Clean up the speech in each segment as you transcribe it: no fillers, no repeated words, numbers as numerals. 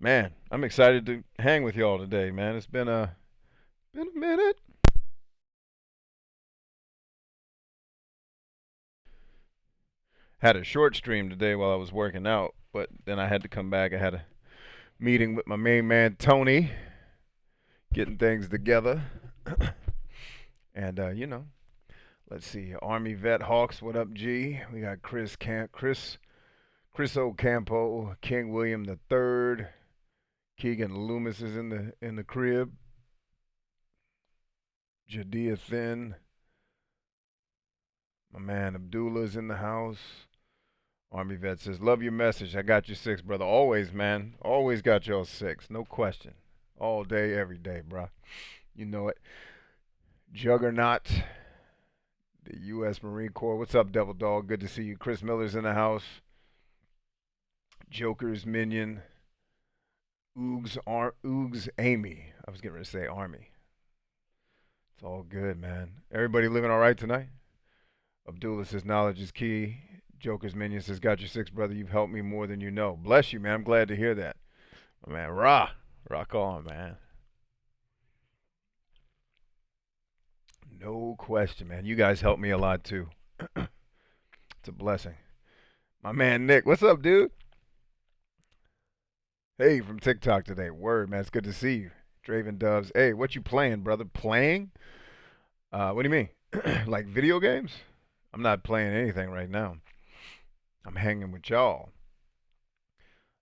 Man, I'm excited to hang with y'all today, man. It's been a minute. Had a short stream today while I was working out, but then I had to come back. I had a meeting with my main man Tony, getting things together. And let's see, Army vet Hawks, what up, G? We got Chris Ocampo, King William the Third, Keegan Loomis is in the crib, Jadia Thin, my man Abdullah's in the house. Army vet says, "Love your message. I got you six, brother. Always, man. Always got y'all six. No question. All day, every day, bro. You know it. Juggernaut, the U.S. Marine Corps. What's up, Devil Dog? Good to see you. Chris Miller's in the house. Joker's Minion. Oogs Amy. I was getting ready to say Army. It's all good, man. Everybody living all right tonight? Abdullah says, knowledge is key. Joker's Minion says, got your six, brother. You've helped me more than you know. Bless you, man. I'm glad to hear that. My man, rock on, man. No question, man. You guys helped me a lot too. It's a blessing. My man Nick, what's up, dude? Hey, from TikTok today. Word, man. It's good to see you. Draven Doves. Hey, what you playing, brother? Playing? What do you mean? Like video games? I'm not playing anything right now. I'm hanging with y'all.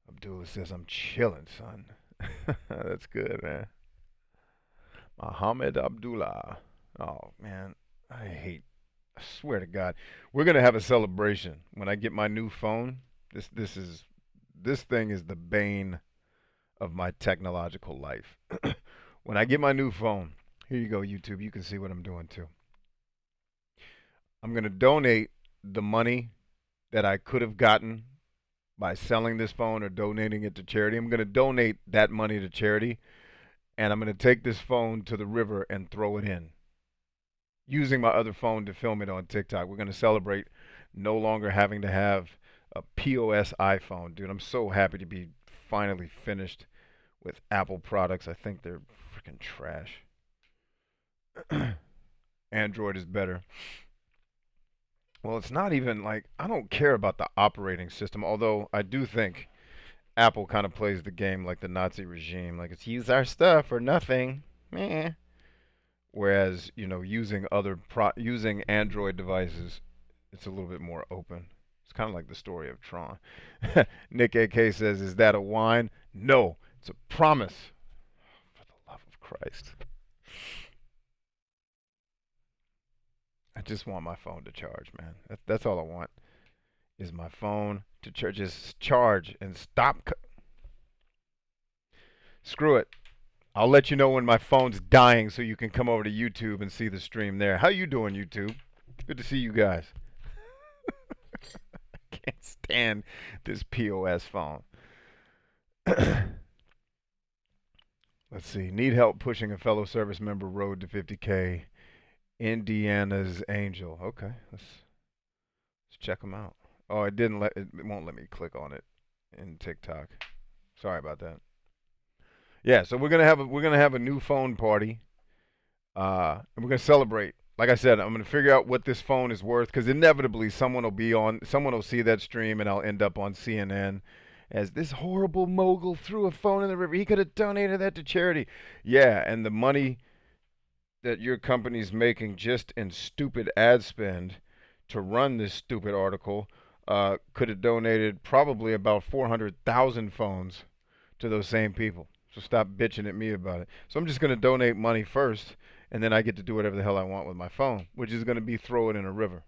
Abdullah says I'm chilling, son. That's good, man. Muhammad Abdullah. Oh man, I swear to God, we're gonna have a celebration when I get my new phone. This thing is the bane of my technological life. When I get my new phone, here you go, YouTube. You can see what I'm doing too. I'm gonna donate the money that I could have gotten by selling this phone or donating it to charity. I'm gonna donate that money to charity, and I'm gonna take this phone to the river and throw it in, using my other phone to film it on TikTok. We're going to celebrate no longer having to have a POS iPhone. Dude, I'm so happy to be finally finished with Apple products. I think they're freaking trash. Android is better. Well, it's not even like I don't care about the operating system, although I do think Apple kind of plays the game like the Nazi regime, like it's use our stuff or nothing. Meh. Whereas using Android devices, it's a little bit more open. It's kind of like the story of Tron. Nick AK says, "Is that a wine?" No, it's a promise. For the love of Christ, I just want my phone to charge, man. That's all I want is my phone to charge. Just charge and stop. Screw it. I'll let you know when my phone's dying, so you can come over to YouTube and see the stream there. How you doing, YouTube? Good to see you guys. Can't stand this POS phone. Let's see. Need help pushing a fellow service member road to 50K. Indiana's Angel. Okay, let's check them out. Oh, it won't let me click on it in TikTok. Sorry about that. Yeah, so we're gonna have a new phone party. And we're gonna celebrate. Like I said, I'm gonna figure out what this phone is worth because inevitably someone will see that stream, and I'll end up on CNN as this horrible mogul threw a phone in the river. He could have donated that to charity. Yeah, and the money that your company's making just in stupid ad spend to run this stupid article could have donated probably about 400,000 phones to those same people. So stop bitching at me about it. So I'm just going to donate money first, and then I get to do whatever the hell I want with my phone, which is going to be throw it in a river.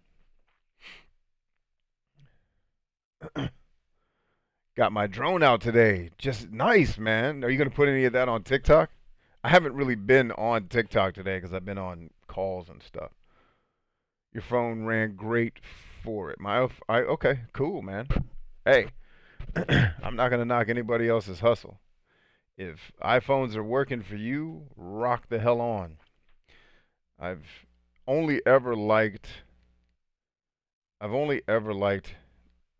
Got my drone out today. Just nice, man. Are you going to put any of that on TikTok? I haven't really been on TikTok today because I've been on calls and stuff. Your phone ran great for it. Okay, cool, man. Hey, I'm not going to knock anybody else's hustle. If iPhones are working for you, rock the hell on. I've only ever liked I've only ever liked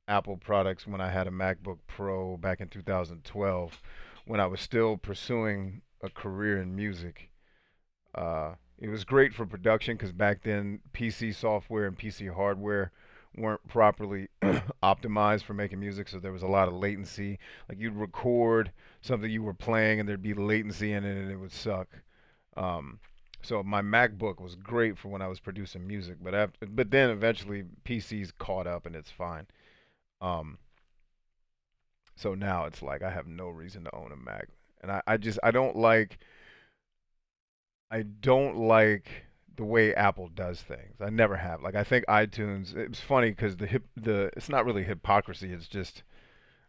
Apple products when I had a MacBook Pro back in 2012 when I was still pursuing a career in music. It was great for production because back then PC software and PC hardware weren't properly optimized for making music, so there was a lot of latency. Like you'd record something you were playing, and there'd be latency in it, and it would suck. Um, so my MacBook was great for when I was producing music, but then eventually PCs caught up, and it's fine. Um, so now it's like I have no reason to own a Mac, and I don't like the way Apple does things. I never have. Like I think iTunes. It was funny because the it's not really hypocrisy. It's just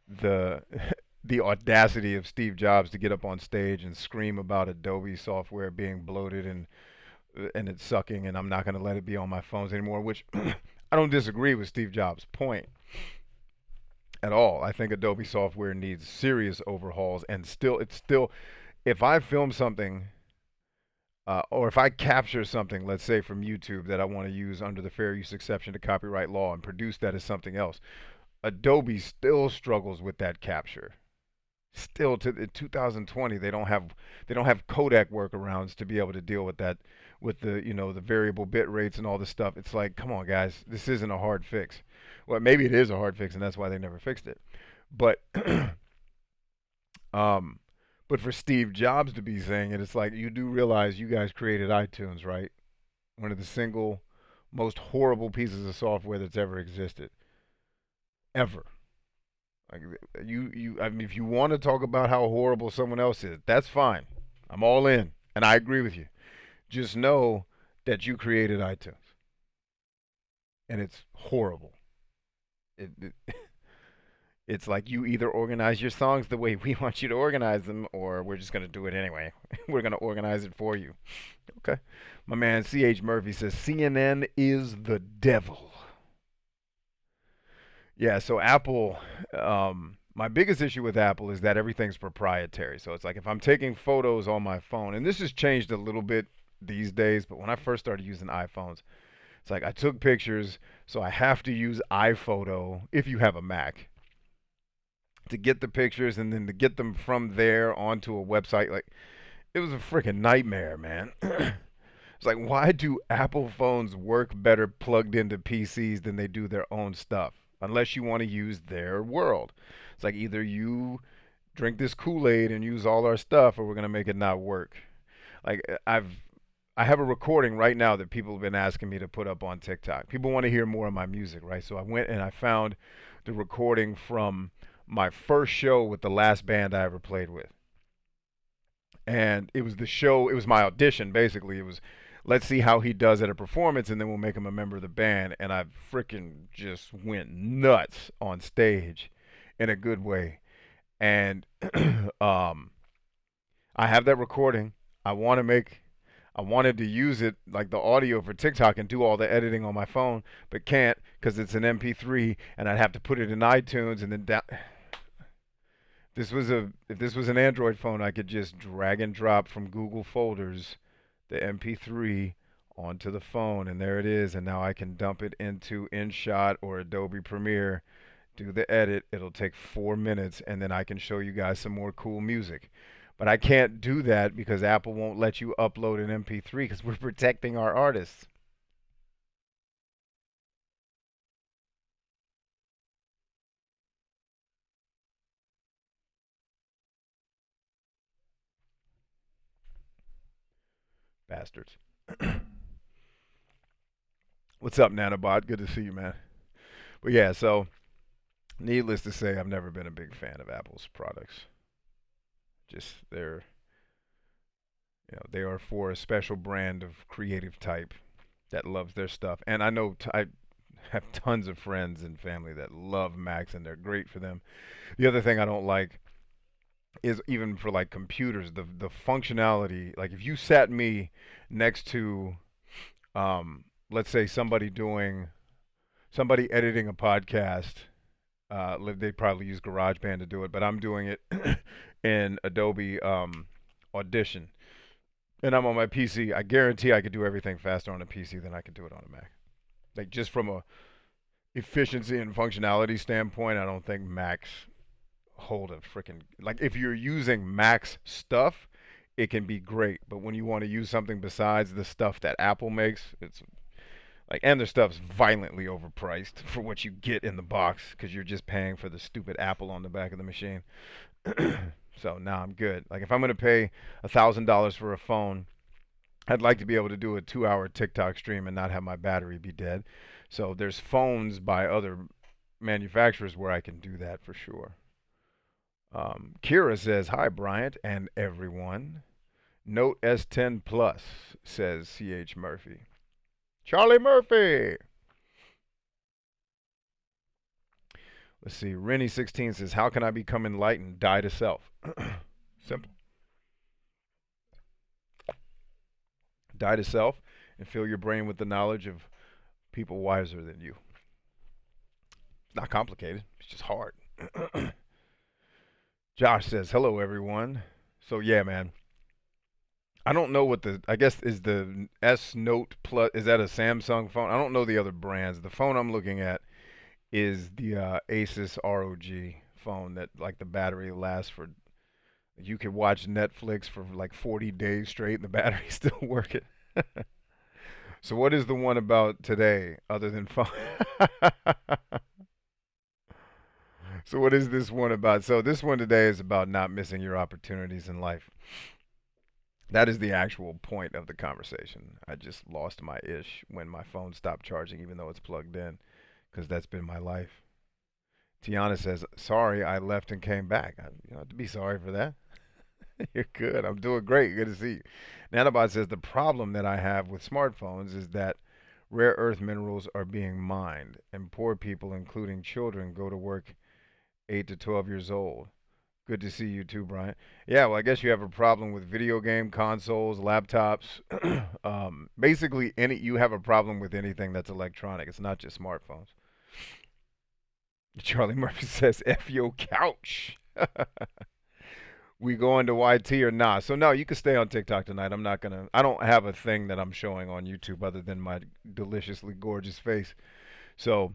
the the audacity of Steve Jobs to get up on stage and scream about Adobe software being bloated and it's sucking and I'm not going to let it be on my phones anymore. Which I don't disagree with Steve Jobs' point at all. I think Adobe software needs serious overhauls and still if I film something or if I capture something, let's say from YouTube, that I want to use under the fair use exception to copyright law and produce that as something else, Adobe still struggles with that capture. Still to in 2020, they don't have codec workarounds to be able to deal with that, with the variable bit rates and all this stuff. It's like, come on, guys, this isn't a hard fix. Well, maybe it is a hard fix, and that's why they never fixed it. But um, but for Steve Jobs to be saying it, it's like you do realize you guys created iTunes, right? One of the single most horrible pieces of software that's ever existed, ever. Like I mean, if you want to talk about how horrible someone else is, that's fine. I'm all in, and I agree with you. Just know that you created iTunes, and it's horrible. It it's like you either organize your songs the way we want you to organize them, or we're just gonna do it anyway. We're gonna organize it for you. Okay. My man C.H. Murphy says CNN is the devil. Yeah, so Apple, my biggest issue with Apple is that everything's proprietary. So it's like if I'm taking photos on my phone, and this has changed a little bit these days, but when I first started using iPhones, it's like I took pictures, so I have to use iPhoto if you have a Mac to get the pictures and then to get them from there onto a website. Like it was a freaking nightmare, man. It's like, why do Apple phones work better plugged into PCs than they do their own stuff? Unless you want to use their world. It's like either you drink this Kool-Aid and use all our stuff or we're going to make it not work. Like I have a recording right now that people have been asking me to put up on TikTok. People want to hear more of my music, right? So I went and I found the recording from my first show with the last band I ever played with. And it was the show, it was my audition basically. It was let's see how he does at a performance and then we'll make him a member of the band. And I freaking just went nuts on stage in a good way. And um, I have that recording. I want to make, I wanted to use it like the audio for TikTok and do all the editing on my phone, but can't because it's an MP3 and I'd have to put it in iTunes and then down. If this was an Android phone, I could just drag and drop from Google folders the MP3 onto the phone, and there it is. And now I can dump it into InShot or Adobe Premiere, do the edit. It'll take 4 minutes, and then I can show you guys some more cool music. But I can't do that because Apple won't let you upload an MP3 because we're protecting our artists. Bastards. What's up, Nanobot? Good to see you, man. But yeah, so needless to say, I've never been a big fan of Apple's products. Just they are for a special brand of creative type that loves their stuff. And I know I have tons of friends and family that love Macs and they're great for them. The other thing I don't like is even for like computers, the functionality. Like if you sat me next to let's say somebody editing a podcast, they probably use GarageBand to do it, but I'm doing it in Adobe Audition, and I'm on my PC. I guarantee I could do everything faster on a PC than I could do it on a Mac. Like just from a efficiency and functionality standpoint, I don't think Macs hold a freaking, like, if you're using Mac's stuff, it can be great. But when you want to use something besides the stuff that Apple makes, it's like, and their stuff's violently overpriced for what you get in the box because you're just paying for the stupid Apple on the back of the machine. So now I'm good. Like if I'm gonna pay $1,000 for a phone, I'd like to be able to do a 2-hour TikTok stream and not have my battery be dead. So there's phones by other manufacturers where I can do that for sure. Kira says, "Hi Bryant and everyone. Note S10 Plus," says CH Murphy. Charlie Murphy. Let's see. Rennie16 says, "How can I become enlightened? Die to self." Simple. Die to self and fill your brain with the knowledge of people wiser than you. It's not complicated. It's just hard. Josh says, "Hello, everyone." So, yeah, man. I don't know what I guess is the S Note Plus. Is that a Samsung phone? I don't know the other brands. The phone I'm looking at is the Asus ROG phone that, like, the battery lasts for, you could watch Netflix for like 40 days straight and the battery's still working. So what is the one about today other than phone? So what is this one about? So this one today is about not missing your opportunities in life. That is the actual point of the conversation. I just lost my ish when my phone stopped charging even though it's plugged in, because that's been my life. Tiana says, "Sorry, I left and came back." You don't have to be sorry for that. You're good. I'm doing great. Good to see you. Nanobot says, "The problem that I have with smartphones is that rare earth minerals are being mined, and poor people, including children, go to work 8 to 12 years old." Good to see you too, Brian. Yeah, well, I guess you have a problem with video game consoles, laptops. Basically, you have a problem with anything that's electronic. It's not just smartphones. Charlie Murphy says, "F your couch." We going to YT or not? So no, you can stay on TikTok tonight. I don't have a thing that I'm showing on YouTube other than my deliciously gorgeous face. So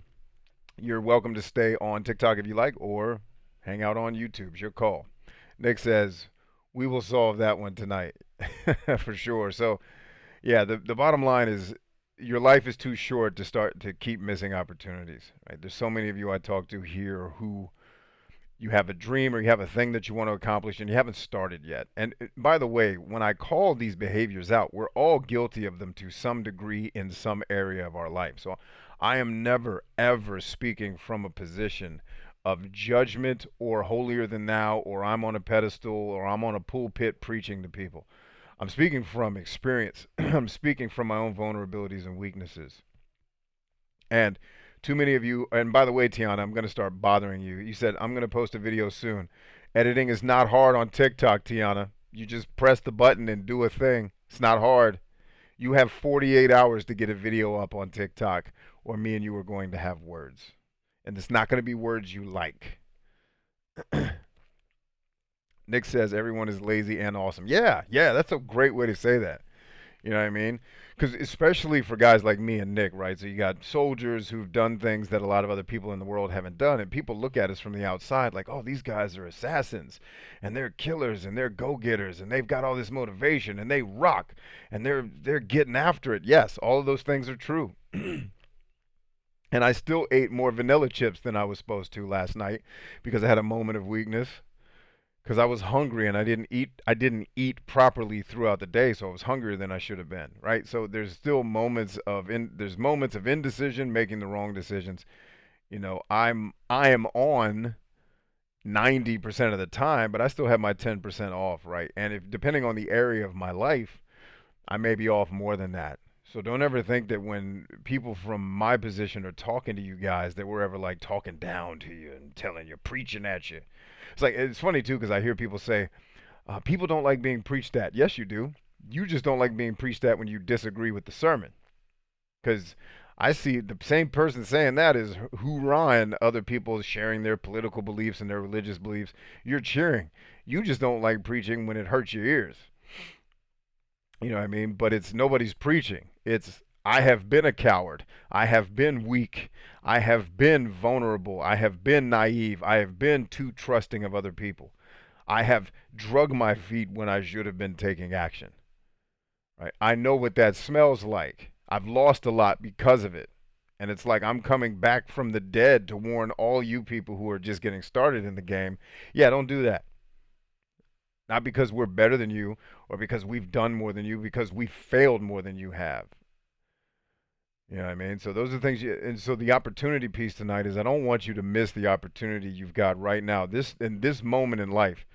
you're welcome to stay on TikTok if you like, or hang out on YouTube. It's your call. Nick says, "We will solve that one tonight." For sure. So yeah, the bottom line is your life is too short to start to keep missing opportunities. Right? There's so many of you I talk to here who, you have a dream or you have a thing that you want to accomplish and you haven't started yet. And by the way, when I call these behaviors out, we're all guilty of them to some degree in some area of our life. So I am never, ever speaking from a position of judgment or holier than thou, or I'm on a pedestal, or I'm on a pulpit preaching to people. I'm speaking from experience. I'm speaking from my own vulnerabilities and weaknesses. And too many of you, and by the way, Tiana, I'm going to start bothering you. You said, "I'm going to post a video soon." Editing is not hard on TikTok, Tiana. You just press the button and do a thing. It's not hard. You have 48 hours to get a video up on TikTok, or me and you are going to have words. And it's not going to be words you like. Nick says, "Everyone is lazy and awesome." Yeah, that's a great way to say that. You know what I mean? Because especially for guys like me and Nick, right? So you got soldiers who've done things that a lot of other people in the world haven't done, and people look at us from the outside like, "Oh, these guys are assassins, and they're killers, and they're go-getters, and they've got all this motivation, and they rock, and they're getting after it." Yes, all of those things are true. And I still ate more vanilla chips than I was supposed to last night because I had a moment of weakness, because I was hungry and I didn't eat properly throughout the day, so I was hungrier than I should have been, right? So there's still there's moments of indecision, making the wrong decisions. I am on 90% of the time, but I still have my 10% off, right? And if, depending on the area of my life, I may be off more than that. So don't ever think that when people from my position are talking to you guys that we're ever like talking down to you and telling you, preaching at you. It's funny too, because I hear people say, people don't like being preached at. Yes, you do. You just don't like being preached at when you disagree with the sermon. Because I see the same person saying that is hoorahing other people sharing their political beliefs and their religious beliefs. You're cheering. You just don't like preaching when it hurts your ears. You know what I mean? But it's nobody's preaching. It's I have been a coward. I have been weak. I have been vulnerable. I have been naive. I have been too trusting of other people. I have drug my feet when I should have been taking action. Right? I know what that smells like. I've lost a lot because of it. And it's like I'm coming back from the dead to warn all you people who are just getting started in the game. Yeah, don't do that. Not because we're better than you or because we've done more than you, because we failed more than you have. You know what I mean? So those are things and so the opportunity piece tonight is I don't want you to miss the opportunity you've got right now. This in this moment in life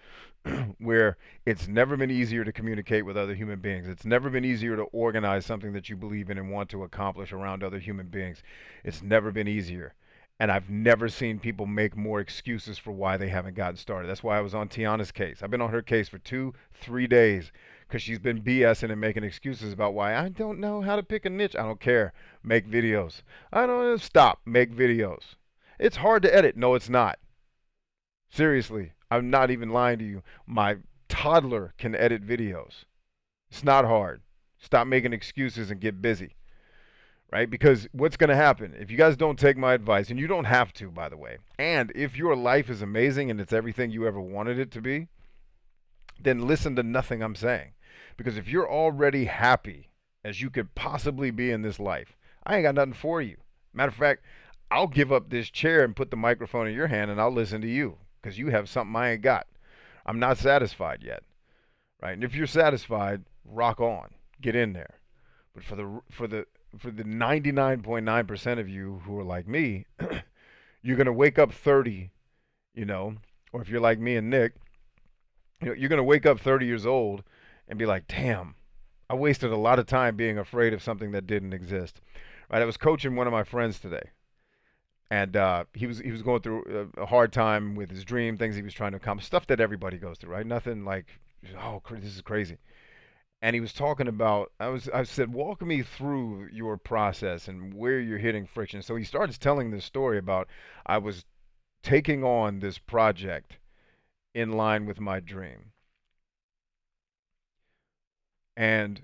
where it's never been easier to communicate with other human beings. It's never been easier to organize something that you believe in and want to accomplish around other human beings. It's never been easier. And I've never seen people make more excuses for why they haven't gotten started. That's why I was on Tiana's case. I've been on her case for 2, 3 days because she's been BSing and making excuses about why I don't know how to pick a niche. I don't care. Make videos. I don't know. Stop. Make videos. It's hard to edit. No, it's not. Seriously. I'm not even lying to you. My toddler can edit videos. It's not hard. Stop making excuses and get busy. Right? Because what's going to happen if you guys don't take my advice, and you don't have to, by the way, and if your life is amazing and it's everything you ever wanted it to be, then listen to nothing I'm saying. Because if you're already happy as you could possibly be in this life, I ain't got nothing for you. Matter of fact, I'll give up this chair and put the microphone in your hand and I'll listen to you because you have something I ain't got. I'm not satisfied yet. Right? And if you're satisfied, rock on. Get in there. But for the 99.9% of you who are like me, you're going to wake up 30, you know, or if you're like me and Nick, you're going to wake up 30 years old and be like, damn, I wasted a lot of time being afraid of something that didn't exist. Right? I was coaching one of my friends today, and he was going through a hard time with his dream, things he was trying to accomplish, stuff that everybody goes through, right? Nothing like, oh, this is crazy. And he was talking about I said, walk me through your process and where you're hitting friction. So he starts telling this story about I was taking on this project in line with my dream, and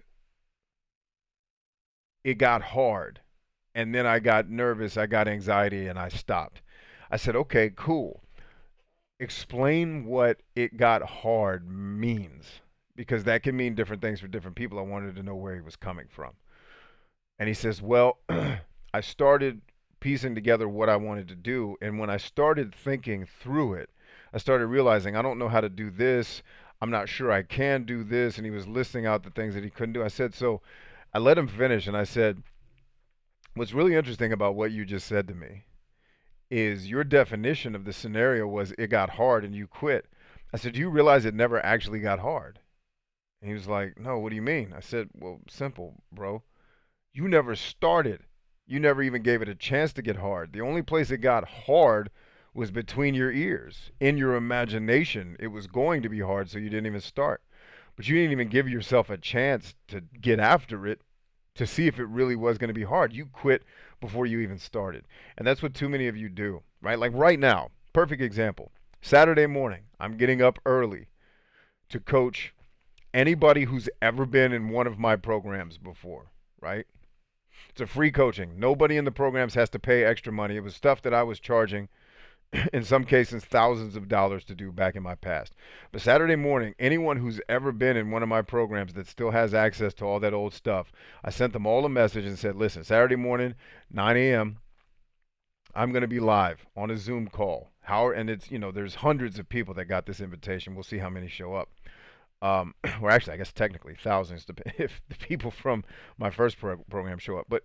it got hard, and then I got nervous, I got anxiety, and I stopped. I said, okay, cool, explain what it got hard means, because that can mean different things for different people. I wanted to know where he was coming from. And he says, well, I started piecing together what I wanted to do. And when I started thinking through it, I started realizing I don't know how to do this. I'm not sure I can do this. And he was listing out the things that he couldn't do. I said, so I let him finish. And I said, what's really interesting about what you just said to me is your definition of the scenario was it got hard and you quit. I said, do you realize it never actually got hard? And he was like, no, what do you mean? I said, well, simple, bro. You never started. You never even gave it a chance to get hard. The only place it got hard was between your ears. In your imagination, it was going to be hard, so you didn't even start. But you didn't even give yourself a chance to get after it to see if it really was going to be hard. You quit before you even started. And that's what too many of you do, right? Like right now, perfect example. Saturday morning, I'm getting up early to coach anybody who's ever been in one of my programs before, right? It's a free coaching. Nobody in the programs has to pay extra money. It was stuff that I was charging, in some cases, thousands of dollars to do back in my past. But Saturday morning, anyone who's ever been in one of my programs that still has access to all that old stuff, I sent them all a message and said, listen, Saturday morning, 9 a.m., I'm going to be live on a Zoom call. And it's, there's hundreds of people that got this invitation. We'll see how many show up. Or actually, I guess technically thousands if the people from my first program show up. But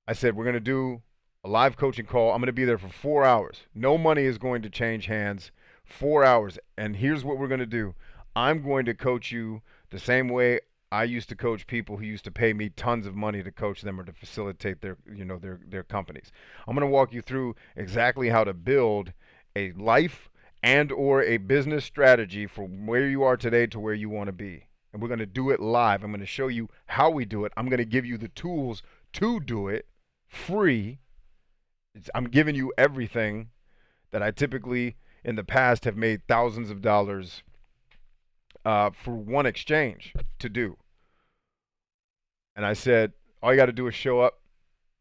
I said, we're going to do a live coaching call. I'm going to be there for 4 hours. No money is going to change hands. 4 hours. And here's what we're going to do. I'm going to coach you the same way I used to coach people who used to pay me tons of money to coach them or to facilitate their companies. I'm going to walk you through exactly how to build a life and or a business strategy from where you are today to where you want to be. And we're going to do it live. I'm going to show you how we do it. I'm going to give you the tools to do it free. I'm giving you everything that I typically in the past have made thousands of dollars for one exchange to do. And I said, all you got to do is show up.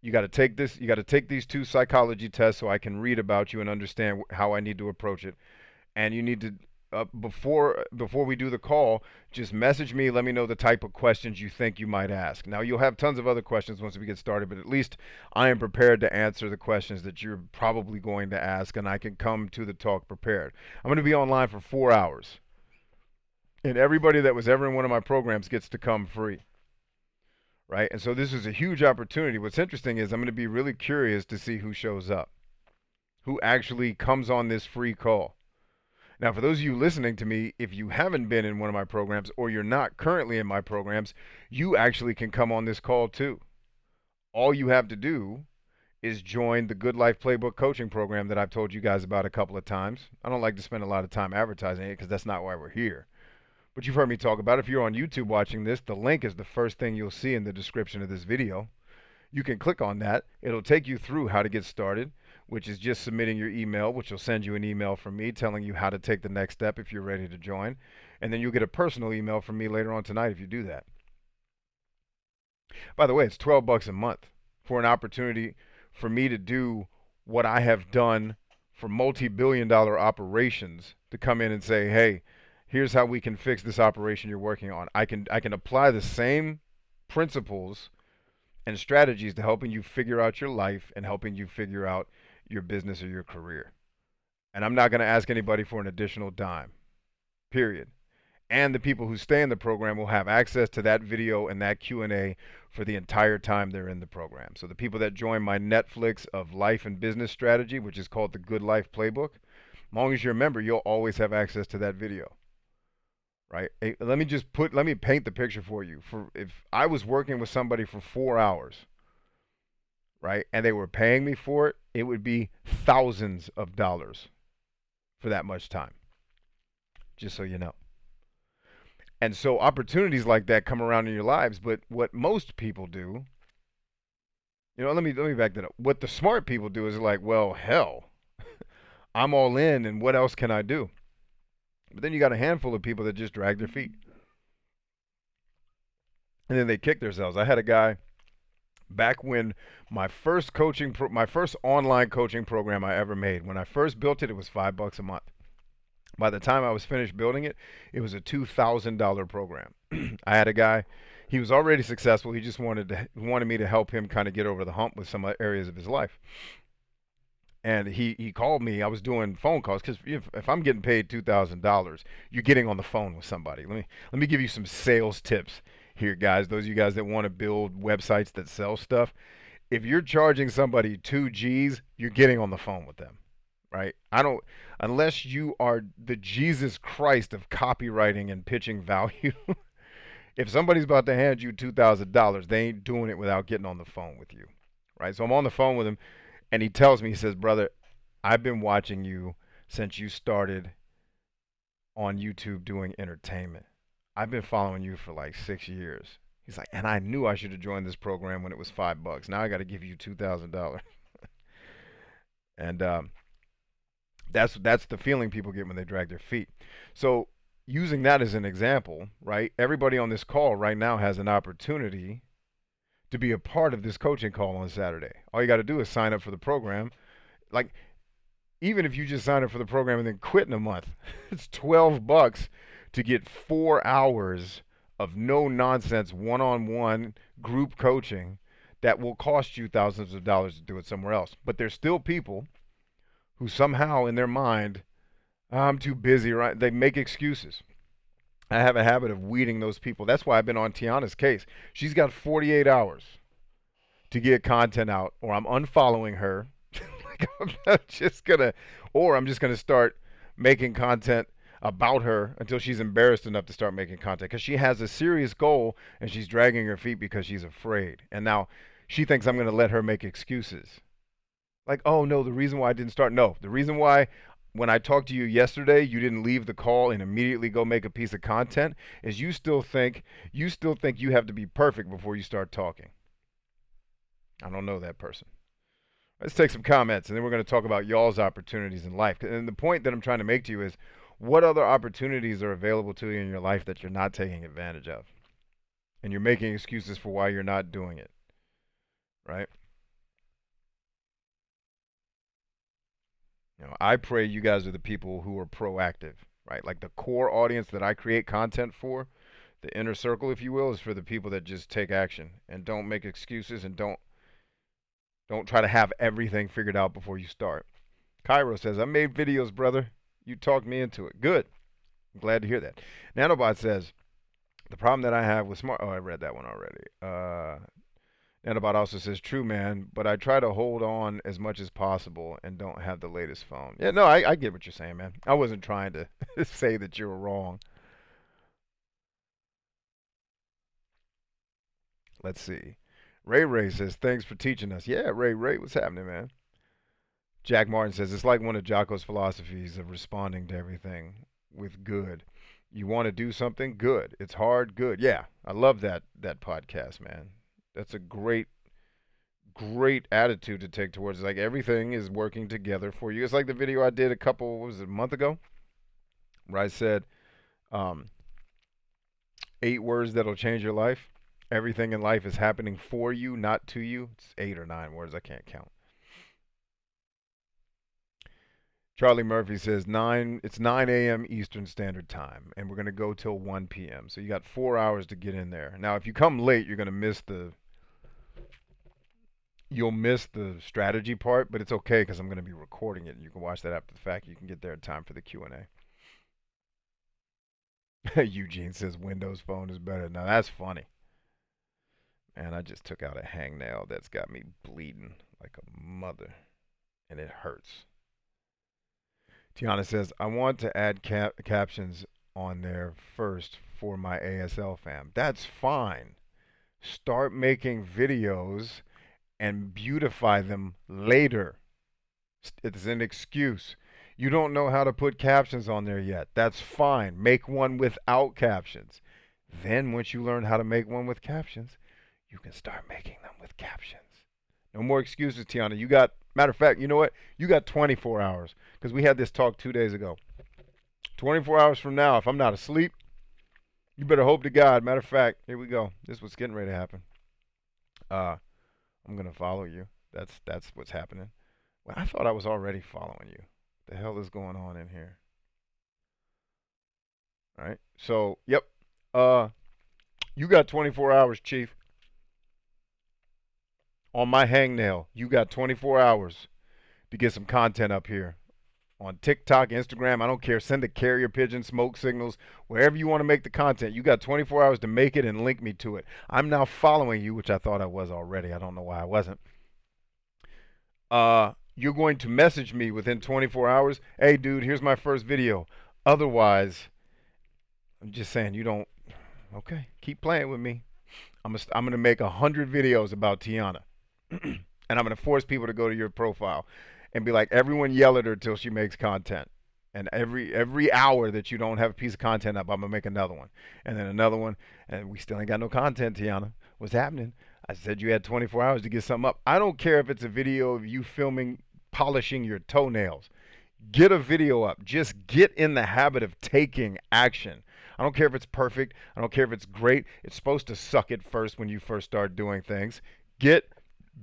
You got to take this. You got to take these 2 psychology tests so I can read about you and understand how I need to approach it. And you need to before we do the call, just message me. Let me know the type of questions you think you might ask. Now you'll have tons of other questions once we get started, but at least I am prepared to answer the questions that you're probably going to ask, and I can come to the talk prepared. I'm going to be online for 4 hours, and everybody that was ever in one of my programs gets to come free. Right? And so this is a huge opportunity. What's interesting is I'm going to be really curious to see who shows up, who actually comes on this free call. Now, for those of you listening to me, if you haven't been in one of my programs or you're not currently in my programs, you actually can come on this call too. All you have to do is join the Good Life Playbook coaching program that I've told you guys about a couple of times. I don't like to spend a lot of time advertising it because that's not why we're here. But you've heard me talk about it. If you're on YouTube watching this, the link is the first thing you'll see in the description of this video. You can click on that. It'll take you through how to get started, which is just submitting your email, which will send you an email from me telling you how to take the next step if you're ready to join. And then you'll get a personal email from me later on tonight if you do that. By the way, it's $12 a month for an opportunity for me to do what I have done for multi-billion-dollar operations, to come in and say, hey, here's how we can fix this operation you're working on. I can apply the same principles and strategies to helping you figure out your life and helping you figure out your business or your career. And I'm not going to ask anybody for an additional dime, period. And the people who stay in the program will have access to that video and that Q&A for the entire time they're in the program. So the people that join my Netflix of life and business strategy, which is called the Good Life Playbook, as long as you're a member, you'll always have access to that video. Right? Hey, let me paint the picture for you. For if I was working with somebody for 4 hours, right, and they were paying me for it, it would be thousands of dollars for that much time. Just so you know. And so opportunities like that come around in your lives, but what most people do, let me back that up. What the smart people do is like, well, hell, I'm all in, and what else can I do? But then you got a handful of people that just drag their feet. And then they kick themselves. I had a guy back when my first online coaching program I ever made, when I first built it, it was $5 a month. By the time I was finished building it, it was a $2,000 program. I had a guy, he was already successful. He just wanted me to help him kind of get over the hump with some areas of his life. And he called me. I was doing phone calls because if I'm getting paid $2,000, you're getting on the phone with somebody. Let me give you some sales tips here, guys. Those of you guys that want to build websites that sell stuff, if you're charging somebody 2 G's, you're getting on the phone with them, right? Unless you are the Jesus Christ of copywriting and pitching value. If somebody's about to hand you $2,000, they ain't doing it without getting on the phone with you, right? So I'm on the phone with him. And he tells me, he says, brother, I've been watching you since you started on YouTube doing entertainment. I've been following you for like 6 years. He's like, and I knew I should have joined this program when it was $5. Now I got to give you $2,000. And that's the feeling people get when they drag their feet. So using that as an example, right? Everybody on this call right now has an opportunity to be a part of this coaching call on Saturday. All you got to do is sign up for the program. Like, even if you just sign up for the program and then quit in a month, it's $12 to get 4 hours of no nonsense one-on-one group coaching that will cost you thousands of dollars to do it somewhere else. But there's still people who somehow in their mind, I'm too busy, right? They make excuses. I have a habit of weeding those people. That's why I've been on Tiana's case. She's got 48 hours to get content out, or I'm unfollowing her. Like, I'm just gonna start making content about her until she's embarrassed enough to start making content, because she has a serious goal and she's dragging her feet because she's afraid. And now she thinks I'm gonna let her make excuses. Like, oh no, the reason why I didn't start. No, the reason why when I talked to you yesterday, you didn't leave the call and immediately go make a piece of content, is you still think you have to be perfect before you start talking. I don't know that person. Let's take some comments, and then we're going to talk about y'all's opportunities in life. And the point that I'm trying to make to you is, what other opportunities are available to you in your life that you're not taking advantage of? and you're making excuses for why you're not doing it, right? I pray you guys are the people who are proactive, right? Like the core audience that I create content for, the inner circle, if you will, is for the people that just take action and don't make excuses and don't try to have everything figured out before you start. Cairo says, I made videos, brother. You talked me into it. Good. I'm glad to hear that. Nanobot says, the problem that I have with smart. Oh, I read that one already. Nanobot also says, true, man, but I try to hold on as much as possible and don't have the latest phone. Yeah, no, I get what you're saying, man. I wasn't trying to say that you were wrong. Let's see. Ray says, thanks for teaching us. Yeah, Ray, what's happening, man? Jack Martin says, it's like one of Jocko's philosophies of responding to everything with good. You want to do something? Good. It's hard? Good. Yeah, I love that podcast, man. That's a great attitude to take towards it. Like everything is working together for you. It's like the video I did what was it, a month ago? Where I said, um, 8 words that'll change your life. Everything in life is happening for you, not to you. It's 8 or 9 words. I can't count. Charlie Murphy says it's 9 a.m. Eastern Standard Time, and we're gonna go till 1 p.m. So you got 4 hours to get in there. Now, if you come late, you'll miss the strategy part, but it's okay because I'm gonna be recording it, and you can watch that after the fact. You can get there in time for the Q&A. Eugene says Windows Phone is better. Now that's funny. And I just took out a hangnail that's got me bleeding like a mother, and it hurts. Tiana says, I want to add captions on there first for my ASL fam. That's fine. Start making videos and beautify them later. It's an excuse. You don't know how to put captions on there yet. That's fine. Make one without captions. Then, once you learn how to make one with captions, you can start making them with captions. No more excuses, Tiana. Matter of fact, you know what? You got 24 hours because we had this talk 2 days ago. 24 hours from now, if I'm not asleep, you better hope to God. Matter of fact, here we go. This is what's getting ready to happen. I'm gonna follow you. That's what's happening. Well, I thought I was already following you. What the hell is going on in here? All right. So, yep. You got 24 hours, Chief. On my hangnail, you got 24 hours to get some content up here on TikTok, Instagram. I don't care. Send a carrier pigeon, smoke signals, wherever you want to make the content. You got 24 hours to make it and link me to it. I'm now following you, which I thought I was already. I don't know why I wasn't. You're going to message me within 24 hours. Hey, dude, here's my first video. Otherwise, I'm just saying you don't. Okay, keep playing with me. I'm gonna make 100 videos about Tiana, and I'm gonna force people to go to your profile and be like, everyone yell at her till she makes content. And every hour that you don't have a piece of content up, I'm gonna make another one, and then another one, and we still ain't got no content, Tiana. What's happening? I said you had 24 hours to get something up. I don't care if it's a video of you filming polishing your toenails. Get a video up. Just get in the habit of taking action. I don't care if it's perfect. I don't care if it's great. It's supposed to suck at first when you first start doing things. Get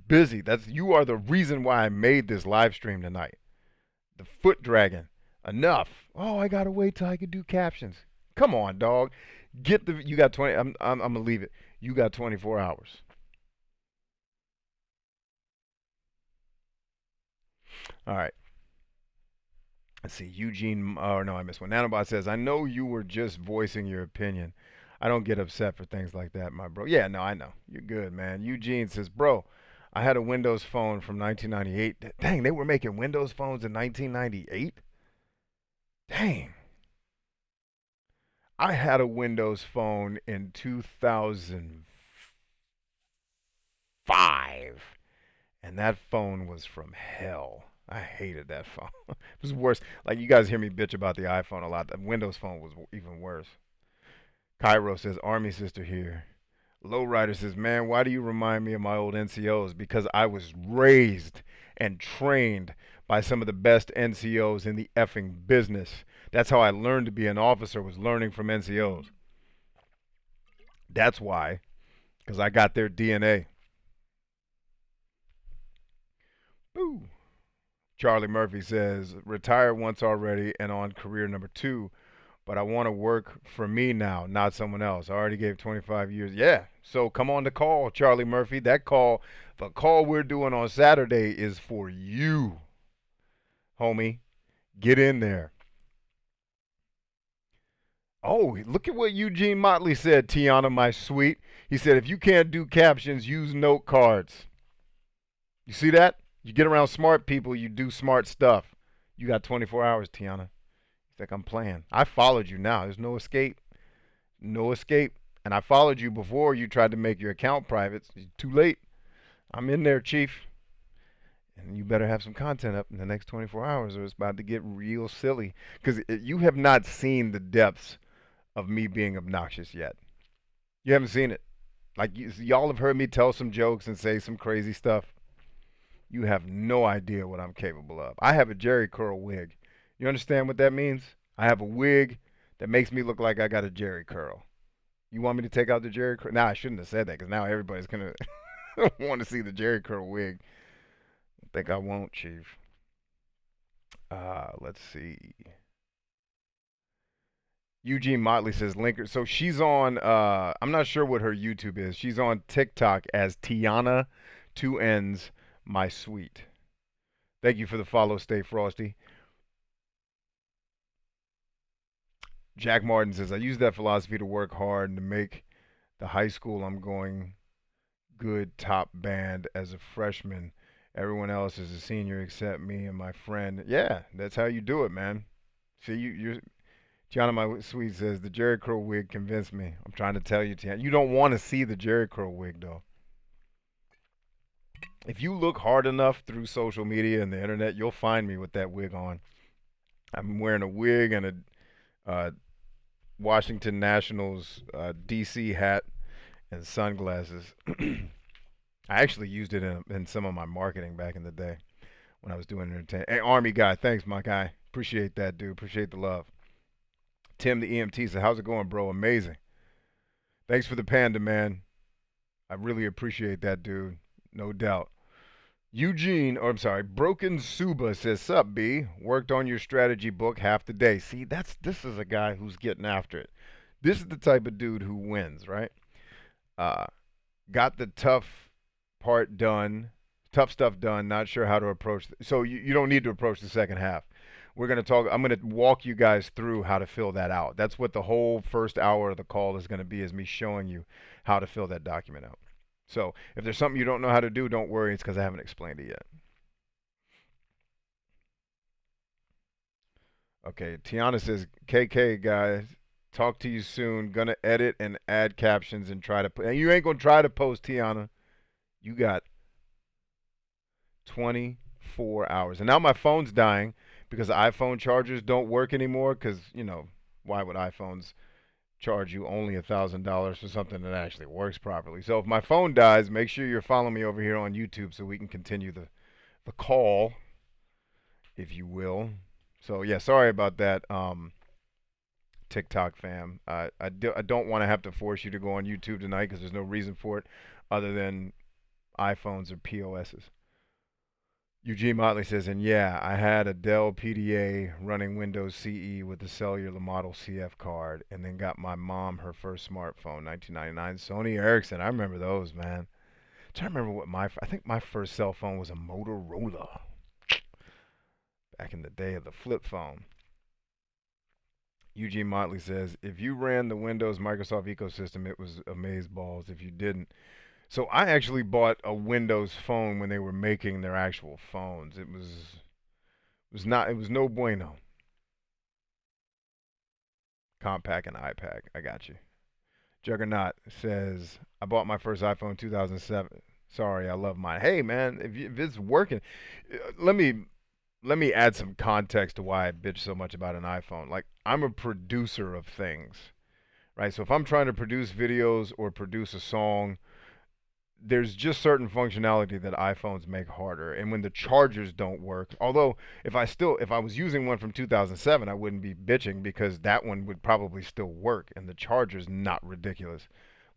busy. You are the reason why I made this live stream tonight. The foot dragon. Enough. Oh, I gotta wait till I can do captions. Come on, dog. You got 20. I'm gonna leave it. You got 24 hours. All right. Let's see. Eugene. Oh no, I missed one. Nanobot says, "I know you were just voicing your opinion. I don't get upset for things like that, my bro." Yeah, no, I know. You're good, man. Eugene says, "Bro, I had a Windows phone from 1998. Dang, they were making Windows phones in 1998. Dang. I had a Windows phone in 2005, and that phone was from hell. I hated that phone. It was worse. Like, you guys hear me bitch about the iPhone a lot. The Windows phone was even worse." Cairo says, Army sister here. Lowrider says, man, why do you remind me of my old NCOs? Because I was raised and trained by some of the best NCOs in the effing business. That's how I learned to be an officer, was learning from NCOs. That's why because I got their DNA. Boo. Charlie Murphy says, retire once already and on career number two, but I want to work for me now, not someone else. I already gave 25 years. Yeah. So come on the call, Charlie Murphy. That call, the call we're doing on Saturday is for you, homie. Get in there. Oh, look at what Eugene Motley said, Tiana, my sweet. He said, if you can't do captions, use note cards. You see that? You get around smart people, you do smart stuff. You got 24 hours, Tiana. You think I'm playing. I followed you now. There's no escape. No escape. And I followed you before you tried to make your account private. It's too late. I'm in there, Chief. And you better have some content up in the next 24 hours or it's about to get real silly. Because you have not seen the depths of me being obnoxious yet. You haven't seen it. Like, y'all have heard me tell some jokes and say some crazy stuff. You have no idea what I'm capable of. I have a Jerry curl wig. You understand what that means? I have a wig that makes me look like I got a Jerry curl. You want me to take out the Jerry curl? Now, I shouldn't have said that because now everybody's going to want to see the Jerry curl wig. I think I won't, Chief. Let's see. Eugene Motley says linker. So she's on, I'm not sure what her YouTube is. She's on TikTok as Tiana, 2 N's, my sweet. Thank you for the follow, Stay Frosty. Jack Martin says, I use that philosophy to work hard and to make the high school I'm going good top band as a freshman. Everyone else is a senior except me and my friend. Yeah, that's how you do it, man. See, you're Gianna, my sweet says, the Jerry Curl wig convinced me. I'm trying to tell you, Tiana. You don't want to see the Jerry Curl wig, though. If you look hard enough through social media and the internet, you'll find me with that wig on. I'm wearing a wig and a Washington Nationals DC hat and sunglasses. I actually used it in some of my marketing back in the day when I was doing entertainment. Hey, Army guy, thanks, my guy. Appreciate that, dude. Appreciate the love. Tim, the EMT, said, how's it going, bro? Amazing. Thanks for the panda, man. I really appreciate that, dude. No doubt. Eugene, or I'm sorry, Broken Suba says, sup, B? Worked on your strategy book half the day. See, this is a guy who's getting after it. This is the type of dude who wins, right? Got the tough part done, tough stuff done, not sure how to approach. So you don't need to approach the second half. We're going to talk, I'm going to walk you guys through how to fill that out. That's what the whole first hour of the call is going to be, is me showing you how to fill that document out. So if there's something you don't know how to do, don't worry. It's because I haven't explained it yet. Okay, Tiana says, KK, guys, talk to you soon. Gonna edit and add captions and try to put. And you ain't gonna try to post, Tiana. You got 24 hours. And now my phone's dying because iPhone chargers don't work anymore because, why would iPhones charge you only $1,000 for something that actually works properly? So if my phone dies, make sure you're following me over here on YouTube so we can continue the call, if you will. So yeah, sorry about that, TikTok fam. I don't want to have to force you to go on YouTube tonight because there's no reason for it other than iPhones or POSs. Eugene Motley says, and yeah, I had a Dell PDA running Windows CE with the cellular model CF card, and then got my mom her first smartphone, 1999, Sony Ericsson. I remember those, man. I'm trying to remember what I think my first cell phone was a Motorola. Back in the day of the flip phone. Eugene Motley says, if you ran the Windows Microsoft ecosystem, it was amazeballs. If you didn't. So I actually bought a Windows phone when they were making their actual phones. It was no bueno. Compaq and iPad. I got you. Juggernaut says, I bought my first iPhone in 2007. Sorry, I love mine. Hey man, if it's working, let me add some context to why I bitch so much about an iPhone. Like, I'm a producer of things, right? So if I'm trying to produce videos or produce a song, there's just certain functionality that iPhones make harder. And when the chargers don't work, although if I was using one from 2007, I wouldn't be bitching because that one would probably still work and the charger's not ridiculous.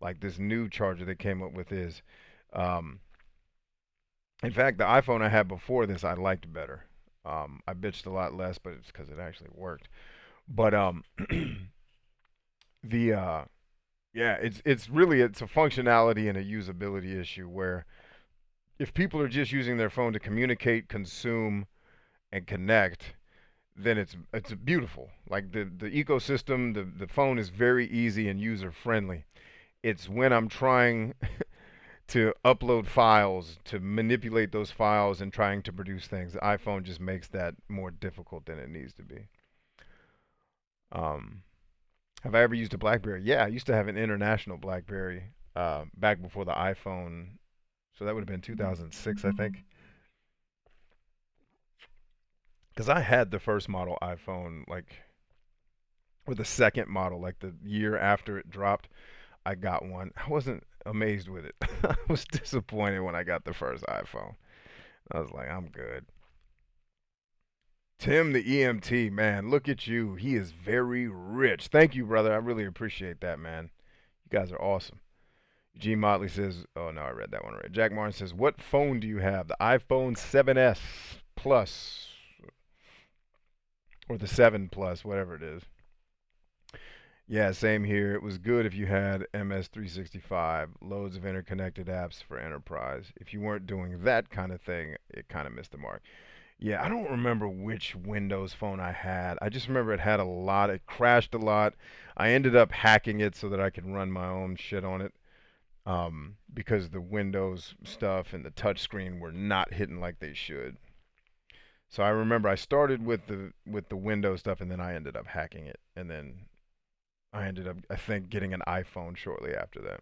like this new charger they came up with is. Um, in fact, the iPhone I had before this I liked better. I bitched a lot less, but it's because it actually worked. But the yeah, it's a functionality and a usability issue where if people are just using their phone to communicate, consume, and connect, then it's beautiful. Like the ecosystem, the phone is very easy and user friendly. It's when I'm trying to upload files, to manipulate those files, and trying to produce things. The iPhone just makes that more difficult than it needs to be. Um, have I ever used a BlackBerry? Yeah, I used to have an international BlackBerry back before the iPhone. So that would have been 2006, I think. Because I had the first model iPhone, like, or the second model, like the year after it dropped. I got one. I wasn't amazed with it. I was disappointed when I got the first iPhone. I was like, I'm good. Tim the EMT, man, look at you. He is very rich. Thank you, brother. I really appreciate that, man. You guys are awesome. Eugene Motley says, oh no, I read that one right. Jack Martin says, what phone do you have? The iPhone 7S Plus or the 7 Plus, whatever it is. Yeah, same here. It was good if you had MS365, loads of interconnected apps for enterprise. If you weren't doing that kind of thing, it kind of missed the mark. Yeah, I don't remember which Windows phone I had. I just remember it had a lot. It crashed a lot. I ended up hacking it so that I could run my own shit on it. Because the Windows stuff and the touchscreen were not hitting like they should. So I remember I started with the Windows stuff and then I ended up hacking it and then I ended up I think getting an iPhone shortly after that.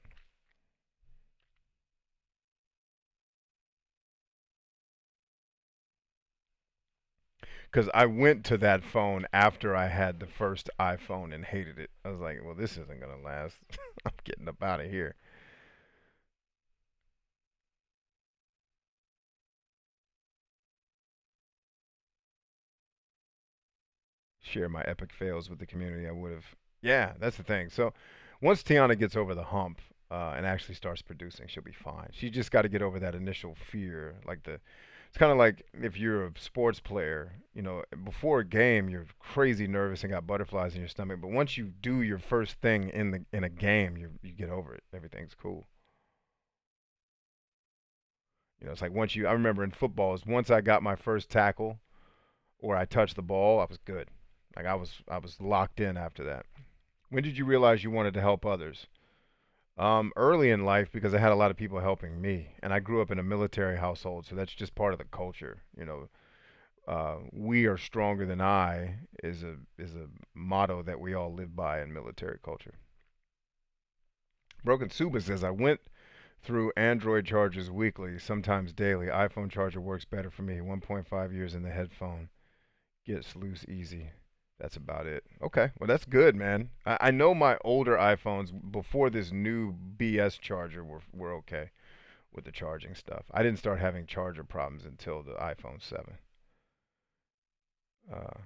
Cuz I went to that phone after I had the first iPhone and hated it. I was like, well, this isn't going to last. I'm getting up out of here. Share my epic fails with the community. I would have. Yeah, that's the thing. So once Tiana gets over the hump and actually starts producing, she'll be fine. She just got to get over that initial fear. Like the, it's kind of like if you're a sports player, you know, before a game, you're crazy nervous and got butterflies in your stomach. But once you do your first thing in a game, you get over it. Everything's cool. You know, it's like once you. I remember in football, is once I got my first tackle or I touched the ball, I was good. Like I was locked in after that. When did you realize you wanted to help others? Early in life because I had a lot of people helping me, and I grew up in a military household, so that's just part of the culture. You know, we are stronger than I is a motto that we all live by in military culture. Broken Suba says I went through Android chargers weekly, sometimes daily. iPhone charger works better for me. 1.5 years in the headphone. Gets loose easy. That's about it. Okay, well that's good, man. I know my older iPhones before this new BS charger were okay with the charging stuff. I didn't start having charger problems until the iPhone 7. Uh,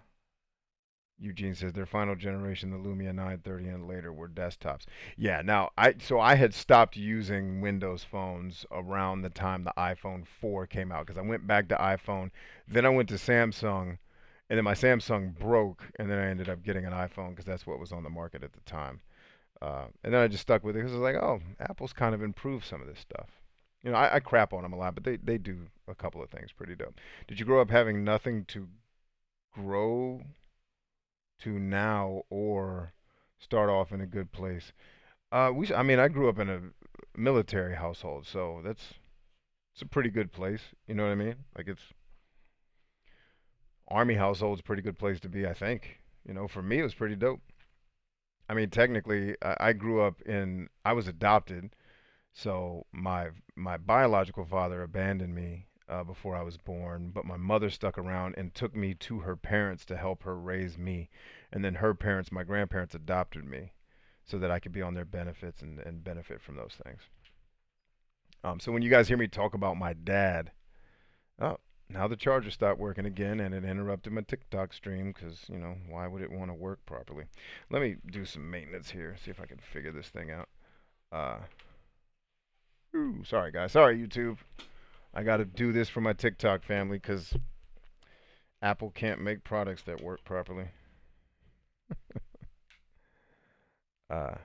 Eugene says their final generation, the Lumia 930 and later, were desktops. Yeah, now I had stopped using Windows phones around the time the iPhone 4 came out because I went back to iPhone, then I went to Samsung, and then my Samsung broke, and then I ended up getting an iPhone because that's what was on the market at the time. And then I just stuck with it because I was like, oh, Apple's kind of improved some of this stuff. You know, I crap on them a lot, but they do a couple of things pretty dope. Did you grow up having nothing to grow to now or start off in a good place? I mean, I grew up in a military household, so it's a pretty good place. You know what I mean? Like it's army household's a pretty good place to be, I think. You know, for me, it was pretty dope. I mean, technically, I grew up in. I was adopted, so my biological father abandoned me before I was born, but my mother stuck around and took me to her parents to help her raise me, and then her parents, my grandparents, adopted me, so that I could be on their benefits and benefit from those things. So when you guys hear me talk about my dad, oh, now the charger stopped working again, and it interrupted my TikTok stream because, you know, why would it want to work properly? Let me do some maintenance here, see if I can figure this thing out. Uh, sorry guys, sorry YouTube. I got to do this for my TikTok family because Apple can't make products that work properly. Uh,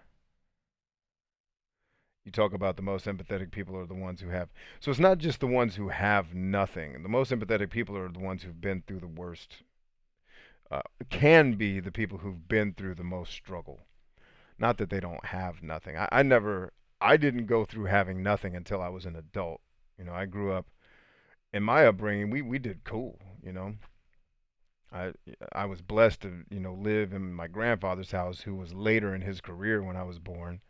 you talk about the most empathetic people are the ones who have. So it's not just the ones who have nothing. The most empathetic people are the ones who've been through the worst. Can be the people who've been through the most struggle. Not that they don't have nothing. I never, I didn't go through having nothing until I was an adult. I grew up in my upbringing. We did cool. I I was blessed to live in my grandfather's house, who was later in his career when I was born,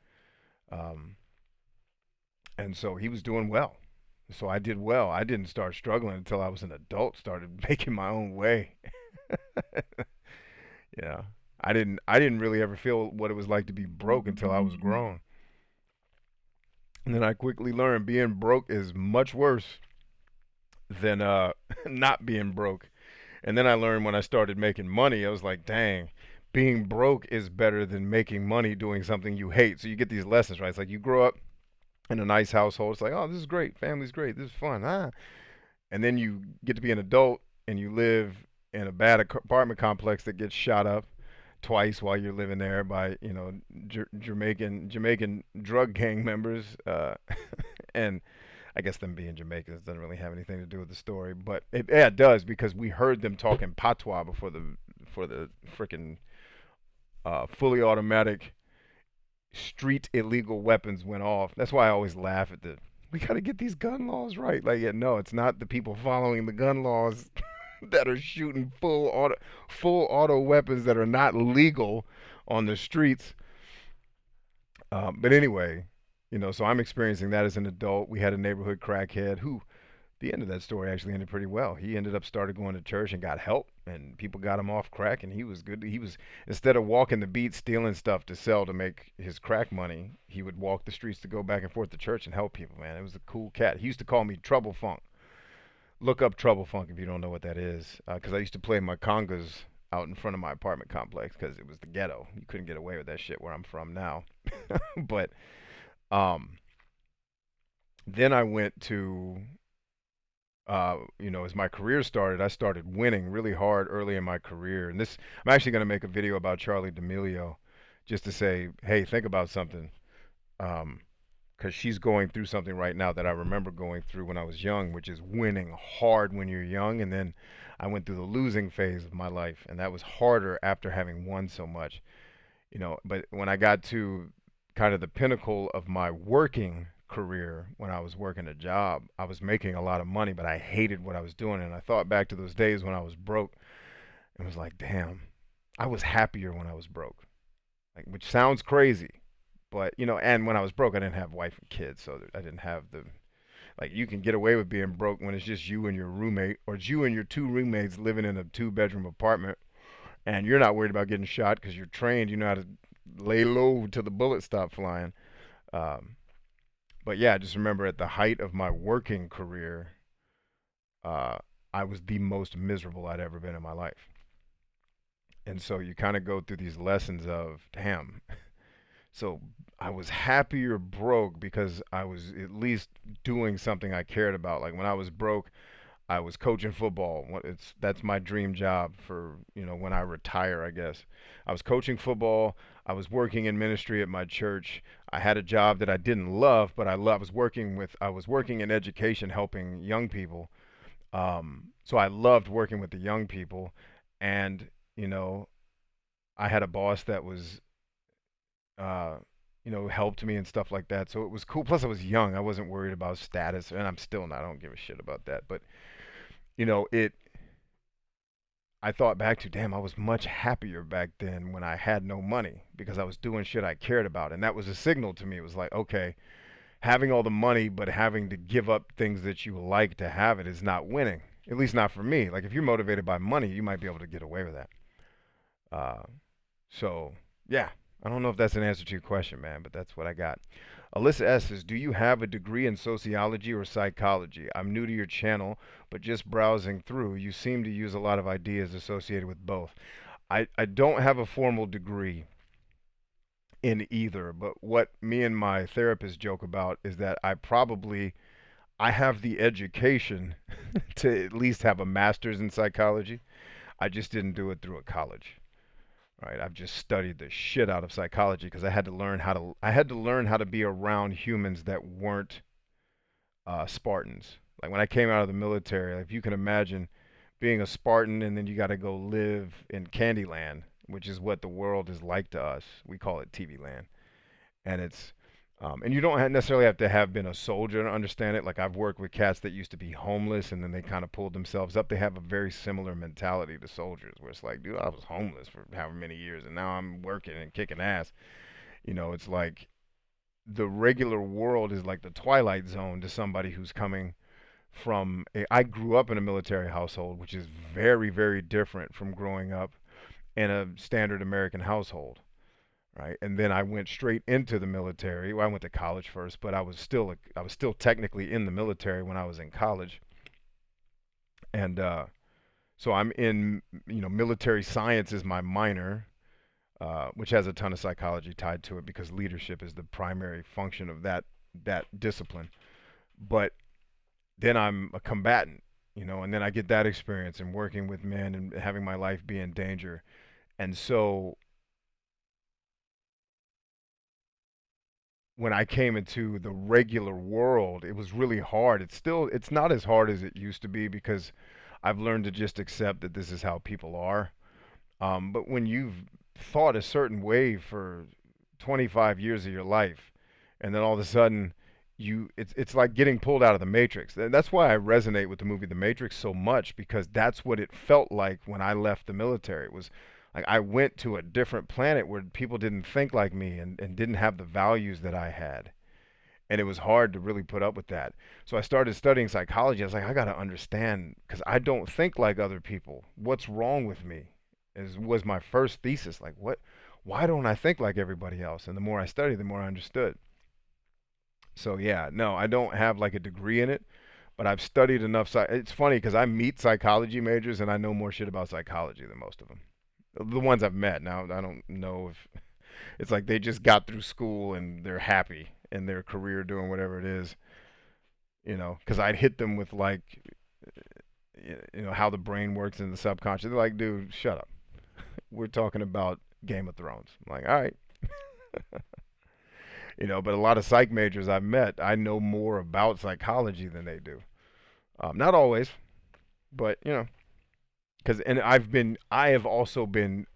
um, and so he was doing well. So I did well. I didn't start struggling until I was an adult. Started making my own way. Yeah, I didn't really ever feel what it was like to be broke until I was grown. And then I quickly learned being broke is much worse than not being broke. And then I learned when I started making money, I was like, dang, being broke is better than making money doing something you hate. So you get these lessons, right? It's like you grow up in a nice household. It's like, oh, this is great. Family's great. This is fun. And then you get to be an adult and you live in a bad apartment complex that gets shot up twice while you're living there by Jamaican drug gang members, and I guess them being Jamaicans doesn't really have anything to do with the story, but yeah, it does because we heard them talking patois before the freaking fully automatic street illegal weapons went off. That's why I always laugh at the. We gotta get these gun laws right. Like, yeah, no, it's not the people following the gun laws that are shooting full auto weapons that are not legal on the streets. But anyway, so I'm experiencing that as an adult. We had a neighborhood crackhead who, the end of that story actually ended pretty well. He ended up started going to church and got help, and people got him off crack, and he was good. He was, instead of walking the beat stealing stuff to sell to make his crack money, he would walk the streets to go back and forth to church and help people. Man, it was a cool cat. He used to call me Trouble Funk. Look up Trouble Funk if you don't know what that is, because I used to play my congas out in front of my apartment complex because it was the ghetto. You couldn't get away with that shit where I'm from now. But um, then I went to, as my career started, I started winning really hard early in my career. And this, I'm actually going to make a video about Charlie D'Amelio, just to say, hey, think about something. Um, because she's going through something right now that I remember going through when I was young, which is winning hard when you're young. And then I went through the losing phase of my life, and that was harder after having won so much. But when I got to kind of the pinnacle of my working career, when I was working a job, I was making a lot of money, but I hated what I was doing. And I thought back to those days when I was broke and was like, damn, I was happier when I was broke. Like, which sounds crazy, but and when I was broke, I didn't have wife and kids, so I didn't have the, like, you can get away with being broke when it's just you and your roommate, or it's you and your two roommates living in a two-bedroom apartment, and you're not worried about getting shot because you're trained. You know how to lay low till the bullets stop flying. Um, but yeah, I just remember at the height of my working career, uh, I was the most miserable I'd ever been in my life. And so you kind of go through these lessons of, damn. So I was happier broke because I was at least doing something I cared about. Like when I was broke, I was coaching football. That's my dream job for, when I retire, I guess. I was coaching football. I was working in ministry at my church. I had a job that I didn't love, but I was working in education helping young people. So I loved working with the young people, and, you know, I had a boss that was uh helped me and stuff like that. So it was cool. Plus I was young. I wasn't worried about status, and I'm still not. I don't give a shit about that. But it I thought back to, damn, I was much happier back then when I had no money because I was doing shit I cared about. And that was a signal to me. It was like, okay, having all the money but having to give up things that you like to have it is not winning. At least not for me. Like if you're motivated by money, you might be able to get away with that. Uh, so yeah, I don't know if that's an answer to your question, man, but that's what I got. Alyssa S says, "Do you have a degree in sociology or psychology? I'm new to your channel, but just browsing through, you seem to use a lot of ideas associated with both." I don't have a formal degree. in either. But what me and my therapist joke about is that I have the education to at least have a master's in psychology. I just didn't do it through a college. Right? I've just studied the shit out of psychology because I had to learn how to be around humans that weren't Spartans. Like when I came out of the military, like if you can imagine being a Spartan and then you got to go live in Candyland, which is what the world is like to us. We call it TV land, and and you don't necessarily have to have been a soldier to understand it. Like I've worked with cats that used to be homeless and then they kind of pulled themselves up. They have a very similar mentality to soldiers, where it's like, dude, I was homeless for however many years and now I'm working and kicking ass. It's like the regular world is like the twilight zone to somebody who's coming from I grew up in a military household, which is very, very different from growing up in a standard American household, right? And then I went straight into the military. Well, I went to college first, but I was still technically in the military when I was in college, and so I'm in military science is my minor, which has a ton of psychology tied to it because leadership is the primary function of that discipline. But then I'm a combatant, and then I get that experience in working with men and having my life be in danger. And so when I came into the regular world, it was really hard. It's not as hard as it used to be because I've learned to just accept that this is how people are. But when you've thought a certain way for 25 years of your life, and then all of a sudden it's like getting pulled out of the Matrix. That's why I resonate with the movie The Matrix so much because that's what it felt like when I left the military. It was like I went to a different planet where people didn't think like me and didn't have the values that I had. And it was hard to really put up with that. So I started studying psychology. I was like, I got to understand because I don't think like other people. What's wrong with me? Was my first thesis. Like, why don't I think like everybody else? And the more I studied, the more I understood. So yeah, no, I don't have like a degree in it, but I've studied enough. It's funny because I meet psychology majors and I know more shit about psychology than most of them. The ones I've met. Now, I don't know if it's like they just got through school and they're happy in their career doing whatever it is, because I'd hit them with like, how the brain works in the subconscious. They're like, dude, shut up. We're talking about Game of Thrones. I'm like, all right. But a lot of psych majors I've met, I know more about psychology than they do. Not always, but because I have also been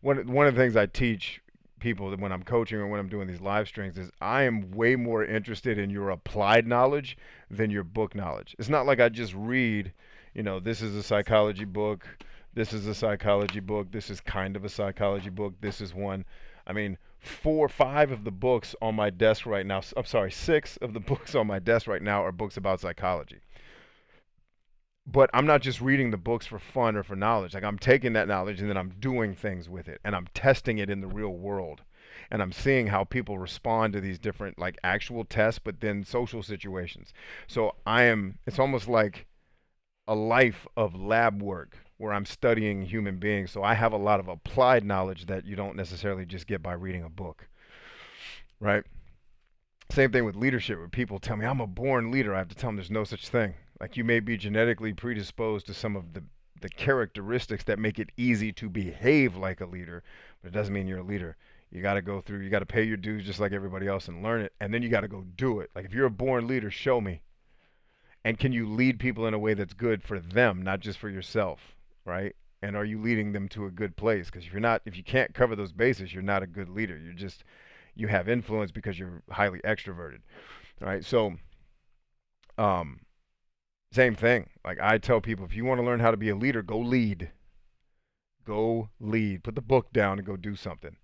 one of the things I teach people that when I'm coaching or when I'm doing these live streams is I am way more interested in your applied knowledge than your book knowledge. It's not like I just read, this is a psychology book, this is a psychology book, this is kind of a psychology book, this is one. I mean, 5 of the books on my desk right now, I'm sorry, 6 of the books on my desk right now are books about psychology. But I'm not just reading the books for fun or for knowledge. Like I'm taking that knowledge and then I'm doing things with it and I'm testing it in the real world. And I'm seeing how people respond to these different like actual tests, but then social situations. So it's almost like a life of lab work where I'm studying human beings. So I have a lot of applied knowledge that you don't necessarily just get by reading a book, right? Same thing with leadership, where people tell me I'm a born leader. I have to tell them there's no such thing. Like you may be genetically predisposed to some of the characteristics that make it easy to behave like a leader, but it doesn't mean you're a leader. You got to pay your dues just like everybody else and learn it, and then you got to go do it. Like if you're a born leader, show me. And can you lead people in a way that's good for them, not just for yourself, right? And are you leading them to a good place? Because if you can't cover those bases, you're not a good leader. You have influence because you're highly extroverted, right? So, um, same thing. Like I tell people, if you want to learn how to be a leader, go lead. Go lead. Put the book down and go do something,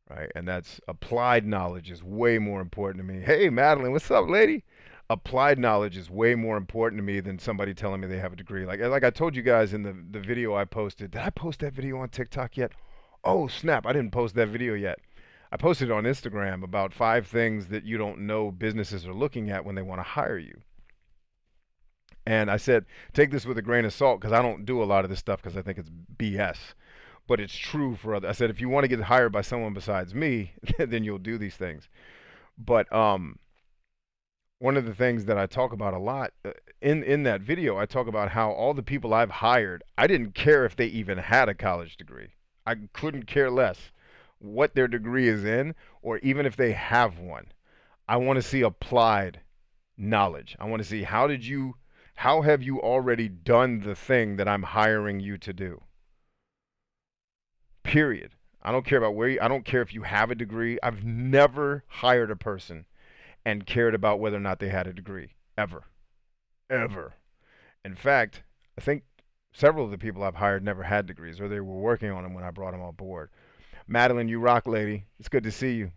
right? And that's applied knowledge is way more important to me. Hey, Madeline, what's up, lady? Applied knowledge is way more important to me than somebody telling me they have a degree. Like I told you guys in the video I posted. Did I post that video on TikTok yet? Oh, snap. I didn't post that video yet. I posted on Instagram about 5 things that you don't know businesses are looking at when they want to hire you. And I said, take this with a grain of salt because I don't do a lot of this stuff because I think it's BS. but it's true for other. I said, if you want to get hired by someone besides me, then you'll do these things. But one of the things that I talk about a lot in that video, I talk about how all the people I've hired, I didn't care if they even had a college degree. I couldn't care less what their degree is in, or even if they have one. I want to see applied knowledge. I want to see how have you already done the thing that I'm hiring you to do? Period. I don't care about I don't care if you have a degree. I've never hired a person and cared about whether or not they had a degree. Ever. Ever. In fact, I think several of the people I've hired never had degrees, or they were working on them when I brought them on board. Madeline, you rock, lady. It's good to see you.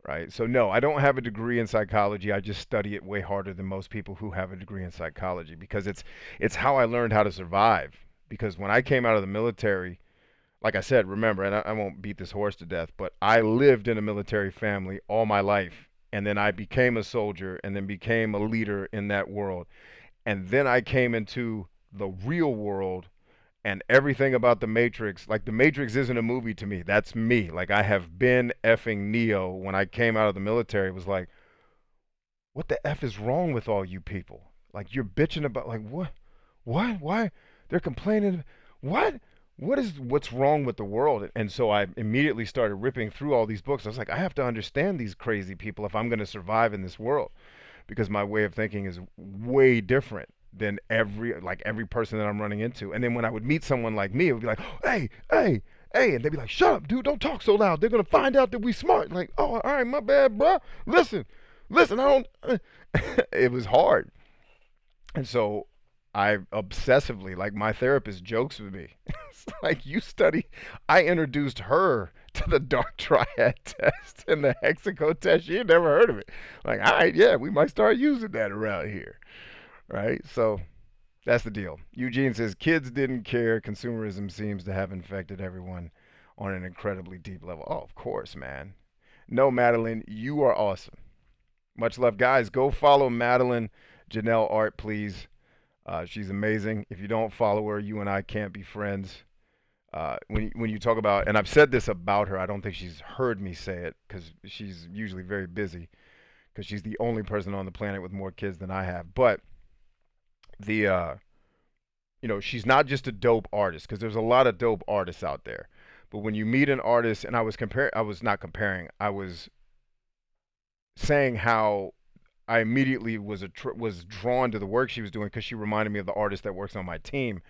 Right? So, no, I don't have a degree in psychology. I just study it way harder than most people who have a degree in psychology, because it's how I learned how to survive. Because when I came out of the military, like I said, remember, and I won't beat this horse to death, but I lived in a military family all my life. And then I became a soldier and then became a leader in that world. And then I came into the real world, and everything about the Matrix, like the Matrix isn't a movie to me. That's me. Like, I have been effing Neo. When I came out of the military, it was like, what the F is wrong with all you people? Like, you're bitching about, like, what? What? Why? They're complaining. What? What's wrong with the world? And so I immediately started ripping through all these books. I was like, I have to understand these crazy people if I'm going to survive in this world, because my way of thinking is way different than every person that I'm running into. And then when I would meet someone like me, it would be like, hey, hey, hey, and they'd be like, shut up, dude, don't talk so loud. They're going to find out that we smart. Like, oh, all right, my bad, bro. Listen, I don't. It was hard. And so I obsessively, like, my therapist jokes with me. It's like, you study. I introduced her to the dark triad test and the hexaco test. She had never heard of it. Like, all right, yeah, we might start using that around here. Right? So that's the deal. Eugene says, kids didn't care. Consumerism seems to have infected everyone on an incredibly deep level. Oh, of course, man. No, Madeline, you are awesome. Much love, guys. Go follow Madeline Janelle Art, please. She's amazing. If you don't follow her, you and I can't be friends. When you talk about, and I've said this about her, I don't think she's heard me say it, because she's usually very busy, because she's the only person on the planet with more kids than I have. But she's not just a dope artist, because there's a lot of dope artists out there. But when you meet an artist, and I was not comparing, I was saying how I immediately was drawn to the work she was doing, because she reminded me of the artist that works on my team,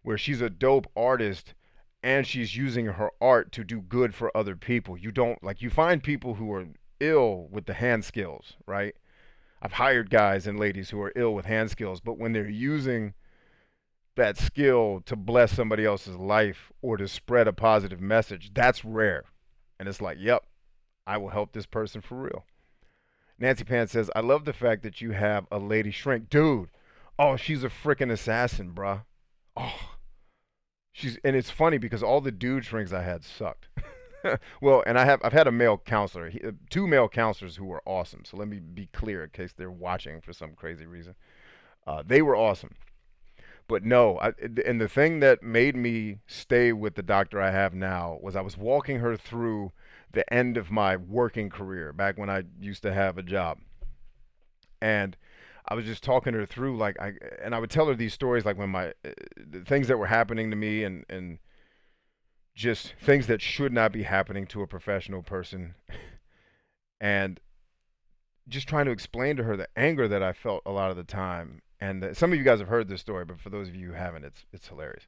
where she's a dope artist and she's using her art to do good for other people. You find people who are ill with the hand skills, right? I've hired guys and ladies who are ill with hand skills, but when they're using that skill to bless somebody else's life or to spread a positive message, that's rare. And it's like, yep, I will help this person for real. Nancy Pan says, I love the fact that you have a lady shrink. Dude, oh, she's a freaking assassin, bruh. Oh, and it's funny because all the dude shrinks I had sucked. Well, and I've had a male counselor, two male counselors who were awesome. So let me be clear in case they're watching for some crazy reason. They were awesome. But no, and the thing that made me stay with the doctor I have now was I was walking her through the end of my working career back when I used to have a job. And I was just talking her through, like, I would tell her these stories, like when the things that were happening to me, and just things that should not be happening to a professional person. And just trying to explain to her the anger that I felt a lot of the time. And some of you guys have heard this story, but for those of you who haven't, it's hilarious.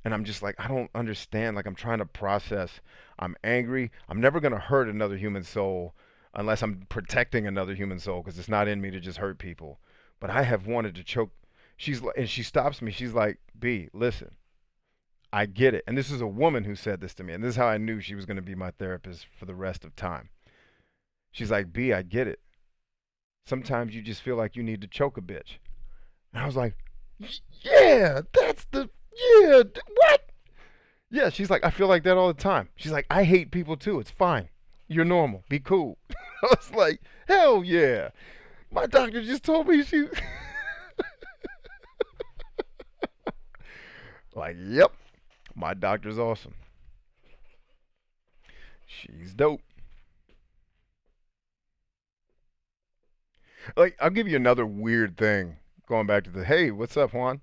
And I'm just like, I don't understand. Like, I'm trying to process. I'm angry. I'm never going to hurt another human soul unless I'm protecting another human soul, because it's not in me to just hurt people. But I have wanted to choke. And she stops me. She's like, B, listen, I get it. And this is a woman who said this to me. And this is how I knew she was going to be my therapist for the rest of time. She's like, B, I get it. Sometimes you just feel like you need to choke a bitch. And I was like, yeah, yeah, what? Yeah, she's like, I feel like that all the time. She's like, I hate people too. It's fine. You're normal. Be cool. I was like, hell yeah. My doctor just told me she... Like, yep. My doctor's awesome. She's dope. Like, I'll give you another weird thing. Going back to the hey, what's up, Juan?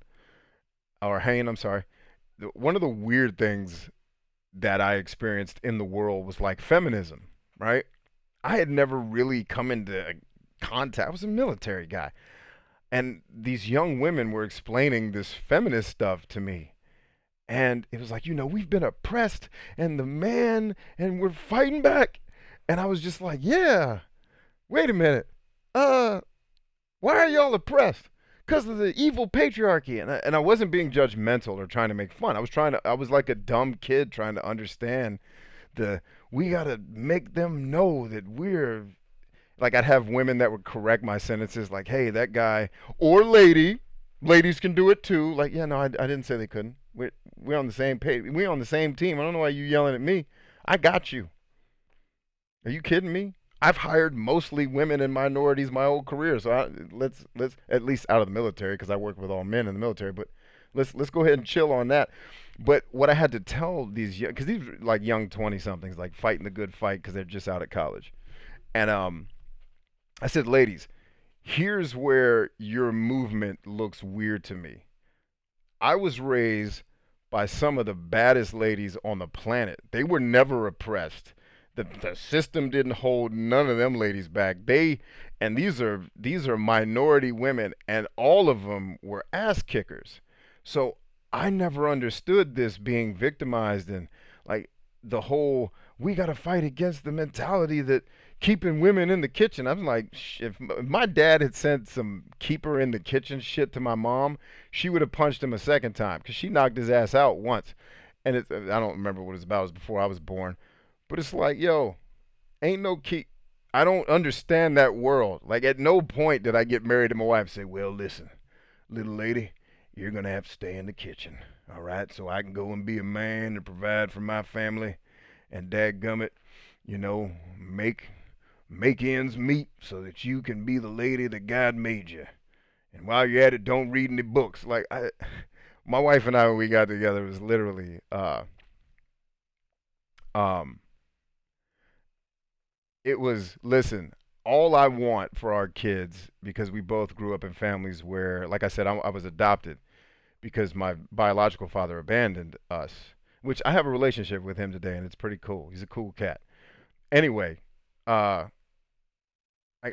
Or Hayne, I'm sorry. One of the weird things that I experienced in the world was like feminism, right? I had never really come into contact. I was a military guy. And these young women were explaining this feminist stuff to me. And it was like, we've been oppressed and the man, and we're fighting back. And I was just like, yeah, wait a minute. Uh, why are y'all oppressed? Because of the evil patriarchy. And I wasn't being judgmental or trying to make fun. I was like a dumb kid trying to understand we got to make them know that we're, like, I'd have women that would correct my sentences like, hey, that guy or lady, ladies can do it too. Like, yeah, no, I didn't say they couldn't. We're on the same page. We're on the same team. I don't know why you yelling at me. I got you. Are you kidding me? I've hired mostly women and minorities my whole career. So let's at least out of the military, because I work with all men in the military. But let's go ahead and chill on that. But what I had to tell these, because these were like young 20 somethings, like fighting the good fight because they're just out of college. And I said, ladies, here's where your movement looks weird to me. I was raised by some of the baddest ladies on the planet. They were never oppressed. The system didn't hold none of them ladies back. And these are minority women, and all of them were ass kickers. So I never understood this being victimized, and like the whole we got to fight against the mentality that keeping women in the kitchen. I'm like, if my dad had sent some keeper in the kitchen shit to my mom, she would have punched him a second time because she knocked his ass out once. And I don't remember what it was about. It was before I was born. But it's like, yo, ain't no key. I don't understand that world. Like, at no point did I get married to my wife and say, well, listen, little lady, you're going to have to stay in the kitchen, all right? So I can go and be a man and provide for my family and dadgummit, make ends meet so that you can be the lady that God made you. And while you're at it, don't read any books. Like, my wife and I, when we got together, was literally, um, it was, listen, all I want for our kids, because we both grew up in families where, like I said, I was adopted because my biological father abandoned us, which I have a relationship with him today, and it's pretty cool. He's a cool cat. Anyway, uh,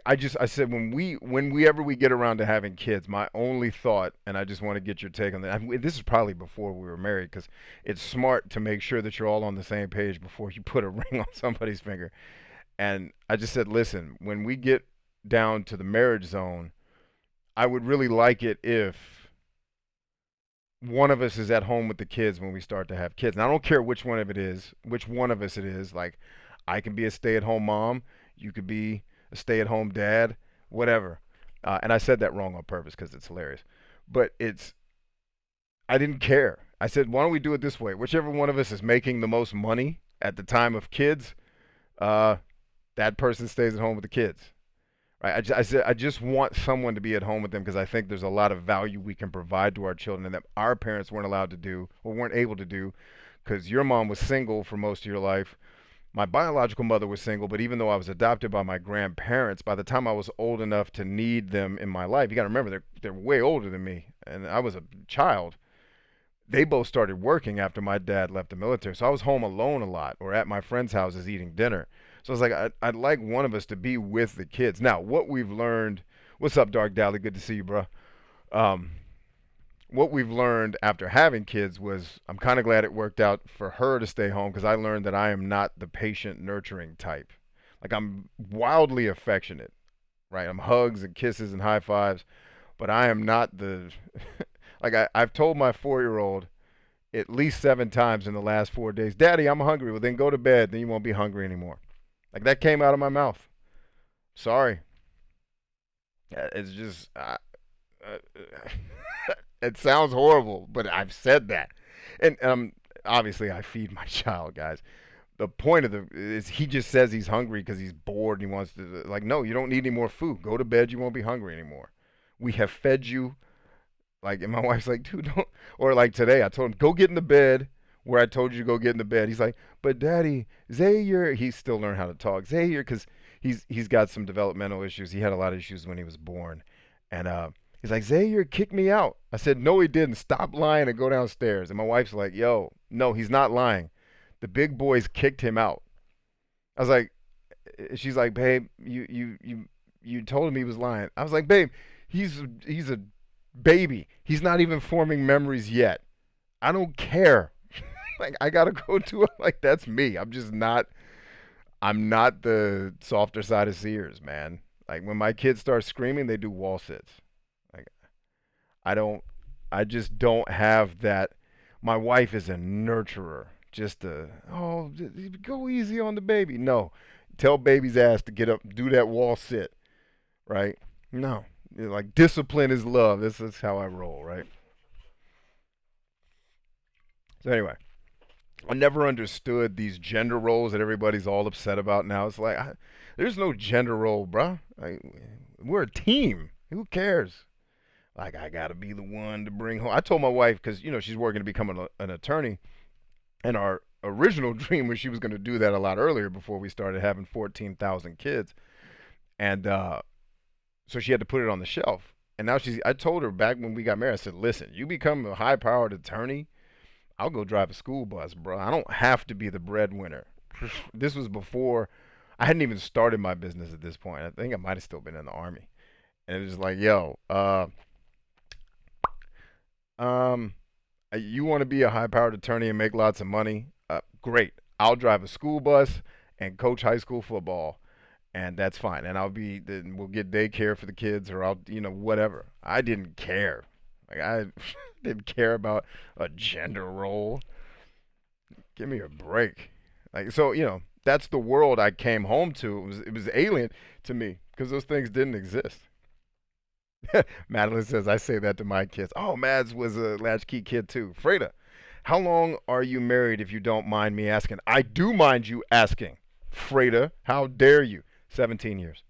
I said we get around to having kids, my only thought, and I just want to get your take on that. This is probably before we were married, because it's smart to make sure that you're all on the same page before you put a ring on somebody's finger. And I just said, listen, when we get down to the marriage zone, I would really like it if one of us is at home with the kids when we start to have kids. And I don't care which one of us it is. Like, I can be a stay-at-home mom, you could be a stay-at-home dad, whatever. And I said that wrong on purpose because it's hilarious. But I didn't care. I said, why don't we do it this way? Whichever one of us is making the most money at the time of kids, that person stays at home with the kids. Right? I said I just want someone to be at home with them because I think there's a lot of value we can provide to our children and that our parents weren't allowed to do or weren't able to do, because your mom was single for most of your life. My biological mother was single, but even though I was adopted by my grandparents, by the time I was old enough to need them in my life, you got to remember they're way older than me, and I was a child. They both started working after my dad left the military, so I was home alone a lot or at my friends' houses eating dinner. So I was like, I'd like one of us to be with the kids. Now, what we've learned, what's up, Dark Dally? Good to see you, bro. Um, what we've learned after having kids was I'm kind of glad it worked out for her to stay home, because I learned that I am not the patient, nurturing type. Like, I'm wildly affectionate, right? I'm hugs and kisses and high fives, but I am not the, like, I've told my 4-year-old at least 7 times in the last 4 days, Daddy, I'm hungry. Well, then go to bed. Then you won't be hungry anymore. Like, that came out of my mouth. Sorry. It's just, it sounds horrible, but I've said that. And obviously, I feed my child, guys. The point of is he just says he's hungry because he's bored and he wants to, like, no, you don't need any more food. Go to bed. You won't be hungry anymore. We have fed you. Like, and my wife's like, dude, don't. Or like today, I told him, go get in the bed. where I told you to go get in the bed. He's like, but Daddy, Zaire, he's still learning how to talk. Zaire, because he's got some developmental issues. He had a lot of issues when he was born, and he's like, Zaire kicked me out. I said, no, he didn't. Stop lying and go downstairs. And my wife's like, yo, no, he's not lying. The big boys kicked him out. I was like, she's like, babe, you told him he was lying. I was like, babe, he's a baby. He's not even forming memories yet. I don't care. Like I gotta go to it. Like that's me. I'm just not. I'm not the softer side of Sears, man. Like when my kids start screaming, they do wall sits. Like I don't. I just don't have that. My wife is a nurturer. Just a go easy on the baby. No, tell baby's ass to get up, do that wall sit. Right? No, like discipline is love. This is how I roll. Right? So anyway, I never understood these gender roles that everybody's all upset about now. It's like, there's no gender role, bruh. Like, we're a team. Who cares? Like, I gotta be the one to bring home. I told my wife because she's working to become an attorney, and our original dream was she was going to do that a lot earlier before we started having 14,000 kids, and so she had to put it on the shelf. And now I told her back when we got married, I said, listen, you become a high-powered attorney, I'll go drive a school bus, bro. I don't have to be the breadwinner. This was before I hadn't even started my business at this point. I think I might have still been in the army. And it was like, yo, um, you want to be a high-powered attorney and make lots of money? Great. I'll drive a school bus and coach high school football, and that's fine. And then we'll get daycare for the kids, or whatever. I didn't care. Like I didn't care about a gender role. Give me a break. Like so, that's the world I came home to. It was alien to me because those things didn't exist. Madeline says I say that to my kids. Oh, Mads was a latchkey kid too. Freda, how long are you married if you don't mind me asking? I do mind you asking. Freda, how dare you? 17 years.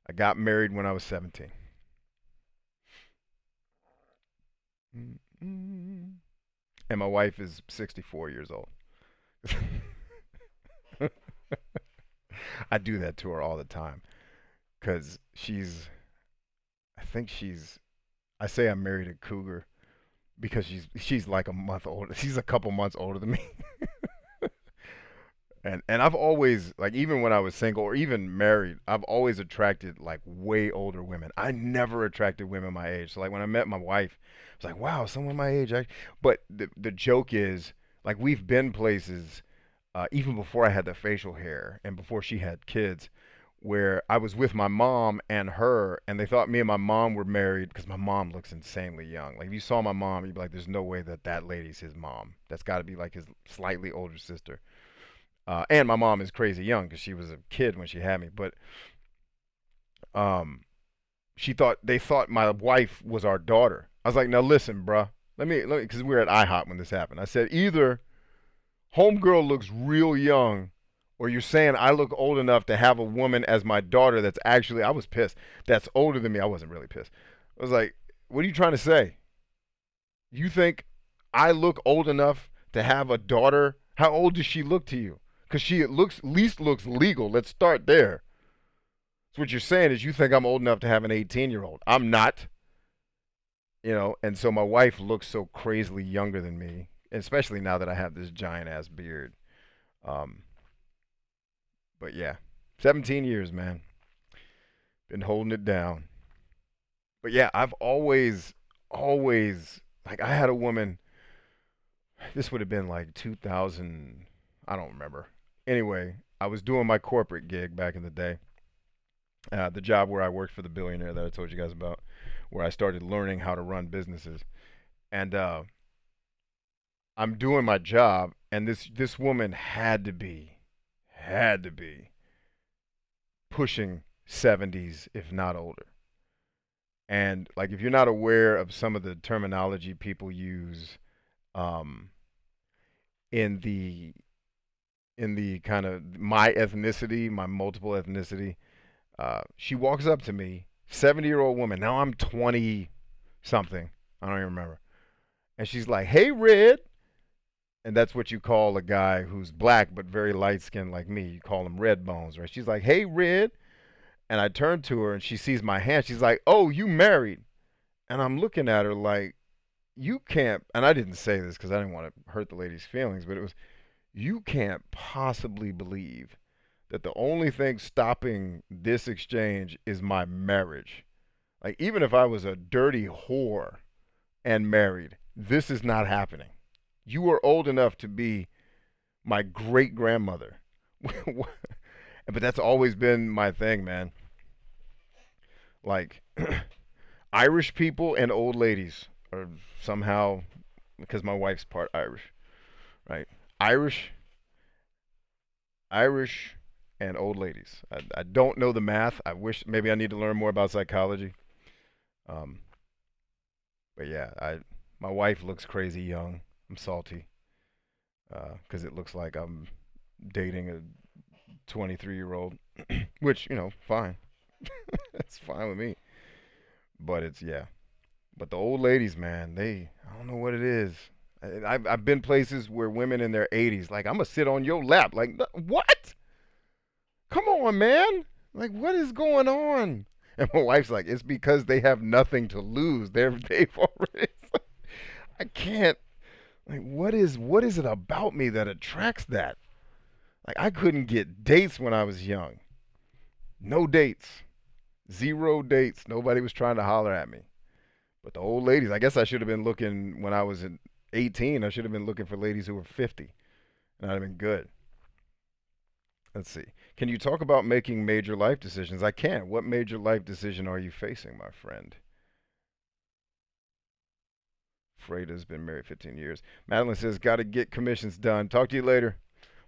I got married when I was 17. And my wife is 64 years old. I do that to her all the time because I think I say I'm married a cougar because she's like a month older. She's a couple months older than me. And I've always, like, even when I was single or even married, I've always attracted like way older women. I never attracted women my age. So like when I met my wife, I was like, wow, someone my age. But the joke is, like, we've been places, even before I had the facial hair and before she had kids, where I was with my mom and her, and they thought me and my mom were married because my mom looks insanely young. Like if you saw my mom, you'd be like, there's no way that lady's his mom. That's got to be like his slightly older sister. And my mom is crazy young because she was a kid when she had me. But um, they thought my wife was our daughter. I was like, now listen, bruh. Because we were at IHOP when this happened. I said, either homegirl looks real young, or you're saying I look old enough to have a woman as my daughter that's actually, I was pissed, that's older than me. I wasn't really pissed. I was like, what are you trying to say? You think I look old enough to have a daughter? How old does she look to you? Because she at least looks legal. Let's start there. So what you're saying is you think I'm old enough to have an 18-year-old. I'm not. And so my wife looks so crazily younger than me, especially now that I have this giant ass beard. Um, but yeah, 17 years, man. Been holding it down. But yeah, I've always, like, I had a woman, this would have been like 2000, I don't remember. Anyway, I was doing my corporate gig back in the day, the job where I worked for the billionaire that I told you guys about, where I started learning how to run businesses. And I'm doing my job, and this woman had to be pushing 70s, if not older. And like, if you're not aware of some of the terminology people use, um, in the kind of my ethnicity, my multiple ethnicity, she walks up to me, 70-year-old woman. Now I'm 20 something. I don't even remember. And she's like, "Hey, Red." And that's what you call a guy who's black but very light skinned like me. You call him Red Bones, right? She's like, "Hey, Red." And I turn to her and she sees my hand. She's like, "Oh, you married." And I'm looking at her like, "You can't," and I didn't say this because I didn't want to hurt the lady's feelings, but it was, "You can't possibly believe that the only thing stopping this exchange is my marriage. Like, even if I was a dirty whore and married, this is not happening. You are old enough to be my great grandmother." But that's always been my thing, man. Like, Irish people and old ladies are somehow, because my wife's part Irish, right? Irish, Irish, and old ladies. I don't know the math. I wish maybe I need to learn more about psychology. Um, but yeah, my wife looks crazy young. I'm salty because it looks like I'm dating a 23-year-old, which fine. It's fine with me. But it's yeah. But the old ladies, man, I don't know what it is. I've been places where women in their 80s, like, "I'm gonna sit on your lap." Like, what? Come on, man. Like, what is going on? And my wife's like, "It's because they have nothing to lose. They've already." I can't. Like, what is it about me that attracts that? Like, I couldn't get dates when I was young. No dates. Zero dates. Nobody was trying to holler at me. But the old ladies, I guess I should have been looking when I was 18. I should have been looking for ladies who were 50, and I'd have been good. Let's see. Can you talk about making major life decisions? I can. What major life decision are you facing, my friend? Freda's been married 15 years. Madeline says, "Got to get commissions done." Talk to you later.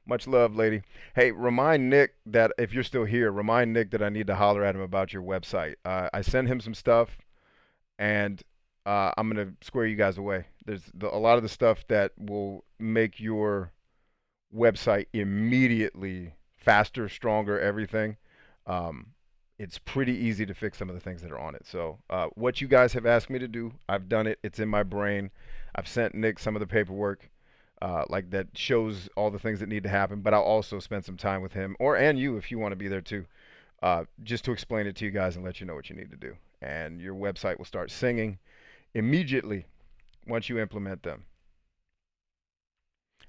Much love, lady. Hey, remind Nick that if you're still here, remind Nick that I need to holler at him about your website. I sent him some stuff, and I'm gonna square you guys away. There's a lot of the stuff that will make your website immediately faster, stronger, everything. Um, it's pretty easy to fix some of the things that are on it. So what you guys have asked me to do, I've done it. It's in my brain. I've sent Nick some of the paperwork. Like that shows all the things that need to happen, but I'll also spend some time with him and you if you want to be there too, just to explain it to you guys and let you know what you need to do. And your website will start singing immediately once you implement them.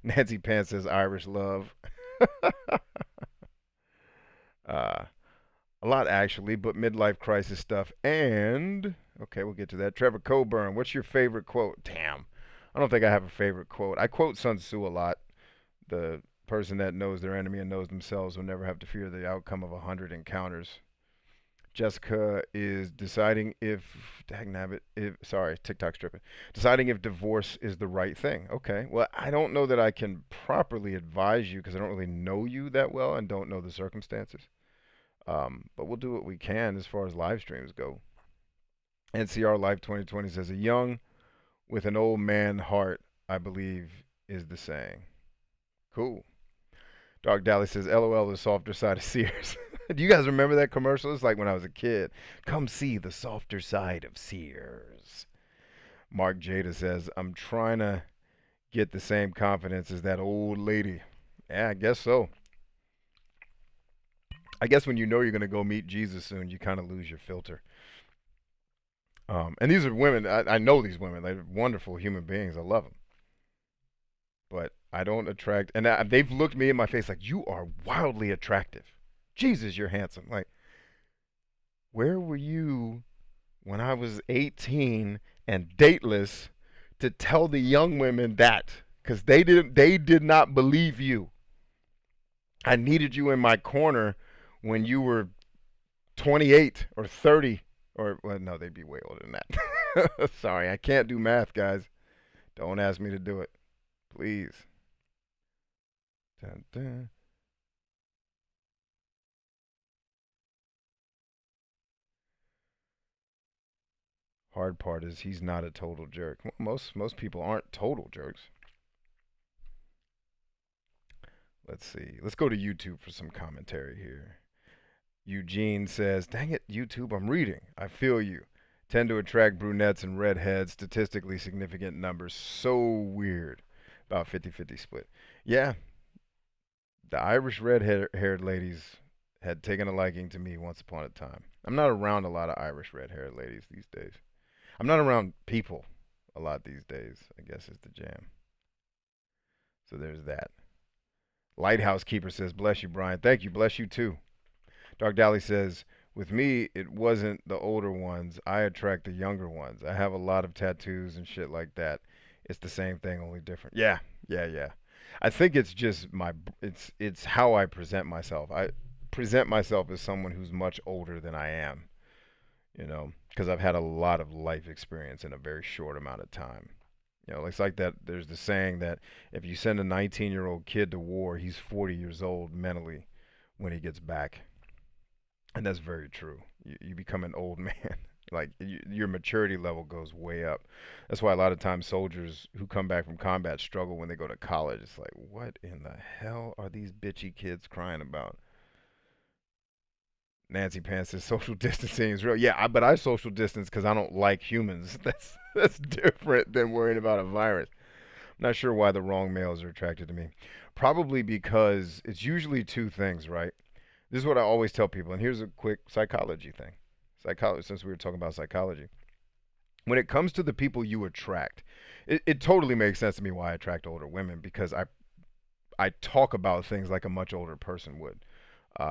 Nancy Pants says Irish love. uh, a lot actually, but midlife crisis stuff. And okay, we'll get to that. Trevor Coburn, what's your favorite quote? Damn, I don't think I have a favorite quote. I quote Sun Tzu a lot. The person that knows their enemy and knows themselves will never have to fear the outcome of 100 encounters. Jessica is deciding if, dagnabbit, if, sorry, TikTok's tripping. Deciding if divorce is the right thing. Okay. Well, I don't know that I can properly advise you because I don't really know you that well and don't know the circumstances. But we'll do what we can as far as live streams go. NCR Life 2020 says, "A young with an old man heart, I believe, is the saying." Cool. Dog Dally says, "LOL, the softer side of Sears." Do you guys remember that commercial? It's like when I was a kid. Come see the softer side of Sears. Mark Jada says, "I'm trying to get the same confidence as that old lady." Yeah, I guess so. I guess when you know you're going to go meet Jesus soon, you kind of lose your filter. And these are women. I know these women. They're wonderful human beings. I love them. But I don't attract. And they've looked me in my face like, "You are wildly attractive. Jesus, you're handsome." Like, where were you when I was 18 and dateless to tell the young women that? Because they did not believe you. I needed you in my corner when you were 28 or 30 or, well, no, they'd be way older than that. Sorry, I can't do math, guys. Don't ask me to do it, please. Dun, dun. Hard part is he's not a total jerk. Well, most people aren't total jerks. Let's see. Let's go to YouTube for some commentary here. Eugene says, "Dang it, YouTube, I'm reading. I feel you. Tend to attract brunettes and redheads, statistically significant numbers. So weird. About 50-50 split. Yeah, the Irish red-haired ladies had taken a liking to me once upon a time. I'm not around a lot of Irish red-haired ladies these days. I'm not around people a lot these days, I guess is the jam. So there's that. Lighthouse Keeper says, bless you, Brian. Thank you. Bless you too. Dark Dally says, with me, it wasn't the older ones. I attract the younger ones. I have a lot of tattoos and shit like that. It's the same thing, only different. Yeah, yeah, yeah. I think it's just it's how I present myself. I present myself as someone who's much older than I am, because I've had a lot of life experience in a very short amount of time. It's like that. There's the saying that if you send a 19-year-old kid to war, he's 40 years old mentally when he gets back. And that's very true. You become an old man. Like your maturity level goes way up. That's why a lot of times soldiers who come back from combat struggle when they go to college. It's like, what in the hell are these bitchy kids crying about? Nancy Pants says social distancing is real. Yeah, but I social distance because I don't like humans. That's different than worrying about a virus. I'm not sure why the wrong males are attracted to me. Probably because it's usually two things, right? This is what I always tell people, and here's a quick psychology thing. Psychology, since we were talking about psychology. When it comes to the people you attract, it totally makes sense to me why I attract older women because I talk about things like a much older person would.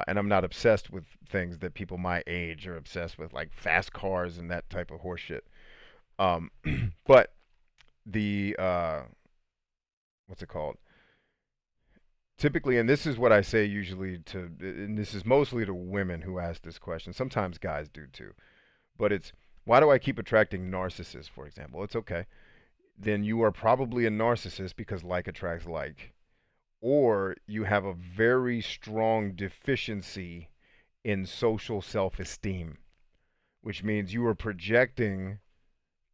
And I'm not obsessed with things that people my age are obsessed with, like fast cars and that type of horseshit. Um, but the what's it called? Typically, and this is what I say usually to, and this is mostly to women who ask this question. Sometimes guys do too. But it's, why do I keep attracting narcissists, for example? It's okay. Then you are probably a narcissist because like attracts like. Or you have a very strong deficiency in social self esteem, which means you are projecting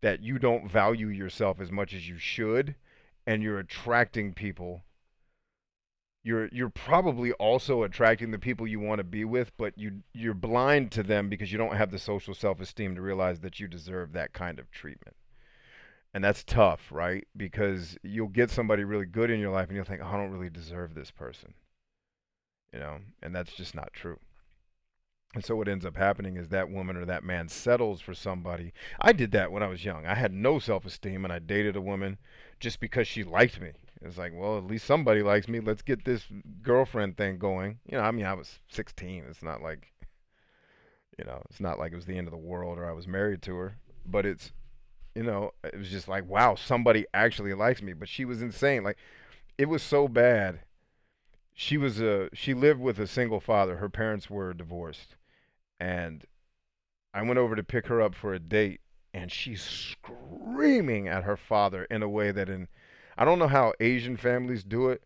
that you don't value yourself as much as you should, and you're attracting people. You're probably also attracting the people you want to be with, but you're blind to them because you don't have the social self-esteem to realize that you deserve that kind of treatment. And that's tough, right? Because you'll get somebody really good in your life and you'll think, oh, I don't really deserve this person, and that's just not true. And so what ends up happening is that woman or that man settles for somebody. I did that when I was young. I had no self-esteem and I dated a woman just because she liked me. It's like, well, at least somebody likes me. Let's get this girlfriend thing going. I mean, I was 16. It's not like it was the end of the world or I was married to her. But it was just like, wow, somebody actually likes me. But she was insane. Like, it was so bad. She lived with a single father. Her parents were divorced. And I went over to pick her up for a date, and she's screaming at her father in a way that I don't know how Asian families do it,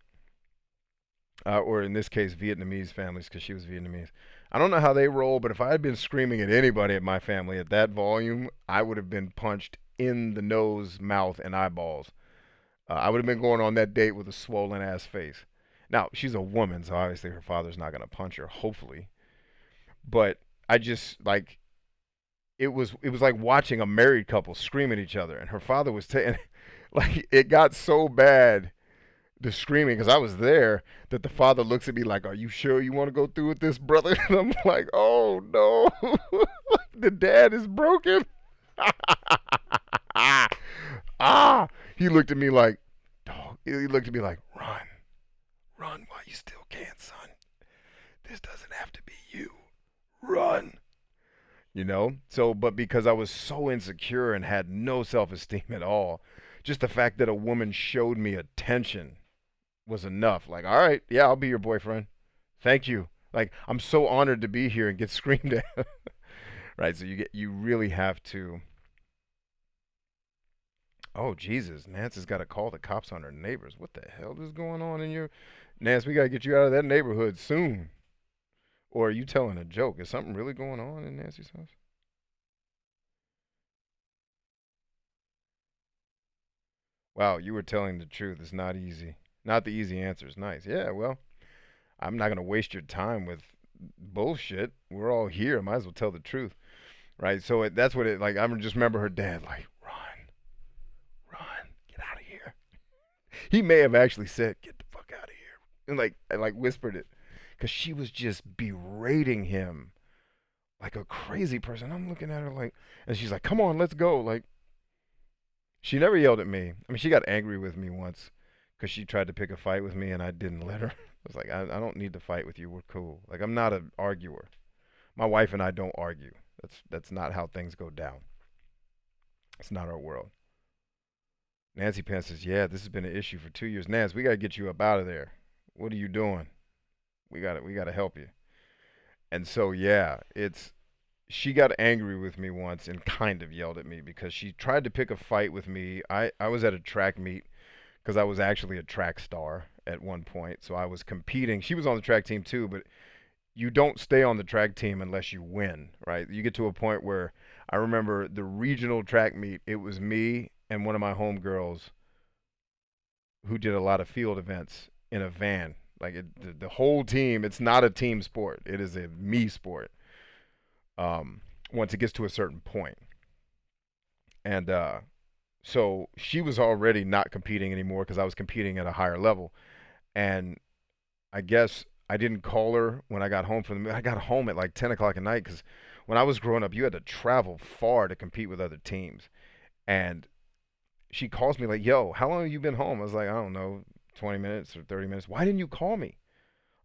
or in this case, Vietnamese families, because she was Vietnamese. I don't know how they roll, but if I had been screaming at anybody at my family at that volume, I would have been punched in the nose, mouth, and eyeballs. I would have been going on that date with a swollen ass face. Now, she's a woman, so obviously her father's not going to punch her, hopefully. But I just like it was like watching a married couple scream at each other, and her father was taking like it got so bad the screaming because I was there that the father looks at me like, "Are you sure you want to go through with this, brother?" And I'm like, "Oh no, the dad is broken." Ah, he looked at me like, dog. He looked at me like, "Run, run while you still can, son. This doesn't have to be you. Run." So but because I was so insecure and had no self-esteem at all, just the fact that a woman showed me attention was enough. Like, all right, yeah, I'll be your boyfriend, thank you. Like, I'm so honored to be here and get screamed at. Right, so you really have to. Oh Jesus, Nance has got to call the cops on her neighbors. What the hell is going on in your Nance? We got to get you out of that neighborhood soon. Or are you telling a joke? Is something really going on in Nancy's house? Wow, you were telling the truth. It's not easy. Not the easy answer is nice. Yeah, well, I'm not going to waste your time with bullshit. We're all here. Might as well tell the truth. right? So that's what it like. I just remember her dad like, run, get out of here. He may have actually said, "Get the fuck out of here," and like whispered it, because she was just berating him like a crazy person. I'm looking at her like, and she's like, "Come on, let's go." Like, she never yelled at me. I mean, she got angry with me once because she tried to pick a fight with me and I didn't let her. I was like, I don't need to fight with you. We're cool. Like, I'm not an arguer. My wife and I don't argue. That's not how things go down. It's not our world. Nancy Pence says, "Yeah, this has been an issue for 2 years. Nance, we gotta get you up out of there. What are you doing? We gotta help you." And so yeah, it's she got angry with me once and kind of yelled at me because she tried to pick a fight with me. I was at a track meet because I was actually a track star at one point. So I was competing. She was on the track team too, but you don't stay on the track team unless you win, right? You get to a point where I remember the regional track meet, it was me and one of my homegirls who did a lot of field events in a van. Like the whole team, it's not a team sport. It is a me sport. Once it gets to a certain point. And so she was already not competing anymore because I was competing at a higher level. And I guess I didn't call her when I got home from the. I got home at like 10 o'clock at night because when I was growing up, you had to travel far to compete with other teams. And she calls me like, "Yo, how long have you been home?" I was like, "I don't know, 20 minutes or 30 minutes." "Why didn't you call me?"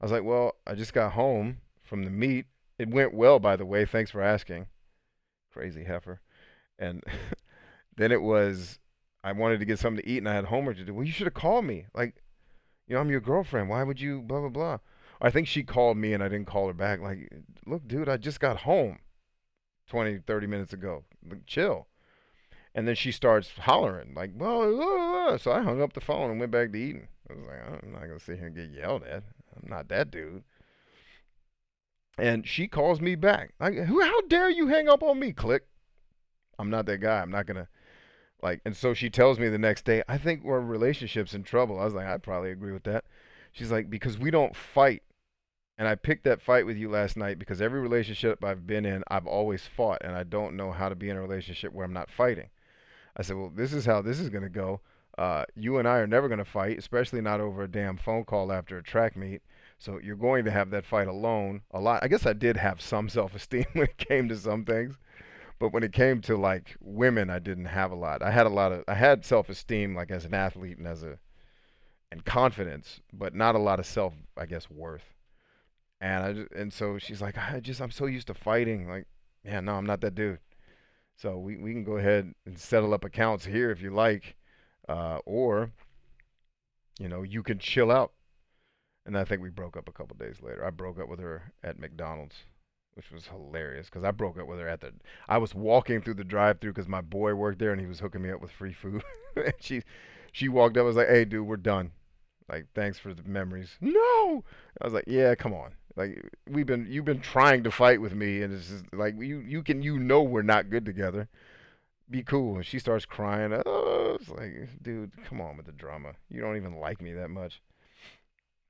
I was like, "Well, I just got home from the meet. It went well, by the way. Thanks for asking." Crazy heifer. And then it was, I wanted to get something to eat and I had homework to do. "Well, you should have called me. Like, I'm your girlfriend. Why would you blah blah blah?" I think she called me and I didn't call her back. Like, "Look, dude, I just got home 20, 30 minutes ago. Like, chill." And then she starts hollering like, "Well, so I hung up the phone and went back to eating. I was like, "I'm not gonna sit here and get yelled at. I'm not that dude." And she calls me back like, How dare you hang up on me?" Click. I'm not that guy. I'm not gonna like. And so she tells me the next day, "I think our relationship's in trouble." I was like, "I'd probably agree with that." She's like, "Because we don't fight. And I picked that fight with you last night because every relationship I've been in, I've always fought, and I don't know how to be in a relationship where I'm not fighting." I said, "Well, this is how this is going to go. You and I are never going to fight, especially not over a damn phone call after a track meet. So you're going to have that fight alone a lot." I guess I did have some self-esteem when it came to some things, but when it came to like women, I didn't have a lot. I had self-esteem like as an athlete and and confidence, but not a lot of self, I guess, worth. And so she's like, I'm so used to fighting. Like, yeah, no, I'm not that dude. So we can go ahead and settle up accounts here if you like, or you can chill out. And I think we broke up a couple days later. I broke up with her at McDonald's, which was hilarious because I broke up with her at the. I was walking through the drive-through because my boy worked there and he was hooking me up with free food. And she walked up and was like, "Hey, dude, we're done. Like, thanks for the memories." "No." I was like, "Yeah, come on. Like, you've been trying to fight with me, and it's just like we're not good together. Be cool." And she starts crying. Oh, it's like, dude, come on with the drama. You don't even like me that much.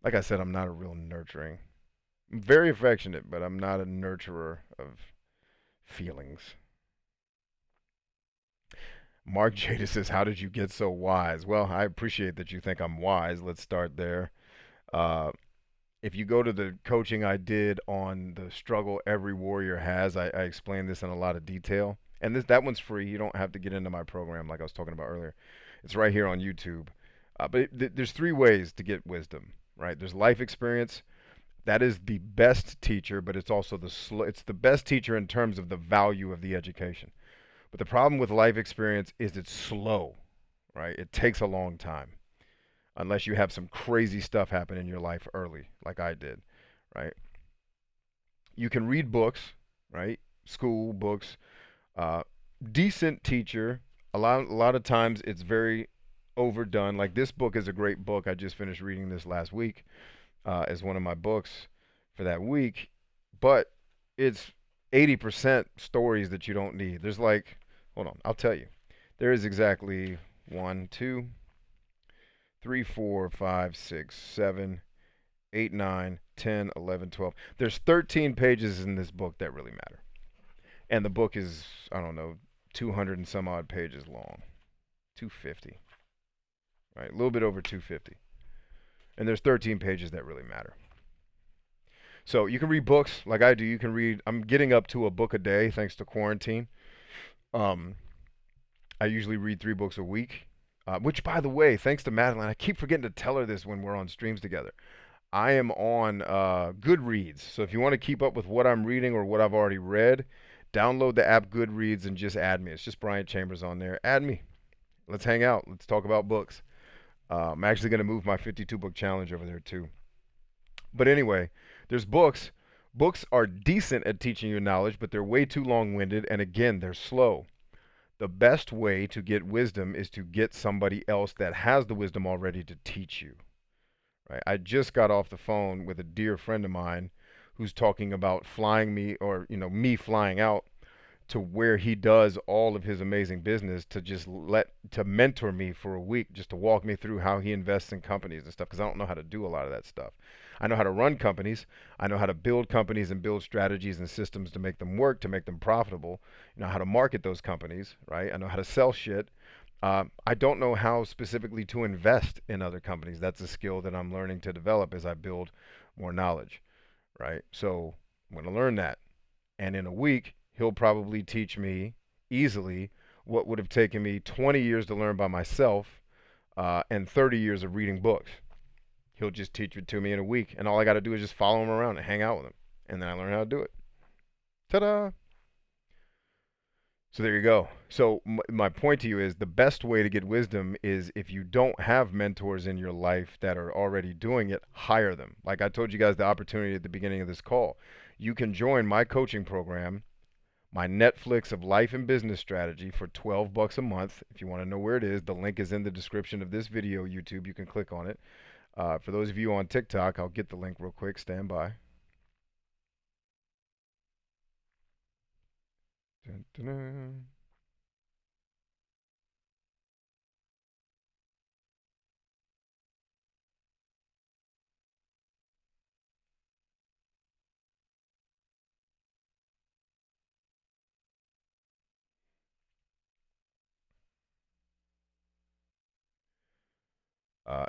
Like I said, I'm not a real nurturing. I'm very affectionate, but I'm not a nurturer of feelings. Mark Jada says, "How did you get so wise?" Well, I appreciate that you think I'm wise. Let's start there. Uh, if you go to the coaching I did on the struggle every warrior has, I explain this in a lot of detail. And that one's free. You don't have to get into my program like I was talking about earlier. It's right here on YouTube. There's three ways to get wisdom, right? There's life experience. That is the best teacher, but it's also it's the best teacher in terms of the value of the education. But the problem with life experience is it's slow, right? It takes a long time unless you have some crazy stuff happen in your life early, like I did, right? You can read books, right? School books. Uh, Decent teacher. A lot of times it's very overdone. Like this book is a great book. I just finished reading this last week as one of my books for that week, but it's 80% stories that you don't need. There's like, hold on, I'll tell you. There is exactly 1, 2, 3, 4, 5, 6, 7, 8, 9, 10, 11, 12. There's 13 pages in this book that really matter. And the book is, I don't know, 200 and some odd pages long. 250, right? A little bit over 250. And there's 13 pages that really matter. So you can read books like I do. You can read. I'm getting up to a book a day thanks to quarantine. Um, I usually read 3 books a week. Which, by the way, thanks to Madeline, I keep forgetting to tell her this when we're on streams together. I am on Goodreads. So if you want to keep up with what I'm reading or what I've already read, download the app Goodreads and just add me. It's just Brian Chambers on there. Add me. Let's hang out. Let's talk about books. I'm actually going to move my 52 book challenge over there too. But anyway, there's books. Books are decent at teaching you knowledge, but they're way too long winded. And again, they're slow. The best way to get wisdom is to get somebody else that has the wisdom already to teach you. Right? I just got off the phone with a dear friend of mine who's talking about flying me, or me flying out to where he does all of his amazing business to just to mentor me for a week, just to walk me through how he invests in companies and stuff, because I don't know how to do a lot of that stuff. I know how to run companies. I know how to build companies and build strategies and systems to make them work, to make them profitable. How to market those companies, right? I know how to sell shit. I don't know how specifically to invest in other companies. That's a skill that I'm learning to develop as I build more knowledge, right? So I'm going to learn that. And in a week, he'll probably teach me easily what would have taken me 20 years to learn by myself, and 30 years of reading books. He'll just teach it to me in a week. And all I got to do is just follow him around and hang out with him. And then I learn how to do it. Ta-da! So there you go. So my point to you is the best way to get wisdom is, if you don't have mentors in your life that are already doing it, hire them. Like I told you guys the opportunity at the beginning of this call. You can join my coaching program, my Netflix of life and business strategy, for $12 a month. If you want to know where it is, the link is in the description of this video, YouTube. You can click on it. For those of you on TikTok, I'll get the link real quick. Stand by. Dun, dun, dun.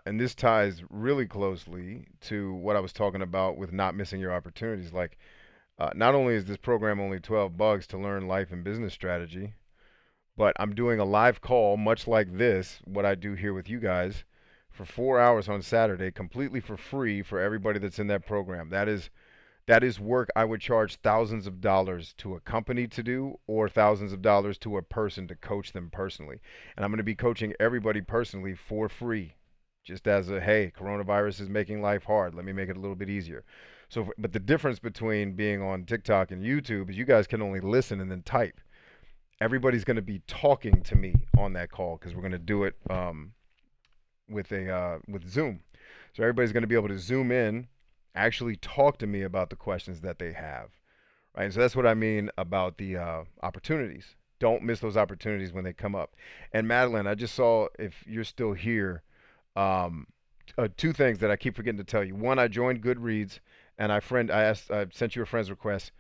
And this ties really closely to what I was talking about with not missing your opportunities. Like, not only is this program only $12 to learn life and business strategy, but I'm doing a live call, much like this, what I do here with you guys, for 4 hours on Saturday, completely for free for everybody that's in that program. That is work I would charge thousands of dollars to a company to do, or thousands of dollars to a person to coach them personally. And I'm going to be coaching everybody personally for free, just as a, hey, coronavirus is making life hard. Let me make it a little bit easier. So, but the difference between being on TikTok and YouTube is you guys can only listen and then type. Everybody's going to be talking to me on that call, because we're going to do it with Zoom. So everybody's going to be able to zoom in, actually talk to me about the questions that they have, right? So that's what I mean about the opportunities. Don't miss those opportunities when they come up. And Madeline, I just saw, if you're still here, um, 2 things that I keep forgetting to tell you. One, I joined Goodreads, and I sent you a friend's request.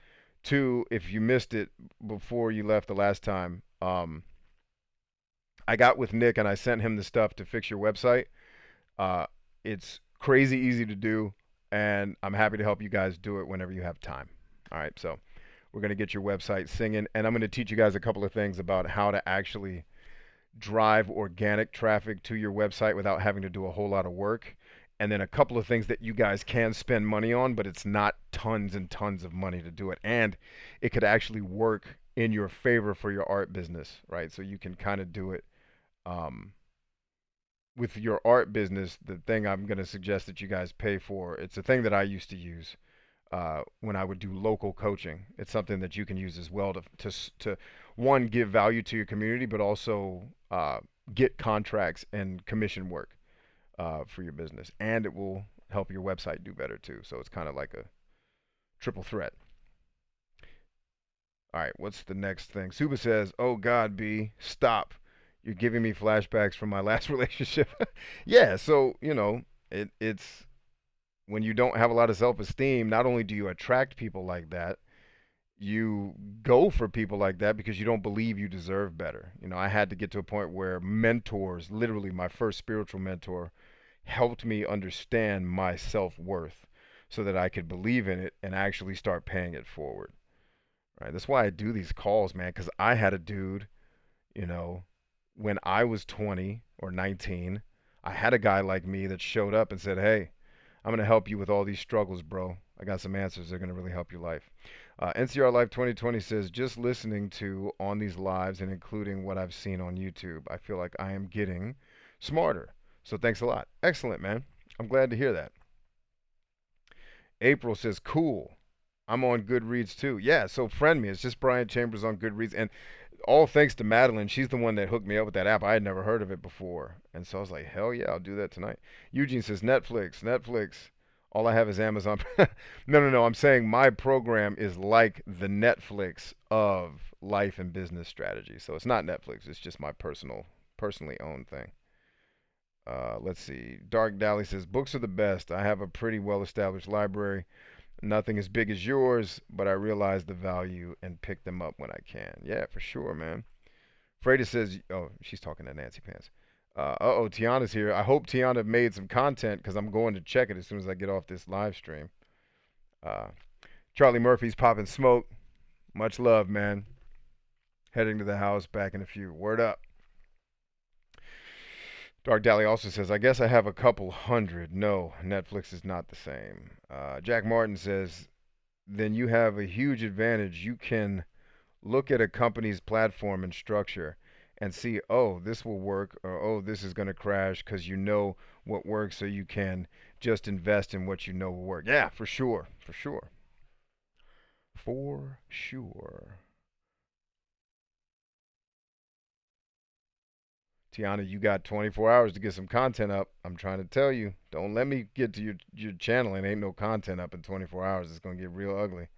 2, if you missed it before you left the last time, I got with Nick and I sent him the stuff to fix your website. It's crazy easy to do, and I'm happy to help you guys do it whenever you have time. All right, so we're going to get your website singing, and I'm going to teach you guys a couple of things about how to actually drive organic traffic to your website without having to do a whole lot of work. And then a couple of things that you guys can spend money on, but it's not tons and tons of money to do it. And it could actually work in your favor for your art business, right? So you can kind of do it um, with your art business. The thing I'm going to suggest that you guys pay for, it's a thing that I used to use when I would do local coaching. It's something that you can use as well to one, give value to your community, but also get contracts and commission work for your business. And it will help your website do better too. So it's kind of like a triple threat. All right, what's the next thing? Suba says, "Oh God, B, stop. You're giving me flashbacks from my last relationship." Yeah, so, it's when you don't have a lot of self-esteem, not only do you attract people like that, you go for people like that because you don't believe you deserve better. I had to get to a point where mentors, literally my first spiritual mentor, helped me understand my self-worth so that I could believe in it and actually start paying it forward. Right? That's why I do these calls, man, cuz I had a dude, you know, when I was 20 or 19, I had a guy like me that showed up and said, "Hey, I'm going to help you with all these struggles, bro. I got some answers. They're going to really help your life." NCR Life 2020 says, just listening to on these lives and including what I've seen on YouTube, I feel like I am getting smarter. So thanks a lot. Excellent, man. I'm glad to hear that. April says, cool. I'm on Goodreads too. Yeah, so friend me. It's just Brian Chambers on Goodreads. And all thanks to Madeline. She's the one that hooked me up with that app. I had never heard of it before. And so I was like, hell yeah, I'll do that tonight. Eugene says, Netflix, Netflix. All I have is Amazon. No. I'm saying my program is like the Netflix of life and business strategy. So it's not Netflix. It's just my personally owned thing. Let's see. Dark Dally says, books are the best. I have a pretty well established library. Nothing as big as yours, but I realize the value and pick them up when I can. Yeah, for sure, man. Freda says, oh, she's talking to Nancy Pants. Tiana's here. I hope Tiana made some content because I'm going to check it as soon as I get off this live stream. Uh, Charlie Murphy's popping smoke. Much love, man. Heading to the house back in a few. Word up. Dark Dally also says, I guess I have a couple hundred. No, Netflix is not the same. Jack Martin says, then you have a huge advantage. You can look at a company's platform and structure and see, oh, this will work, or oh, this is going to crash because you know what works, so you can just invest in what you know will work. Yeah, for sure. For sure. For sure. Tiana, you got 24 hours to get some content up. I'm trying to tell you. Don't let me get to your channel and ain't no content up in 24 hours. It's going to get real ugly.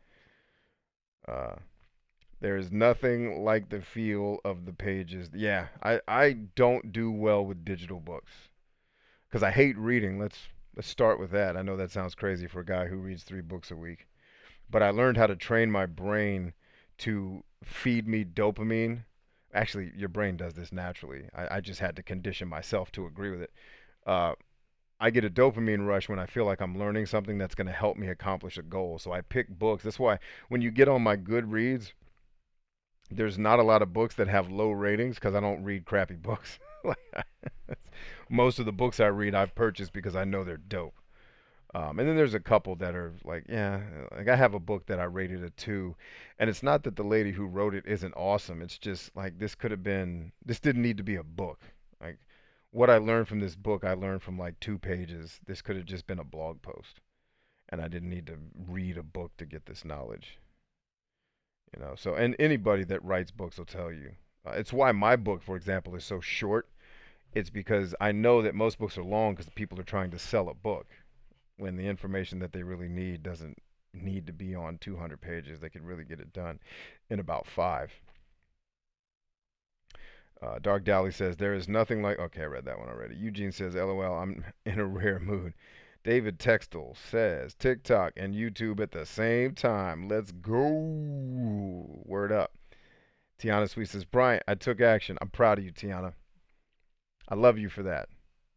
Uh, there is nothing like the feel of the pages. Yeah, I don't do well with digital books because I hate reading. Let's start with that. I know that sounds crazy for a guy who reads 3 books a week, but I learned how to train my brain to feed me dopamine. Actually, your brain does this naturally. I just had to condition myself to agree with it. Uh, I get a dopamine rush when I feel like I'm learning something that's going to help me accomplish a goal. So I pick books. That's why when you get on my Goodreads, there's not a lot of books that have low ratings because I don't read crappy books. Most of the books I read, I've purchased because I know they're dope. And then there's a couple that are like, yeah, like I have a book that I rated a 2, and it's not that the lady who wrote it isn't awesome. It's just like this didn't need to be a book. Like what I learned from this book, I learned from like 2 pages. This could have just been a blog post, and I didn't need to read a book to get this knowledge. So and anybody that writes books will tell you. It's why my book, for example, is so short. It's because I know that most books are long because people are trying to sell a book when the information that they really need doesn't need to be on 200 pages. They could really get it done in about 5. Dark Dally says, there is nothing like... Okay, I read that one already. Eugene says, LOL, I'm in a rare mood. David Textel says, TikTok and YouTube at the same time. Let's go. Word up. Tiana Sweet says, Brian, I took action. I'm proud of you, Tiana. I love you for that.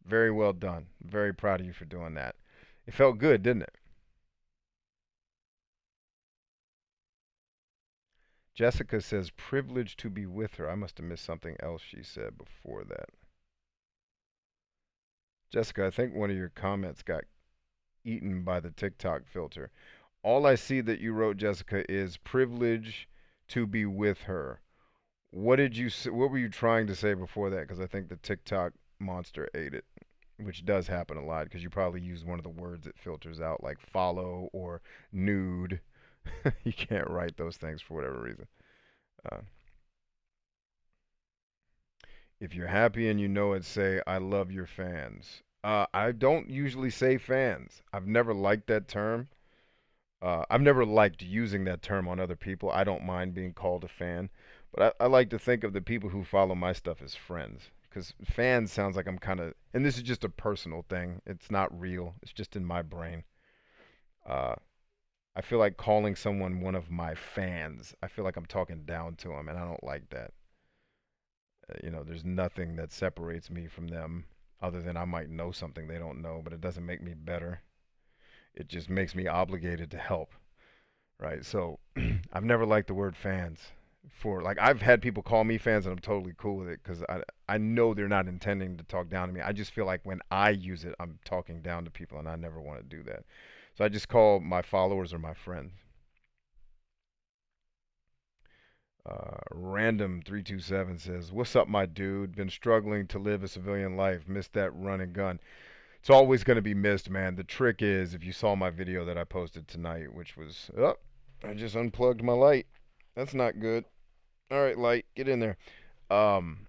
Very well done. Very proud of you for doing that. It felt good, didn't it? Jessica says, privileged to be with her. I must have missed something else she said before that. Jessica, I think one of your comments got eaten by the TikTok filter. All I see that you wrote, Jessica, is privilege to be with her. What were you trying to say before that? Because I think the TikTok monster ate it, which does happen a lot because you probably use one of the words it filters out, like follow or nude. You can't write those things for whatever reason. Uh, if you're happy and you know it, say, I love your fans. I don't usually say fans. I've never liked that term. I've never liked using that term on other people. I don't mind being called a fan. But I like to think of the people who follow my stuff as friends. Because fans sounds like I'm kind of... And this is just a personal thing. It's not real. It's just in my brain. Uh, I feel like calling someone one of my fans. I feel like I'm talking down to them, and I don't like that. There's nothing that separates me from them other than I might know something they don't know, but it doesn't make me better. It just makes me obligated to help, right? So I've never liked the word fans. For like, I've had people call me fans, and I'm totally cool with it because I know they're not intending to talk down to me. I just feel like when I use it, I'm talking down to people, and I never want to do that. So I just call my followers or my friends. Random 327 says, "What's up, my dude? Been struggling to live a civilian life. Missed that run and gun. It's always going to be missed, man. The trick is, if you saw my video that I posted tonight, which was, oh, I just unplugged my light. That's not good. All right, light, get in there. Um,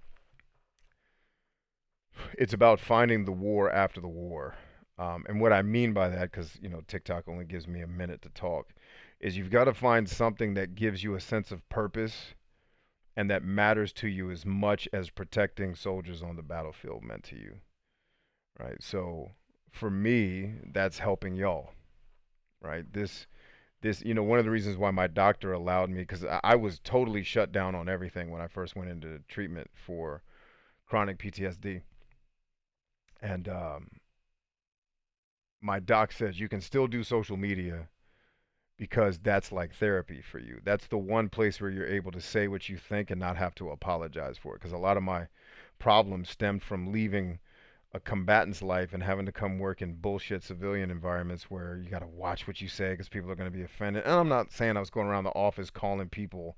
it's about finding the war after the war. And what I mean by that, because TikTok only gives me a minute to talk, is you've got to find something that gives you a sense of purpose and that matters to you as much as protecting soldiers on the battlefield meant to you, right? So for me, that's helping y'all, right? This, one of the reasons why my doctor allowed me, because I was totally shut down on everything when I first went into treatment for chronic PTSD. And my doc says you can still do social media because that's like therapy for you. That's the one place where you're able to say what you think and not have to apologize for it. Because a lot of my problems stemmed from leaving a combatant's life and having to come work in bullshit civilian environments where you got to watch what you say because people are going to be offended. And I'm not saying I was going around the office calling people,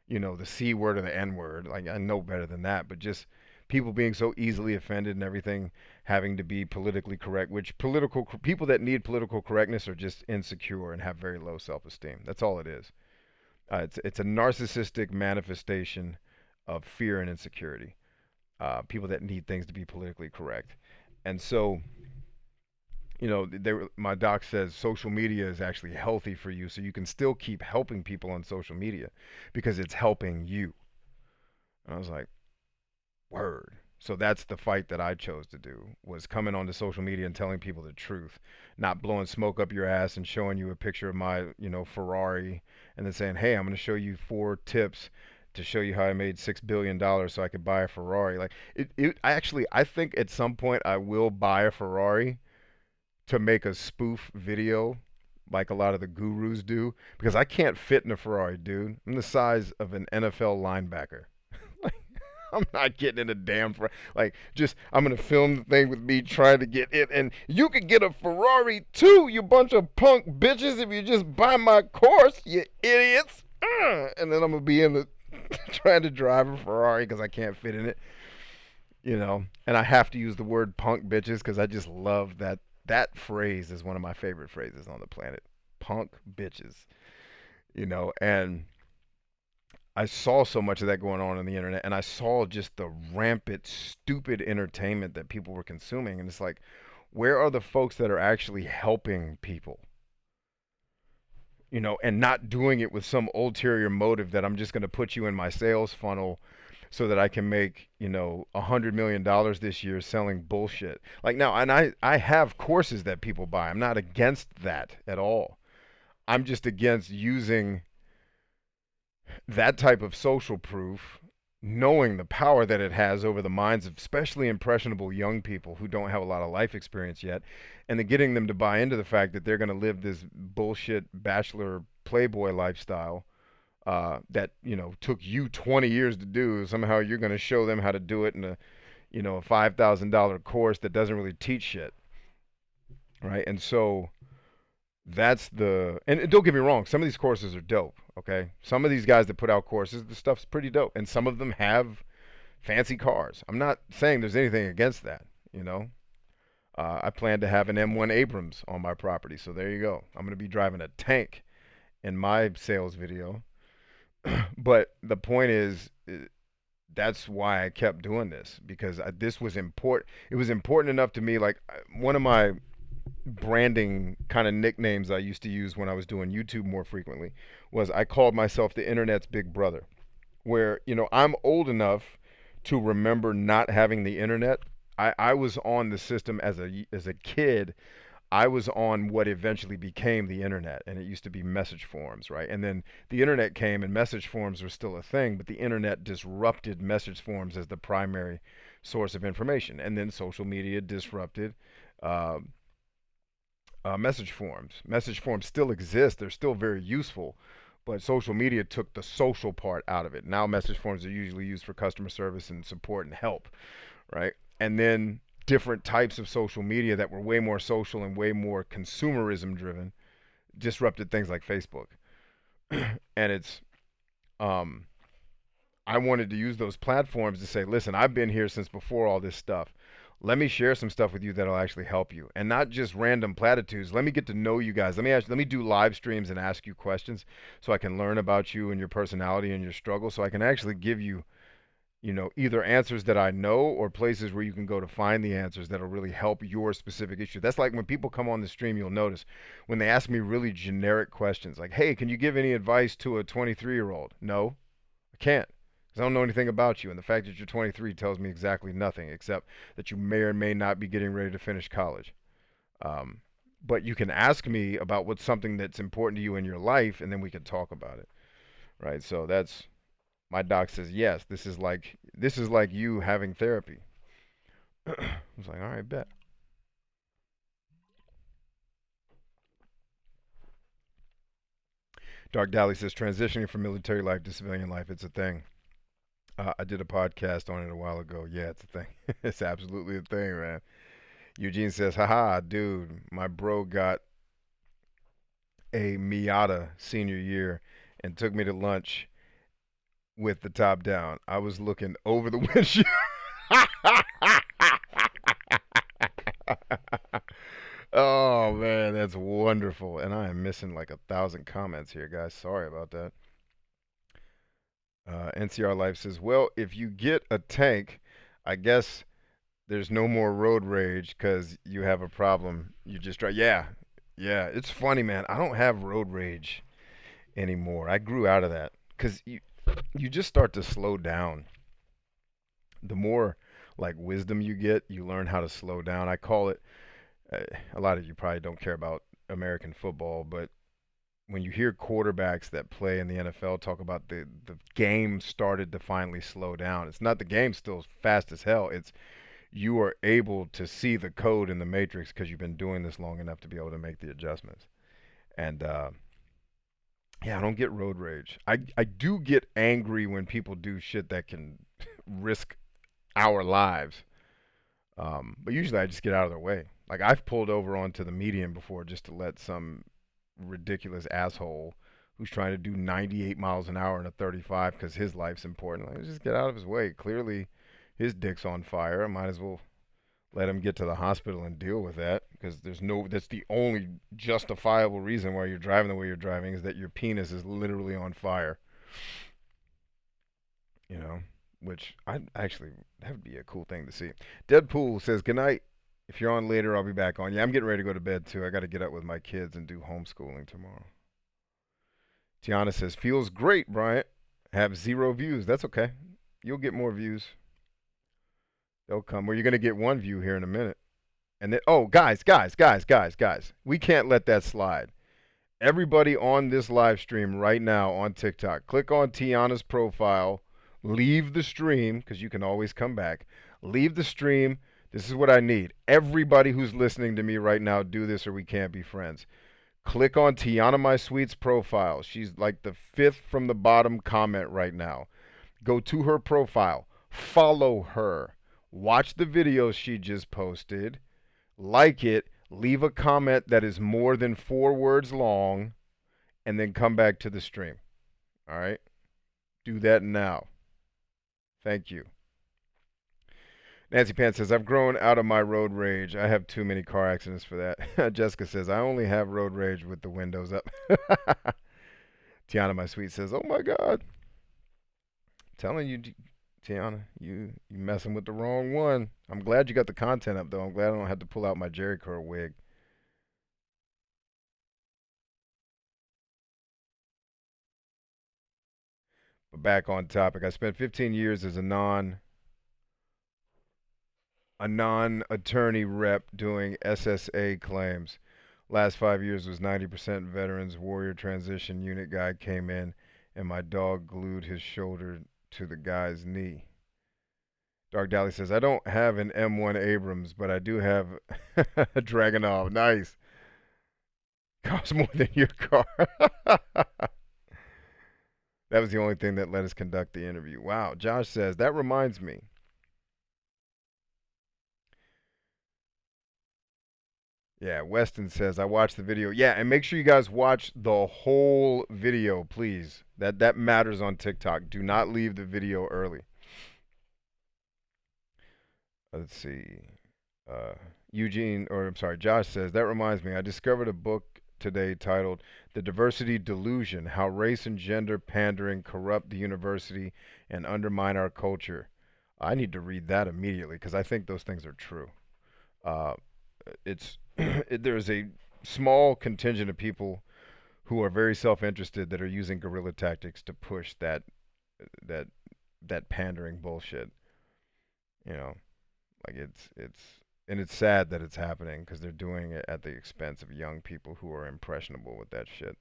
the C word or the N word. Like, I know better than that, but just people being so easily offended and everything having to be politically correct, which people that need political correctness are just insecure and have very low self-esteem. That's all it is. It's a narcissistic manifestation of fear and insecurity. People that need things to be politically correct. And so, my doc says social media is actually healthy for you, so you can still keep helping people on social media because it's helping you. And I was like, word. So that's the fight that I chose to do, was coming onto social media and telling people the truth, not blowing smoke up your ass and showing you a picture of my, Ferrari and then saying, "Hey, I'm going to show you 4 tips to show you how I made $6 billion so I could buy a Ferrari." Like I think at some point I will buy a Ferrari to make a spoof video like a lot of the gurus do, because I can't fit in a Ferrari, dude. I'm the size of an NFL linebacker. I'm not getting in a damn like, just I'm gonna film the thing with me trying to get it, and you could get a Ferrari too, you bunch of punk bitches, if you just buy my course, you idiots. And then I'm gonna be in the trying to drive a Ferrari because I can't fit in it, And I have to use the word punk bitches because I just love that. That phrase is one of my favorite phrases on the planet. Punk bitches, and I saw so much of that going on the internet, and I saw just the rampant, stupid entertainment that people were consuming. And it's like, where are the folks that are actually helping people? And not doing it with some ulterior motive that I'm just going to put you in my sales funnel so that I can make, $100 million this year selling bullshit. Like, now, and I have courses that people buy. I'm not against that at all. I'm just against using that type of social proof, knowing the power that it has over the minds of especially impressionable young people who don't have a lot of life experience yet, and then getting them to buy into the fact that they're going to live this bullshit bachelor playboy lifestyle that took you 20 years to do. Somehow you're going to show them how to do it in a a $5,000 course that doesn't really teach shit, right? And so and don't get me wrong, some of these courses are dope, okay? Some of these guys that put out courses, the stuff's pretty dope, and some of them have fancy cars. I'm not saying there's anything against that. I plan to have an M1 Abrams on my property, so there you go. I'm going to be driving a tank in my sales video. But the point is, that's why I kept doing this, because this was important. It was important enough to me. Like, one of my branding kind of nicknames I used to use when I was doing YouTube more frequently was, I called myself the internet's big brother, where I'm old enough to remember not having the internet. I was on the system as a kid I was on what eventually became the internet, and it used to be message forums, right? And then the internet came, and message forums were still a thing, but the internet disrupted message forums as the primary source of information, and then social media disrupted uh, message forums. Message forums still exist; they're still very useful, but social media took the social part out of it. Now message forums are usually used for customer service and support and help, right? And then different types of social media that were way more social and way more consumerism driven disrupted things like Facebook. And it's um I wanted to use those platforms to say, listen, I've been here since before all this stuff. Let me share some stuff with you that'll actually help you, and not just random platitudes. Let me get to know you guys. Let me do live streams and ask you questions, so I can learn about you and your personality and your struggle, so I can actually give you, either answers that I know or places where you can go to find the answers that'll really help your specific issue. That's like when people come on the stream, you'll notice when they ask me really generic questions like, hey, can you give any advice to a 23-year-old? No, I can't. Because I don't know anything about you. And the fact that you're 23 tells me exactly nothing except that you may or may not be getting ready to finish college. Um, but you can ask me about what's something that's important to you in your life, and then we can talk about it. Right. So that's my doc says, yes, this is like you having therapy. I was like, all right, bet. Dark Dally says transitioning from military life to civilian life, it's a thing. I did a podcast on it a while ago. Yeah, it's a thing. It's absolutely a thing, man. Eugene says, haha, dude, my bro got a Miata senior year and took me to lunch with the top down. I was looking over the windshield. Oh man, that's wonderful. And I am missing like 1,000 comments here, guys. Sorry about that. NCR Life says, well, if you get a tank, I guess there's no more road rage because you have a problem. You just try. Yeah, yeah. It's funny, man. I don't have road rage anymore. I grew out of that because you just start to slow down. The more like wisdom you get, you learn how to slow down. I call it. A lot of you probably don't care about American football, but when you hear quarterbacks that play in the NFL talk about the game started to finally slow down, it's not the game still fast as hell. It's you are able to see the code in the matrix because you've been doing this long enough to be able to make the adjustments. And yeah, I don't get road rage. I do get angry when people do shit that can risk our lives. But usually I just get out of their way. Like I've pulled over onto the median before just to let some ridiculous asshole who's trying to do 98 miles an hour in a 35 because his life's important. Like, just get out of his way. Clearly, his dick's on fire. I might as well let him get to the hospital and deal with that because that's the only justifiable reason why you're driving the way you're driving is that your penis is literally on fire. You know, which I actually that would be a cool thing to see. Deadpool says, "Good night. If you're on later, I'll be back on." Yeah, I'm getting ready to go to bed too. I got to get up with my kids and do homeschooling tomorrow. Tiana says, "Feels great, Bryant. Have 0 views. That's okay. You'll get more views. They'll come. Well, you're gonna get 1 view here in a minute." And then, oh, guys, we can't let that slide. Everybody on this live stream right now on TikTok, click on Tiana's profile, leave the stream, because you can always come back. Leave the stream. This is what I need. Everybody who's listening to me right now, do this or we can't be friends. Click on Tiana My Sweet's profile. She's like the 5th from the bottom comment right now. Go to her profile. Follow her. Watch the videos she just posted. Like it. Leave a comment that is more than 4 words long. And then come back to the stream. All right? Do that now. Thank you. Nancy Pan says, I've grown out of my road rage. I have too many car accidents for that. Jessica says, I only have road rage with the windows up. Tiana, my sweet, says, oh my God. Telling you, Tiana, you messing with the wrong one. I'm glad you got the content up, though. I'm glad I don't have to pull out my Jerry curl wig. But back on topic, I spent 15 years as a A non-attorney rep doing SSA claims. Last 5 years was 90% veterans. Warrior transition unit guy came in, and my dog glued his shoulder to the guy's knee. Dark Dally says, I don't have an M1 Abrams, but I do have a Dragunov. Nice. Costs more than your car. That was the only thing that let us conduct the interview. Wow. Josh says, that reminds me. Yeah, Weston says, I watched the video. Yeah, and make sure you guys watch the whole video, please. That matters on TikTok. Do not leave the video early. Let's see. Uh, Josh says, that reminds me, I discovered a book today titled The Diversity Delusion: How Race and Gender Pandering Corrupt the University and Undermine Our Culture. I need to read that immediately because I think those things are true. Uh, it's there's a small contingent of people who are very self-interested that are using guerrilla tactics to push that that pandering bullshit. You know, like it's sad that it's happening because they're doing it at the expense of young people who are impressionable with that shit.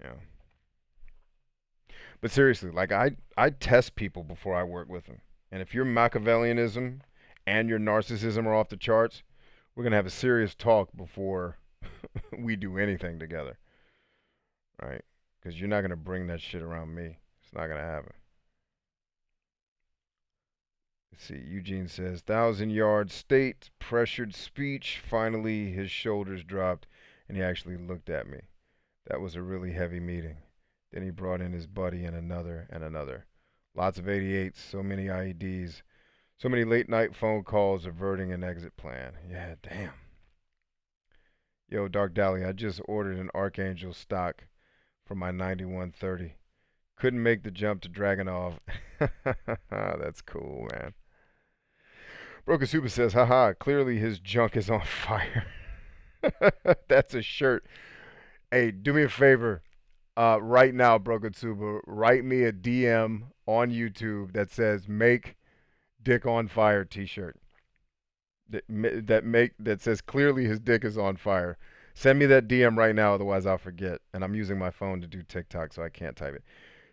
You know. But seriously, like I test people before I work with them, and if your Machiavellianism and your narcissism are off the charts, we're gonna have a serious talk before we do anything together, right? Because you're not gonna bring that shit around me. It's not gonna happen. Let's see. Eugene says, 1,000 yard state pressured speech. Finally, his shoulders dropped, and he actually looked at me. That was a really heavy meeting. Then he brought in his buddy and another and another. Lots of 88s, so many IEDs, so many late night phone calls averting an exit plan. Yeah, damn. Yo, Dark Dally, I just ordered an Archangel stock for my 9130. Couldn't make the jump to Dragonov. That's cool, man. Broken Super says, haha, clearly his junk is on fire. That's a shirt. Hey, do me a favor. Right now, Broken Super, write me a DM on YouTube that says "Make Dick on Fire" T-shirt. That says clearly his dick is on fire. Send me that DM right now, otherwise I'll forget. And I'm using my phone to do TikTok, so I can't type it.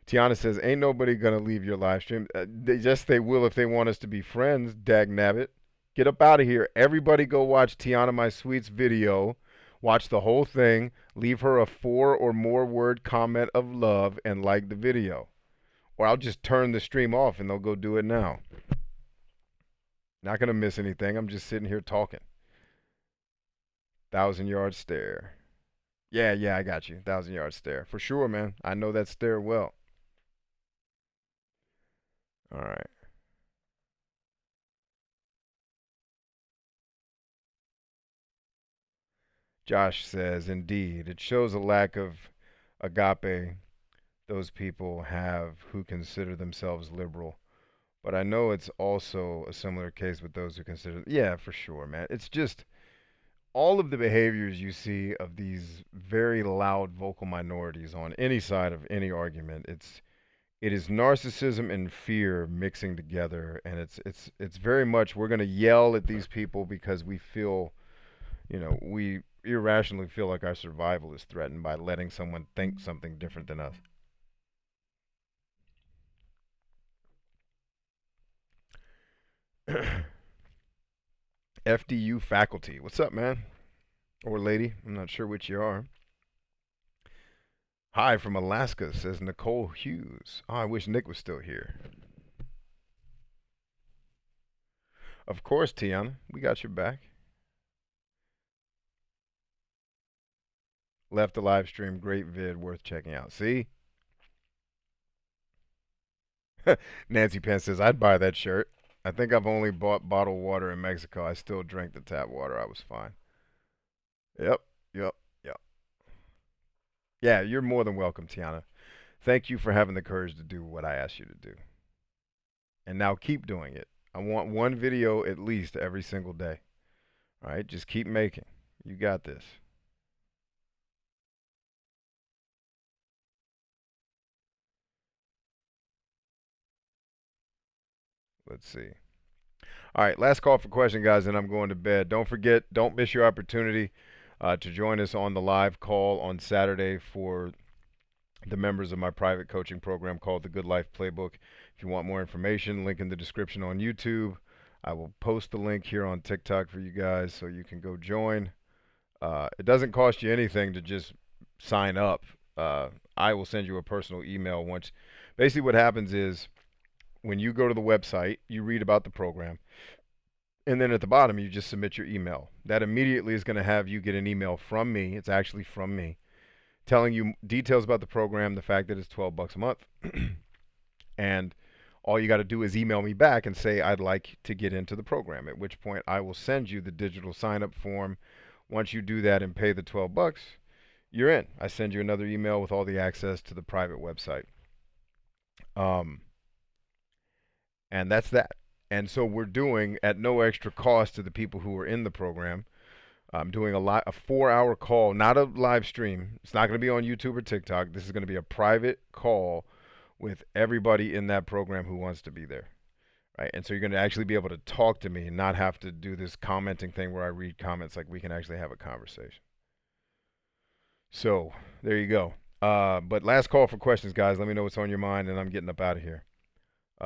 Tiana says, "Ain't nobody gonna leave your live stream. They will if they want us to be friends. Dag nabbit, get up out of here. Everybody, go watch Tiana My Sweet's video. Watch the whole thing. Leave her a 4 or more word comment of love and like the video. Or I'll just turn the stream off and they'll go do it now. Not gonna miss anything. I'm just sitting here talking. 1,000 yard stare. Yeah, I got you. 1,000 yard stare for sure, man. I know that stare well. All right. Josh says, indeed, it shows a lack of agape those people have who consider themselves liberal. But I know it's also a similar case with those who consider, yeah, for sure, man. It's just all of the behaviors you see of these very loud vocal minorities on any side of any argument. It is narcissism and fear mixing together, and it's very much we're going to yell at these people because we feel, we irrationally feel like our survival is threatened by letting someone think something different than us. FDU faculty, what's up, man? Or lady, I'm not sure which you are. Hi from Alaska, says Nicole Hughes. Oh, I wish Nick was still here. Of course, Tiana, we got your back. Left the live stream, great vid, worth checking out. See? Nancy Penn says, I'd buy that shirt. I think I've only bought bottled water in Mexico. I still drank the tap water. I was fine. Yep, yep, yep. Yeah, you're more than welcome, Tiana. Thank you for having the courage to do what I asked you to do. And now keep doing it. I want one video at least every single day. All right, just keep making. You got this. Let's see. All right, last call for question, guys, and I'm going to bed. Don't forget, don't miss your opportunity to join us on the live call on Saturday for the members of my private coaching program called the Good Life Playbook. If you want more information, link in the description on YouTube. I will post the link here on TikTok for you guys so you can go join. It doesn't cost you anything to just sign up. I will send you a personal email once. Basically, what happens is when you go to the website, you read about the program, and then at the bottom, you just submit your email. That immediately is going to have you get an email from me. It's actually from me telling you details about the program, the fact that it's $12 a month. And all you got to do is email me back and say, I'd like to get into the program, at which point I will send you the digital sign up form. Once you do that and pay the $12, you're in. I send you another email with all the access to the private website. Um, and that's that. And so we're doing at no extra cost to the people who are in the program. I'm doing a 4-hour call, not a live stream. It's not going to be on YouTube or TikTok. This is going to be a private call with everybody in that program who wants to be there, right? And so you're going to actually be able to talk to me and not have to do this commenting thing where I read comments. Like, we can actually have a conversation. So there you go. But last call for questions, guys. Let me know what's on your mind, and I'm getting up out of here.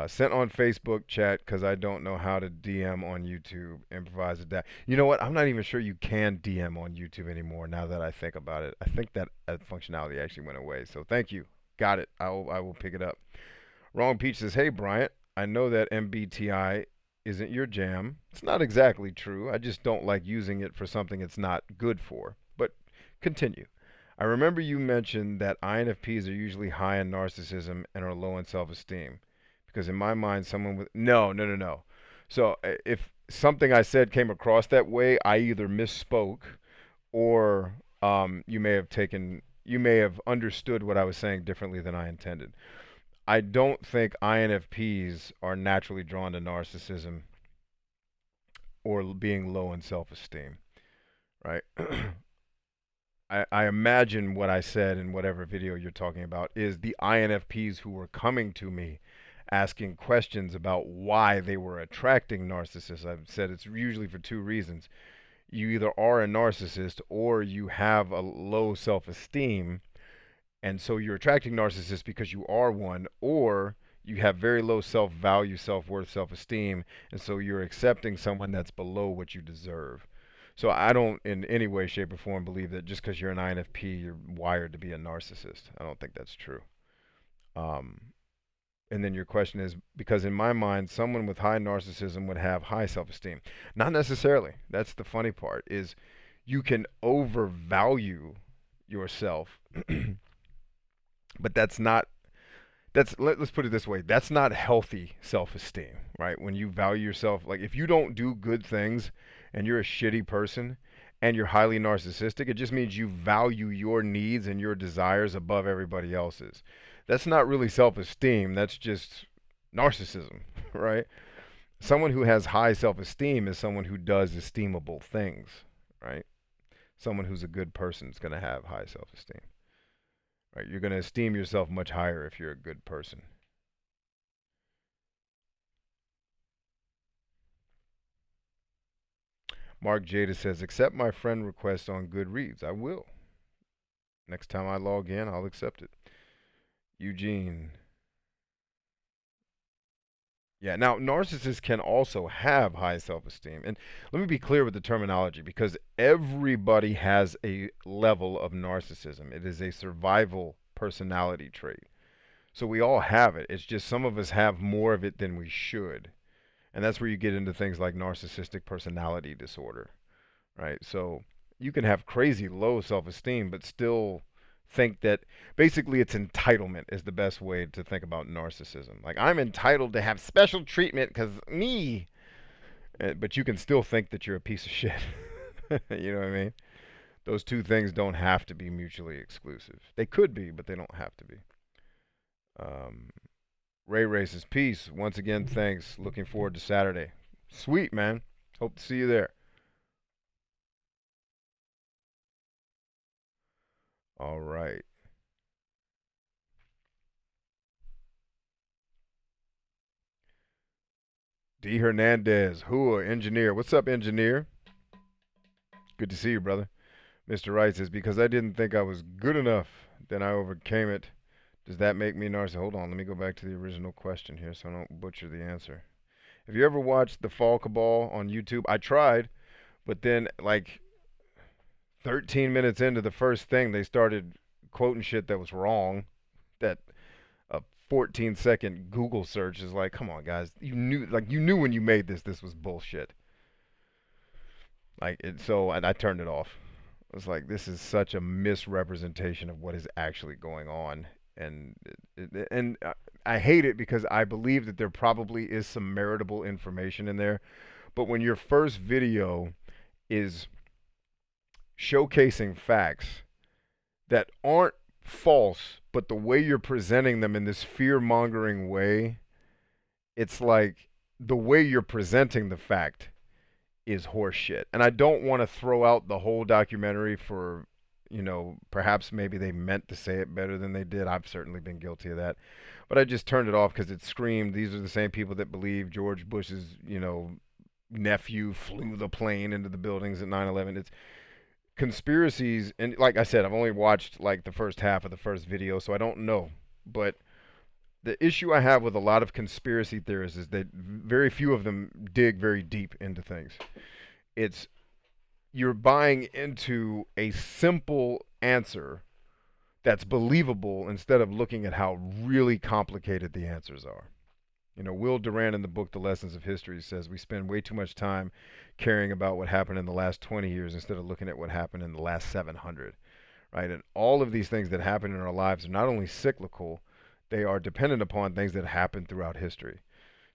Sent on Facebook chat because I don't know how to DM on YouTube. Improvise a that. You know what? I'm not even sure you can DM on YouTube anymore now that I think about it. I think that functionality actually went away. So thank you. Got it. I will pick it up. Wrong Peach says, hey, Bryant, I know that MBTI isn't your jam. It's not exactly true. I just don't like using it for something it's not good for. But continue. I remember you mentioned that INFPs are usually high in narcissism and are low in self-esteem. Because in my mind, someone with no. So if something I said came across that way, I either misspoke or you may have understood what I was saying differently than I intended. I don't think INFPs are naturally drawn to narcissism or being low in self-esteem, right? I imagine what I said in whatever video you're talking about is the INFPs who were coming to me asking questions about why they were attracting narcissists. I've said it's usually for two reasons. You either are a narcissist or you have a low self-esteem, and so you're attracting narcissists because you are one, or you have very low self-value, self-worth, self-esteem, and so you're accepting someone that's below what you deserve. So I don't in any way, shape, or form believe that just because you're an INFP, you're wired to be a narcissist. I don't think that's true. Um, and then your question is, because in my mind, someone with high narcissism would have high self-esteem. Not necessarily. That's the funny part, is you can overvalue yourself, but let's put it this way. That's not healthy self-esteem, right? When you value yourself, like if you don't do good things and you're a shitty person and you're highly narcissistic, it just means you value your needs and your desires above everybody else's. That's not really self-esteem. That's just narcissism, right? Someone who has high self-esteem is someone who does esteemable things, right? Someone who's a good person is going to have high self-esteem, right? You're going to esteem yourself much higher if you're a good person. Mark Jada says, accept my friend request on Goodreads. I will. Next time I log in, I'll accept it. Eugene. Yeah, now narcissists can also have high self-esteem. And let me be clear with the terminology, because everybody has a level of narcissism. It is a survival personality trait. So we all have it. It's just some of us have more of it than we should. And that's where you get into things like narcissistic personality disorder, right? So you can have crazy low self-esteem, but still think that basically it's entitlement is the best way to think about narcissism. Like, I'm entitled to have special treatment because me. But you can still think that you're a piece of shit. You know what I mean? Those two things don't have to be mutually exclusive. They could be, but they don't have to be. Um, Ray races peace. Once again, thanks. Looking forward to Saturday. Sweet, man. Hope to see you there. All right. D. Hernandez, Hua, engineer. What's up, engineer? Good to see you, brother. Mr. Wright says, because I didn't think I was good enough, then I overcame it. Does that make me narcissistic? Hold on, let me go back to the original question here so I don't butcher the answer. Have you ever watched The Fall Cabal on YouTube? I tried, but then like 13 minutes into the first thing, they started quoting shit that was wrong. That a 14-second Google search is like, come on, guys, you knew when you made this was bullshit. And I turned it off. I was like, this is such a misrepresentation of what is actually going on, and I hate it because I believe that there probably is some meritable information in there, but when your first video is showcasing facts that aren't false, but the way you're presenting them in this fear mongering way, it's like the way you're presenting the fact is horseshit. And I don't want to throw out the whole documentary for, perhaps maybe they meant to say it better than they did. I've certainly been guilty of that. But I just turned it off because it screamed, these are the same people that believe George Bush's, nephew flew the plane into the buildings at 9/11. It's conspiracies. And like I said, I've only watched like the first half of the first video, so I don't know. But the issue I have with a lot of conspiracy theorists is that very few of them dig very deep into things. It's you're buying into a simple answer that's believable instead of looking at how really complicated the answers are. Will Durant in the book The Lessons of History says we spend way too much time caring about what happened in the last 20 years instead of looking at what happened in the last 700, right? And all of these things that happen in our lives are not only cyclical, they are dependent upon things that happen throughout history.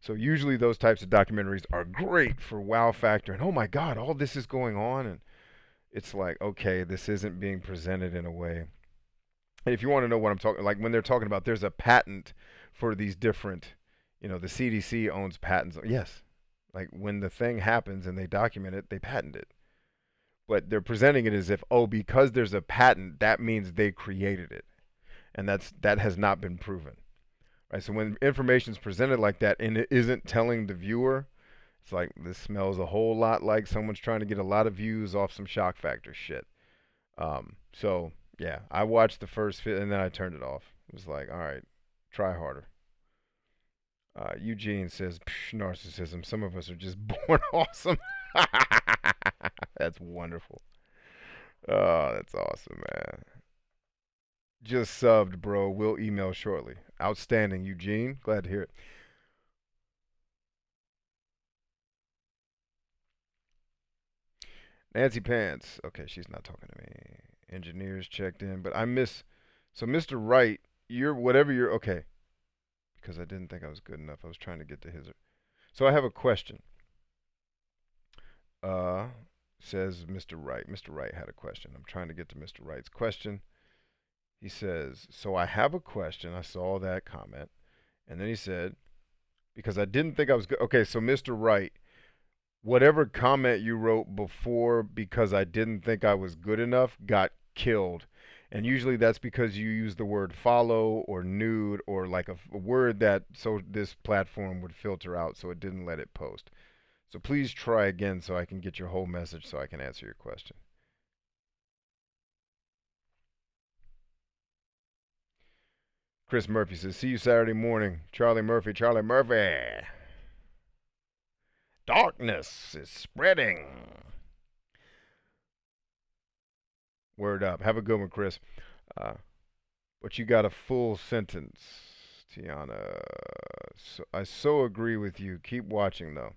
So usually those types of documentaries are great for wow factor and oh my god, all this is going on, and it's like, okay, this isn't being presented in a way. And if you want to know what I'm talking, like when they're talking about there's a patent for these different, the CDC owns patents. Yes. Like when the thing happens and they document it, they patent it. But they're presenting it as if, oh, because there's a patent, that means they created it. And that has not been proven. Right? So when information is presented like that and it isn't telling the viewer, it's like this smells a whole lot like someone's trying to get a lot of views off some shock factor shit. So yeah, I watched the first fit and then I turned it off. It was like, all right, try harder. Eugene says, narcissism. Some of us are just born awesome. That's wonderful. Oh, that's awesome, man. Just subbed, bro. We'll email shortly. Outstanding, Eugene. Glad to hear it. Nancy Pants. Okay, she's not talking to me. Engineers checked in, but I miss. So, Mr. Wright, you're whatever you're. Okay, because I didn't think I was good enough. I was trying to get to his. So I have a question. Uh, says Mr. Wright. Mr. Wright had a question. I'm trying to get to Mr. Wright's question. He says, so I have a question. I saw that comment. And then he said, because I didn't think I was good. Okay, so Mr. Wright, whatever comment you wrote before because I didn't think I was good enough got killed. And usually that's because you use the word follow or nude or like a word that so this platform would filter out, so it didn't let it post. So please try again so I can get your whole message so I can answer your question. Chris Murphy says, see you Saturday morning. Charlie Murphy. Darkness is spreading. Word up. Have a good one, Chris. But you got a full sentence, Tiana. So, I so agree with you. Keep watching, though.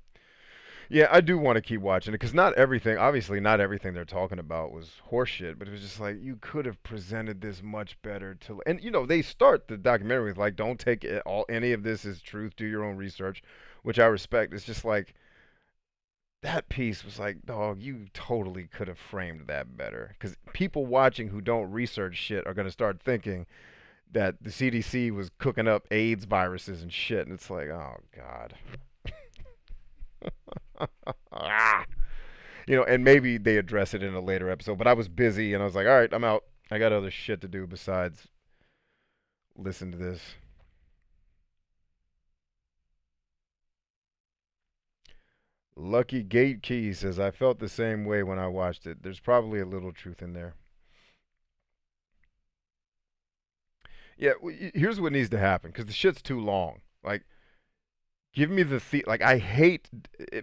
Yeah, I do want to keep watching it because obviously not everything they're talking about was horseshit, but it was just like, you could have presented this much better and they start the documentary with like, don't take any of this as truth, do your own research, which I respect. It's just like, that piece was like, dog, you totally could have framed that better because people watching who don't research shit are going to start thinking that the CDC was cooking up AIDS viruses and shit, and it's like, oh, God. And maybe they address it in a later episode, but I was busy and I was like, all right, I'm out. I got other shit to do besides listen to this. Lucky Gate Key says, I felt the same way when I watched it. There's probably a little truth in there. Yeah, here's what needs to happen because the shit's too long. Like, give me like I hate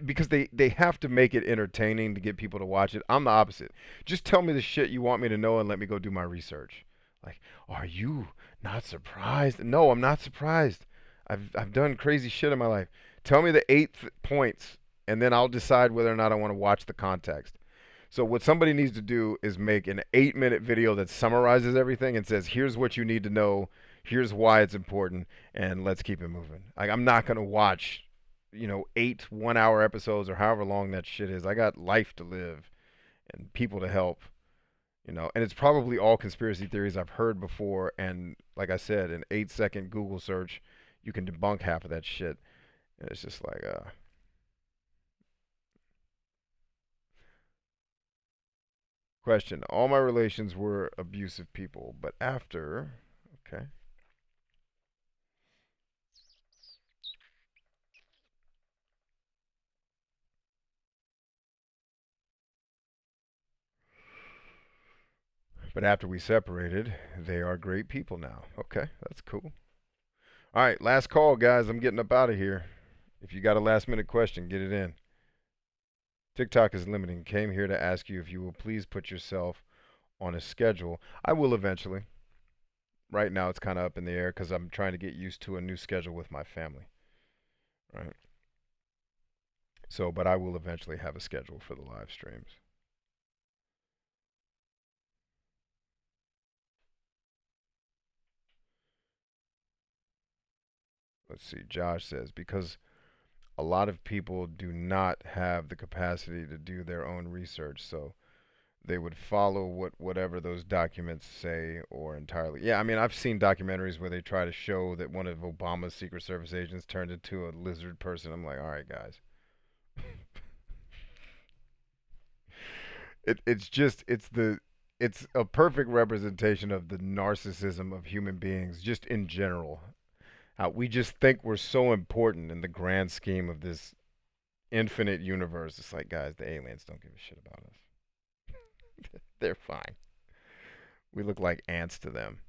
because they have to make it entertaining to get people to watch it. I'm the opposite. Just tell me the shit you want me to know and let me go do my research. Like, are you not surprised? No, I'm not surprised. I've done crazy shit in my life. Tell me the eight points and then I'll decide whether or not I want to watch the context. So what somebody needs to do is make an 8-minute video that summarizes everything and says, here's what you need to know, here's why it's important, and let's keep it moving. Like I'm not gonna watch, 8 1-hour episodes or however long that shit is. I got life to live and people to help. And it's probably all conspiracy theories I've heard before. And like I said, an 8-second Google search, you can debunk half of that shit. And it's just like, question. All my relations were abusive people, but after, okay. But after we separated, they are great people now. Okay, that's cool. All right, last call, guys. I'm getting up out of here. If you got a last minute question, get it in. TikTok is limiting. Came here to ask you if you will please put yourself on a schedule. I will eventually. Right now, it's kind of up in the air because I'm trying to get used to a new schedule with my family. Right. So, but I will eventually have a schedule for the live streams. Let's see. Josh says, because a lot of people do not have the capacity to do their own research, so they would follow whatever those documents say or entirely. Yeah, I mean, I've seen documentaries where they try to show that one of Obama's Secret Service agents turned into a lizard person. I'm like, all right, guys. It's a perfect representation of the narcissism of human beings just in general. How we just think we're so important in the grand scheme of this infinite universe. It's like, guys, the aliens don't give a shit about us. They're fine. We look like ants to them.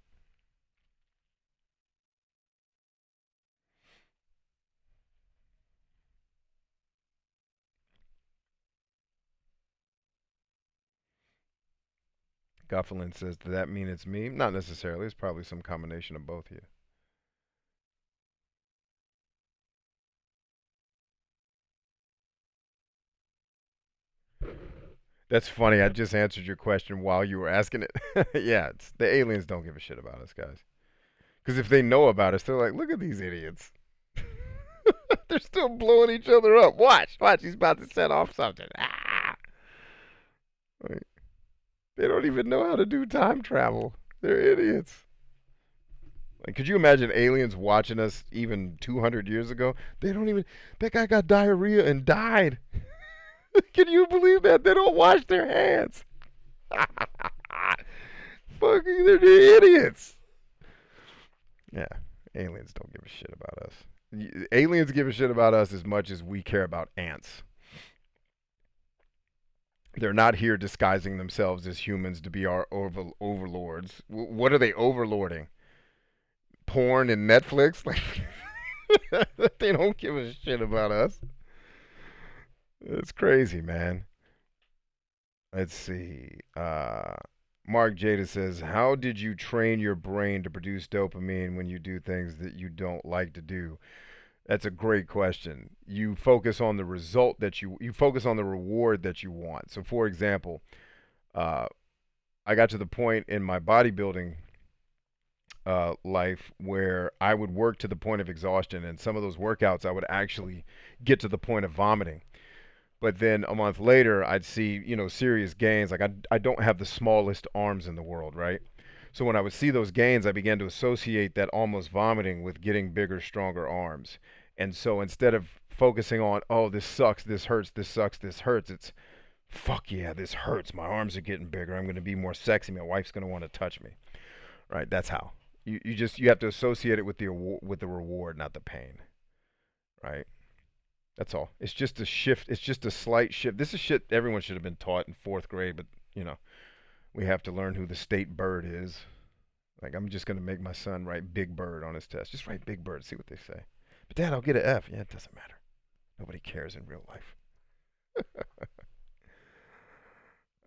Guffelin says, does that mean it's me? Not necessarily. It's probably some combination of both of you. That's funny. I just answered your question while you were asking it. Yeah, the aliens don't give a shit about us, guys. Because if they know about us, they're like, look at these idiots. They're still blowing each other up. Watch, watch. He's about to set off something. Ah! Like, they don't even know how to do time travel. They're idiots. Like, could you imagine aliens watching us even 200 years ago? They don't even. That guy got diarrhea and died. Can you believe that? They don't wash their hands. Fucking, they're idiots. Yeah, aliens don't give a shit about us. Aliens give a shit about us as much as we care about ants. They're not here disguising themselves as humans to be our overlords. What are they overlording? Porn and Netflix? Like, they don't give a shit about us. It's crazy, man. Let's see. Mark Jada says, how did you train your brain to produce dopamine when you do things that you don't like to do? That's a great question. You focus on the result that you focus on the reward that you want. So, for example, uh, I got to the point in my bodybuilding life where I would work to the point of exhaustion, and some of those workouts I would actually get to the point of vomiting. But then a month later, I'd see serious gains. Like I don't have the smallest arms in the world, right? So when I would see those gains, I began to associate that almost vomiting with getting bigger, stronger arms. And so instead of focusing on, oh, this sucks, this hurts, this sucks, this hurts, it's fuck yeah, this hurts. My arms are getting bigger. I'm going to be more sexy. My wife's going to want to touch me. Right? That's how. You have to associate it with the reward, not the pain. Right? That's all. It's just a shift. It's just a slight shift. This is shit everyone should have been taught in fourth grade, but you know, we have to learn who the state bird is. Like I'm just gonna make my son write Big Bird on his test. Just write Big Bird, see what they say. But Dad, I'll get an F. Yeah, it doesn't matter. Nobody cares in real life.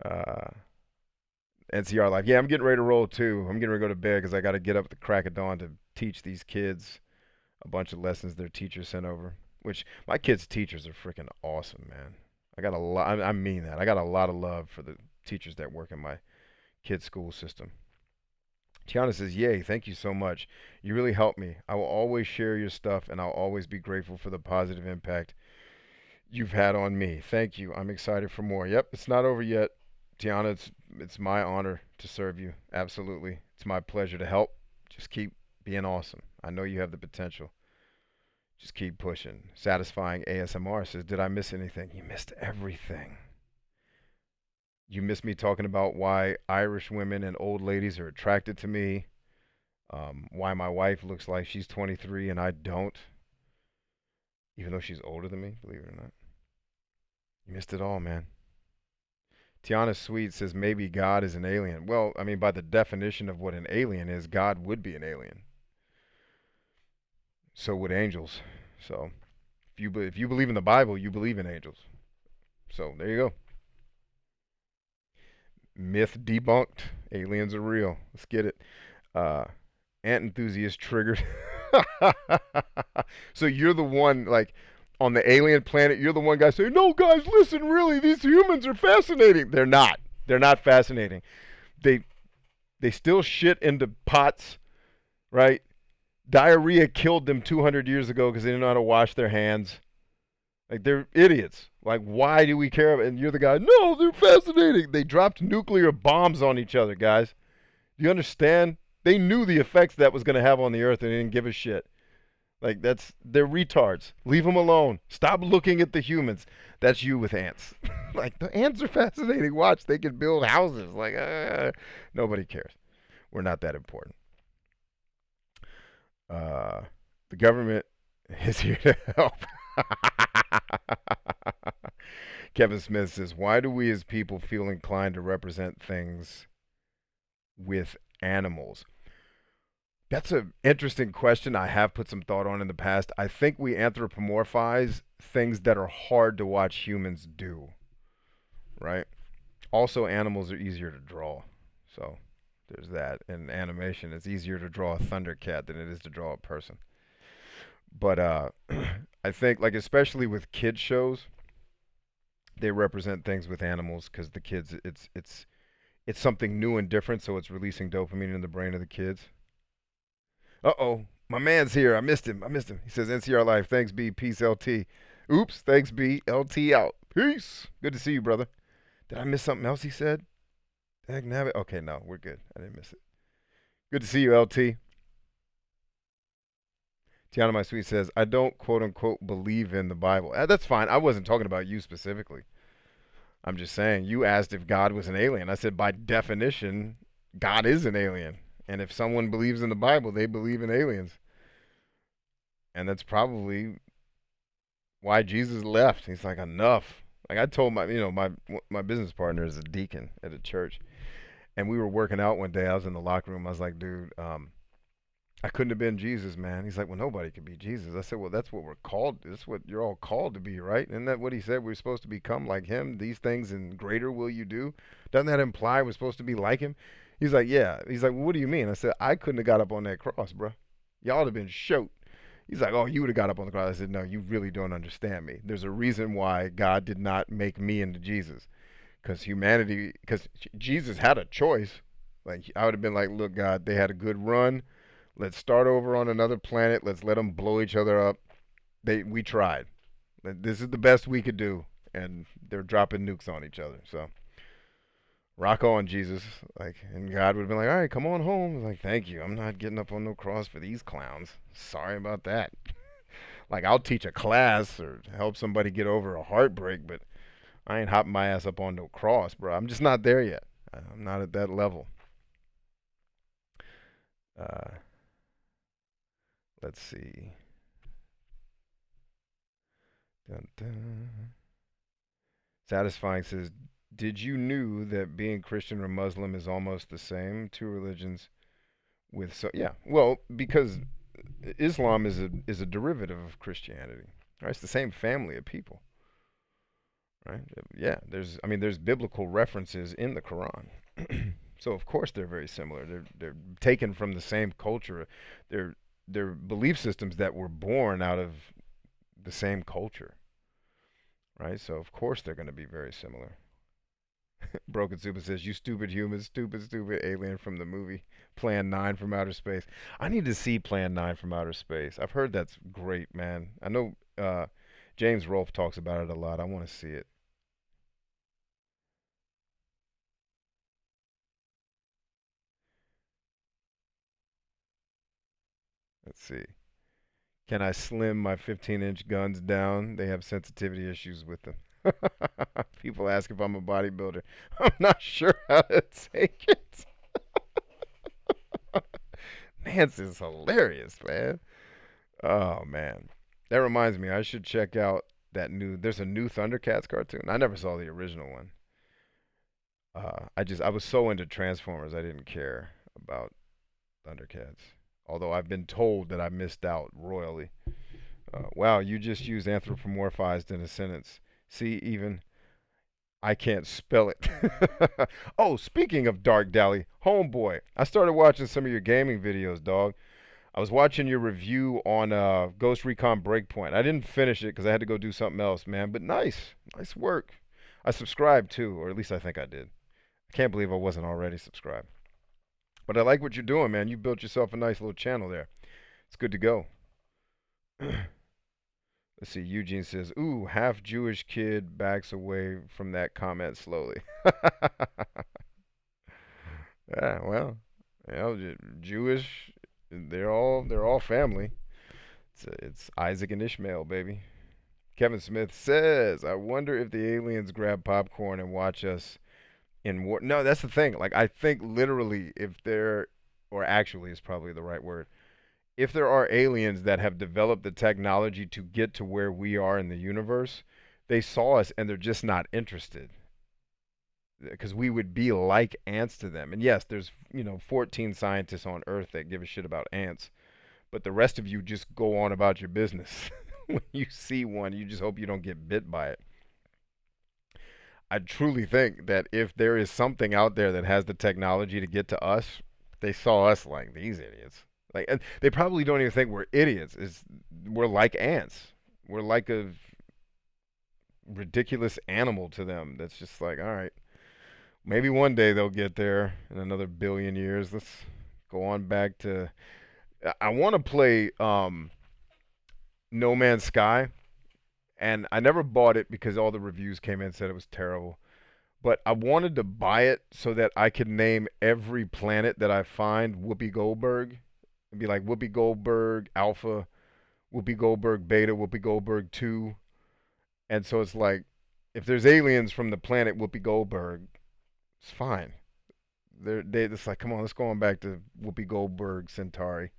Uh, NCR life. Yeah, I'm getting ready to roll too. I'm getting ready to go to bed because I got to get up at the crack of dawn to teach these kids a bunch of lessons their teachers sent over. Which my kids' teachers are freaking awesome, man. I got a lot. I mean that. I got a lot of love for the teachers that work in my kids' school system. Tiana says, "Yay, thank you so much. You really helped me. I will always share your stuff, and I'll always be grateful for the positive impact you've had on me. Thank you. I'm excited for more." Yep, it's not over yet. Tiana, it's my honor to serve you. Absolutely. It's my pleasure to help. Just keep being awesome. I know you have the potential. Just keep pushing. Satisfying ASMR says, "Did I miss anything?" You missed everything. You missed me talking about why Irish women and old ladies are attracted to me. Why my wife looks like she's 23 and I don't, even though she's older than me, believe it or not. You missed it all, man. Tiana Sweet says maybe God is an alien. Well, I mean, by the definition of what an alien is, God would be an alien. So would angels. So if you believe in the Bible, you believe in angels. So there you go. Myth debunked. Aliens are real. Let's get it. Uh, Ant enthusiast triggered. So you're the one, like, on the alien planet, you're the one guy saying, "No, guys, listen, really, these humans are fascinating." They're not. They're not fascinating. They they still shit into pots, right? Diarrhea killed them 200 years ago because they didn't know how to wash their hands. Like, they're idiots. Like, why do we care? And you're the guy, "No, they're fascinating." They dropped nuclear bombs on each other, guys. Do you understand? They knew the effects that was going to have on the earth and they didn't give a shit. Like, they're retards. Leave them alone. Stop looking at the humans. That's you with ants. Like, the ants are fascinating. Watch, they can build houses. Like, nobody cares. We're not that important. Uh, the government is here to help. Kevin Smith says, "Why do we as people feel inclined to represent things with animals?" That's an interesting question. I have put some thought on in the past. I think we anthropomorphize things that are hard to watch humans do, right? Also, animals are easier to draw. So there's that. In animation, it's easier to draw a Thundercat than it is to draw a person. But I think, like, especially with kids shows, they represent things with animals because the kids, it's something new and different, so it's releasing dopamine in the brain of the kids. Uh-oh. My man's here. I missed him. He says, "NCR Life. Thanks, B. Peace, LT." Oops. Thanks, B. LT out. Peace. Good to see you, brother. Did I miss something else he said? Heck, nabbit. Okay, no. We're good. I didn't miss it. Good to see you, LT. Tiana My Sweet says, "I don't, quote unquote, believe in the Bible." That's fine. I wasn't talking about you specifically. I'm just saying, you asked if God was an alien. I said, by definition, God is an alien. And if someone believes in the Bible, they believe in aliens. And that's probably why Jesus left. He's like, enough. Like, I told my business partner is a deacon at a church, and we were working out one day. I was in the locker room. I was like, "Dude, I couldn't have been Jesus, man." He's like, "Well, nobody could be Jesus." I said, "Well, that's what we're called. That's what you're all called to be, right? Isn't that what he said? We're supposed to become like him. These things and greater will you do. Doesn't that imply we're supposed to be like him?" He's like, "Yeah." He's like, "Well, what do you mean?" I said, "I couldn't have got up on that cross, bro. Y'all would have been shot." He's like, "Oh, you would have got up on the cross." I said, "No, you really don't understand me. There's a reason why God did not make me into Jesus. Because Jesus had a choice. Like, I would have been like, look, God, they had a good run. Let's start over on another planet. Let's let them blow each other up. We tried. This is the best we could do, and they're dropping nukes on each other. So rock on, Jesus. Like, and God would have been like, all right, come on home. Like, thank you. I'm not getting up on no cross for these clowns. Sorry about that. Like, I'll teach a class or help somebody get over a heartbreak, but I ain't hopping my ass up on no cross, bro. I'm just not there yet. I'm not at that level. Uh, let's see. Dun, dun. Satisfying says, "Did you knew that being Christian or Muslim is almost the same? Two religions with so yeah. Well, because Islam is a derivative of Christianity. Right? It's the same family of people, right? Yeah, there's biblical references in the Quran. So of course they're very similar. They're taken from the same culture. They're belief systems that were born out of the same culture, right? So of course they're going to be very similar. Broken Super says, "You stupid human, stupid alien from the movie Plan 9 from Outer Space." I need to see Plan 9 from Outer Space. I've heard that's great, man. I know James Rolfe talks about it a lot. I want to see it. Let's see. Can I slim my 15-inch guns down? They have sensitivity issues with them. People ask if I'm a bodybuilder. I'm not sure how to take it. Nance is hilarious, man. Oh man, that reminds me. I should check out that new. There's a new Thundercats cartoon. I never saw the original one. I was so into Transformers, I didn't care about Thundercats. Although I've been told that I missed out royally. Wow, you just used anthropomorphized in a sentence. See, even I can't spell it. Oh, speaking of Dark Dally, homeboy, I started watching some of your gaming videos, dog. I was watching your review on Ghost Recon Breakpoint. I didn't finish it because I had to go do something else, man. But nice work. I subscribed too, or at least I think I did. I can't believe I wasn't already subscribed. But I like what you're doing, man. You built yourself a nice little channel there. It's good to go. Let's see. Eugene says, "Ooh, half Jewish kid backs away from that comment slowly." Yeah, well, Jewish. They're all family. It's Isaac and Ishmael, baby. Kevin Smith says, "I wonder if the aliens grab popcorn and watch us in war." No, that's the thing. Like, I think literally, if there, or actually is probably the right word, if there are aliens that have developed the technology to get to where we are in the universe, they saw us and they're just not interested because we would be like ants to them. And yes, there's 14 scientists on Earth that give a shit about ants, but the rest of you just go on about your business. When you see one, you just hope you don't get bit by it. I truly think that if there is something out there that has the technology to get to us, they saw us like these idiots. Like, and they probably don't even think we're idiots. We're like ants. We're like a ridiculous animal to them. That's just like, all right, maybe one day they'll get there in another billion years. Let's go on back to. I want to play No Man's Sky, and I never bought it because all the reviews came in and said it was terrible. But I wanted to buy it so that I could name every planet that I find Whoopi Goldberg. It'd be like Whoopi Goldberg Alpha, Whoopi Goldberg Beta, Whoopi Goldberg 2. And so it's like, if there's aliens from the planet Whoopi Goldberg, it's fine. It's like, come on, let's go on back to Whoopi Goldberg Centauri.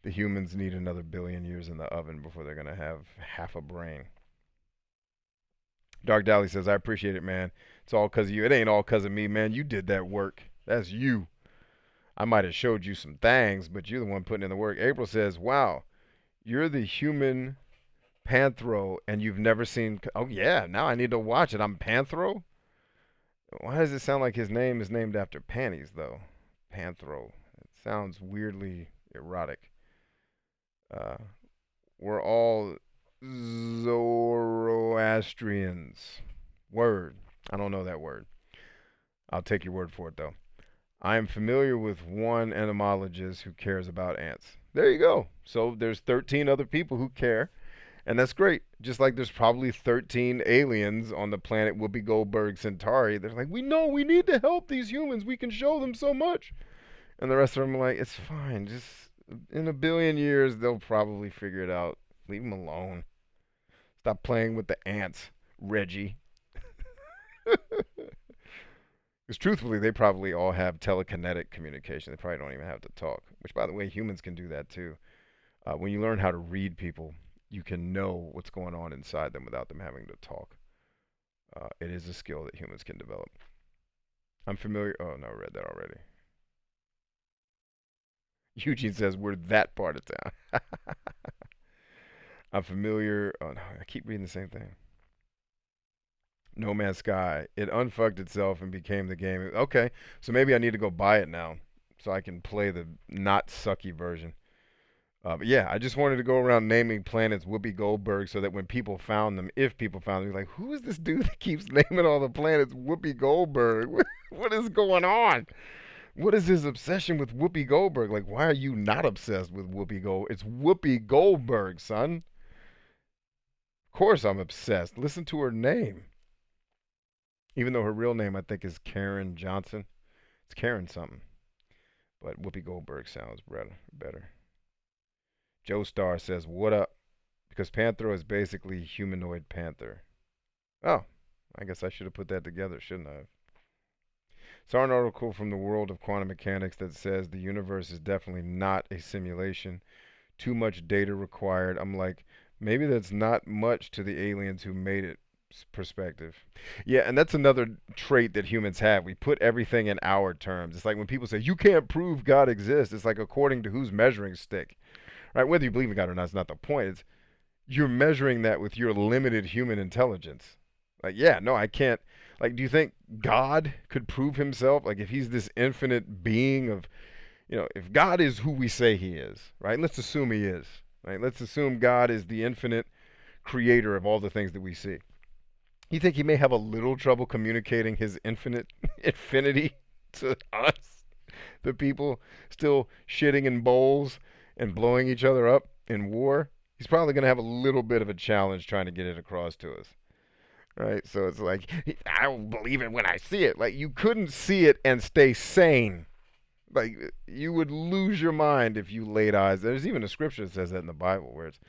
The humans need another billion years in the oven before they're going to have half a brain. Dark Dally says, "I appreciate it, man. It's all because of you. It ain't all because of me, man. You did that work. That's you. I might have showed you some things, but you're the one putting in the work." April says, "Wow, you're the human Panthro, and you've never seen." Oh, yeah. Now I need to watch it. I'm Panthro? Why does it sound like his name is named after panties, though? Panthro. It sounds weirdly erotic. Uh, we're all Zoroastrians. Word. I don't know that word. I'll take your word for it, though. I am familiar with one entomologist who cares about ants. There you go. So there's 13 other people who care, and that's great. Just like there's probably 13 aliens on the planet Whoopi Goldberg Centauri. They're like, we know we need to help these humans. We can show them so much. And the rest of them are like, it's fine. Just in a billion years, they'll probably figure it out. Leave them alone. Stop playing with the ants, Reggie. Because truthfully, they probably all have telekinetic communication. They probably don't even have to talk. Which, by the way, humans can do that too. When you learn how to read people, you can know what's going on inside them without them having to talk. It is a skill that humans can develop. I'm familiar. Oh no, I read that already. Eugene says we're that part of town. I'm familiar. Oh no, I keep reading the same thing. No Man's Sky. It unfucked itself and became the game. Okay, so maybe I need to go buy it now so I can play the not sucky version. But yeah, I just wanted to go around naming planets Whoopi Goldberg so that when people found them, if people found them, like, who is this dude that keeps naming all the planets Whoopi Goldberg? What is going on? What is his obsession with Whoopi Goldberg? Like, why are you not obsessed with Whoopi Gold? It's Whoopi Goldberg, son. Of course I'm obsessed. Listen to her name. Even though her real name, I think, is Karen Johnson. It's Karen something. But Whoopi Goldberg sounds better. Joe Star says, what up? Because Panthro is basically humanoid panther. Oh, I guess I should have put that together, shouldn't I? Saw an article from the world of quantum mechanics that says the universe is definitely not a simulation. Too much data required. I'm like, maybe that's not much to the aliens who made it perspective. Yeah, and that's another trait that humans have. We put everything in our terms. It's like when people say, you can't prove God exists. It's like according to whose measuring stick. Right? Whether you believe in God or not is not the point. It's you're measuring that with your limited human intelligence. Like, yeah, no, I can't. Like, do you think God could prove himself? Like, if he's this infinite being of, if God is who we say he is, right? Let's assume he is, right? Let's assume God is the infinite creator of all the things that we see. You think he may have a little trouble communicating his infinite infinity to us, the people still shitting in bowls and blowing each other up in war? He's probably going to have a little bit of a challenge trying to get it across to us. Right? So it's like, I will believe it when I see it. Like, you couldn't see it and stay sane. Like, you would lose your mind if you laid eyes. There's even a scripture that says that in the Bible where it's,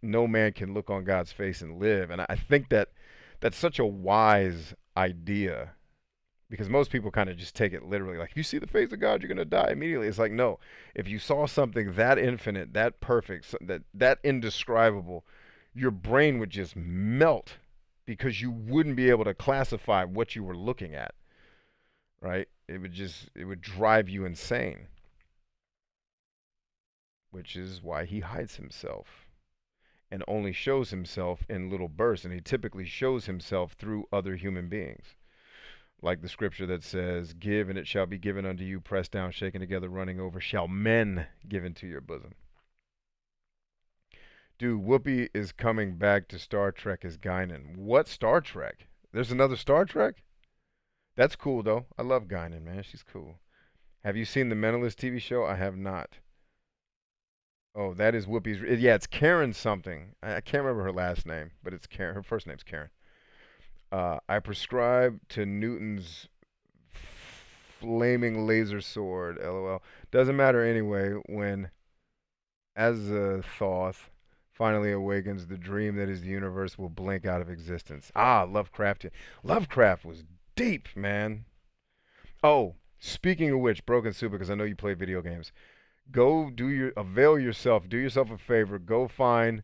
no man can look on God's face and live. And I think that that's such a wise idea because most people kind of just take it literally. Like, if you see the face of God, you're going to die immediately. It's like, no. If you saw something that infinite, that perfect, that indescribable, your brain would just melt because you wouldn't be able to classify what you were looking at, right? It would drive you insane, which is why he hides himself and only shows himself in little bursts. And he typically shows himself through other human beings. Like the scripture that says, give and it shall be given unto you, pressed down, shaken together, running over, shall men give into your bosom. Dude, Whoopi is coming back to Star Trek as Guinan. What Star Trek? There's another Star Trek? That's cool, though. I love Guinan, man. She's cool. Have you seen the Mentalist TV show? I have not. Oh, that is Whoopi's. Yeah, it's Karen something. I can't remember her last name, but it's Karen. Her first name's Karen. I prescribe to Newton's flaming laser sword. LOL. Doesn't matter anyway. When Azathoth finally awakens, the dream that is the universe will blink out of existence. Ah, Lovecraftian. Lovecraft was deep, man. Oh, speaking of which, Broken Soup, because I know you play video games. Go avail yourself. Do yourself a favor. Go find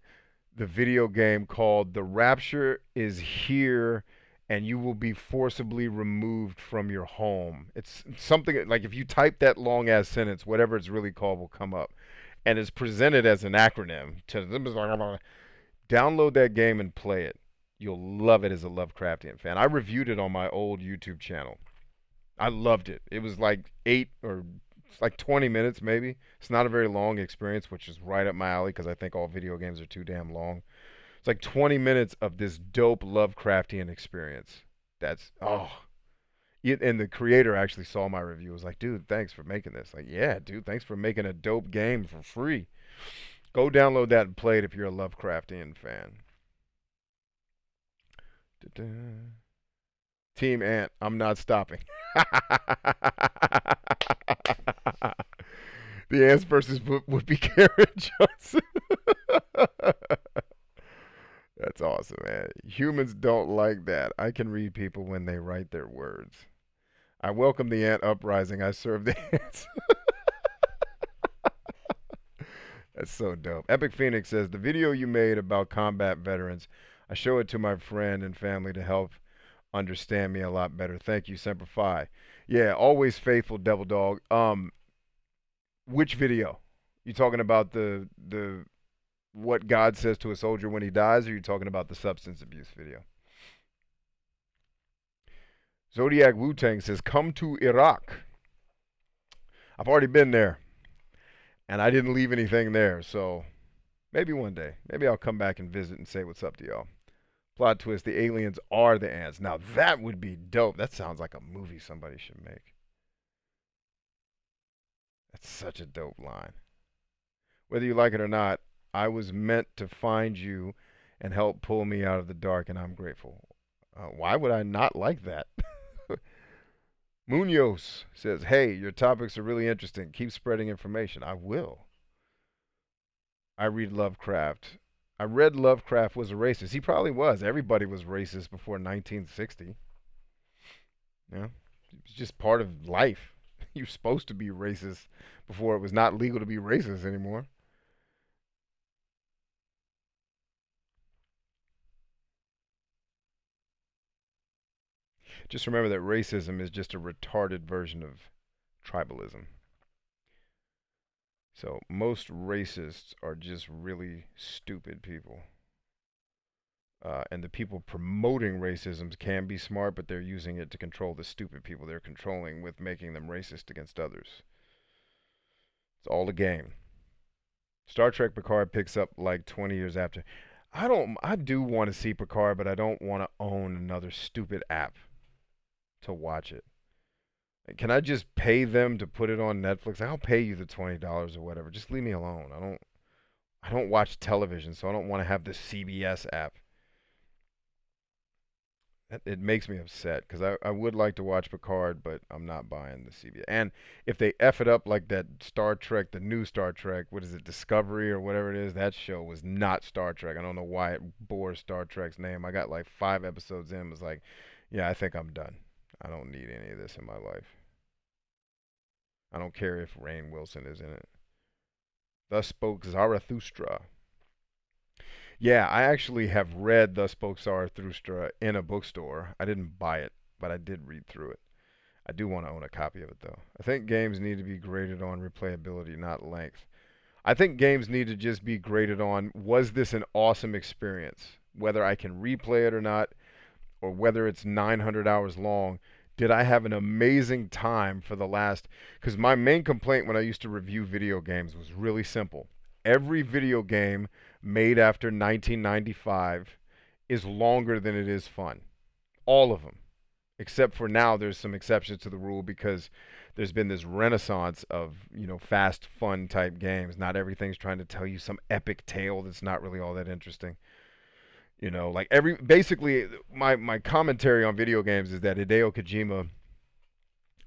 the video game called The Rapture is Here and you will be forcibly removed from your home. It's something like if you type that long ass sentence, whatever it's really called will come up. And it's presented as an acronym. Download that game and play it. You'll love it as a Lovecraftian fan. I reviewed it on my old YouTube channel. I loved it. It was like 20 minutes maybe. It's not a very long experience, which is right up my alley because I think all video games are too damn long. It's like 20 minutes of this dope Lovecraftian experience. And the creator actually saw my review. Was like, dude, thanks for making this. Like, yeah, dude, thanks for making a dope game for free. Go download that and play it if you're a Lovecraftian fan. Da-da. Team Ant, I'm not stopping. The Ants versus would be Karen Johnson. That's awesome, man. Humans don't like that. I can read people when they write their words. I welcome the ant uprising. I serve the ants. That's so dope. Epic Phoenix says the video you made about combat veterans, I show it to my friend and family to help understand me a lot better. Thank you, Semper Fi. Yeah, always faithful, Devil Dog. Which video? You talking about the what God says to a soldier when he dies, or are you talking about the substance abuse video? Zodiac Wu Tang says, "Come to Iraq." I've already been there, and I didn't leave anything there, so maybe one day, maybe I'll come back and visit and say what's up to y'all. Plot twist: the aliens are the ants. Now that would be dope. That sounds like a movie somebody should make. That's such a dope line. Whether you like it or not, I was meant to find you and help pull me out of the dark, and I'm grateful. Why would I not like that? Munoz says, "Hey, your topics are really interesting. Keep spreading information." I will. I read Lovecraft. I read Lovecraft was a racist. He probably was. Everybody was racist before 1960. Yeah, it's just part of life. You're supposed to be racist before it was not legal to be racist anymore. Just remember that racism is just a retarded version of tribalism. So most racists are just really stupid people. And the people promoting racism can be smart, but they're using it to control the stupid people they're controlling with making them racist against others. It's all a game. Star Trek Picard picks up like 20 years after. I do want to see Picard, but I don't want to own another stupid app to watch it. Can I just pay them to put it on Netflix? I'll pay you the $20 or whatever. Just leave me alone. I don't watch television, so I don't want to have the CBS app. It makes me upset because I would like to watch Picard, but I'm not buying the CBS. And if they F it up like that Star Trek, the new Star Trek, what is it, Discovery or whatever it is, that show was not Star Trek. I don't know why it bore Star Trek's name. I got like 5 episodes in, was like, yeah, I think I'm done. I don't need any of this in my life. I don't care if Rainn Wilson is in it. Thus spoke Zarathustra. Yeah, I actually have read Thus Spoke Zarathustra in a bookstore. I didn't buy it, but I did read through it. I do want to own a copy of it, though. I think games need to be graded on replayability, not length. I think games need to just be graded on, was this an awesome experience? Whether I can replay it or not, or whether it's 900 hours long, did I have an amazing time for the last? Because my main complaint when I used to review video games was really simple. Every video game made after 1995 is longer than it is fun. All of them. Except for now, there's some exceptions to the rule because there's been this renaissance of, fast, fun type games. Not everything's trying to tell you some epic tale that's not really all that interesting. Like basically my commentary on video games is that Hideo Kojima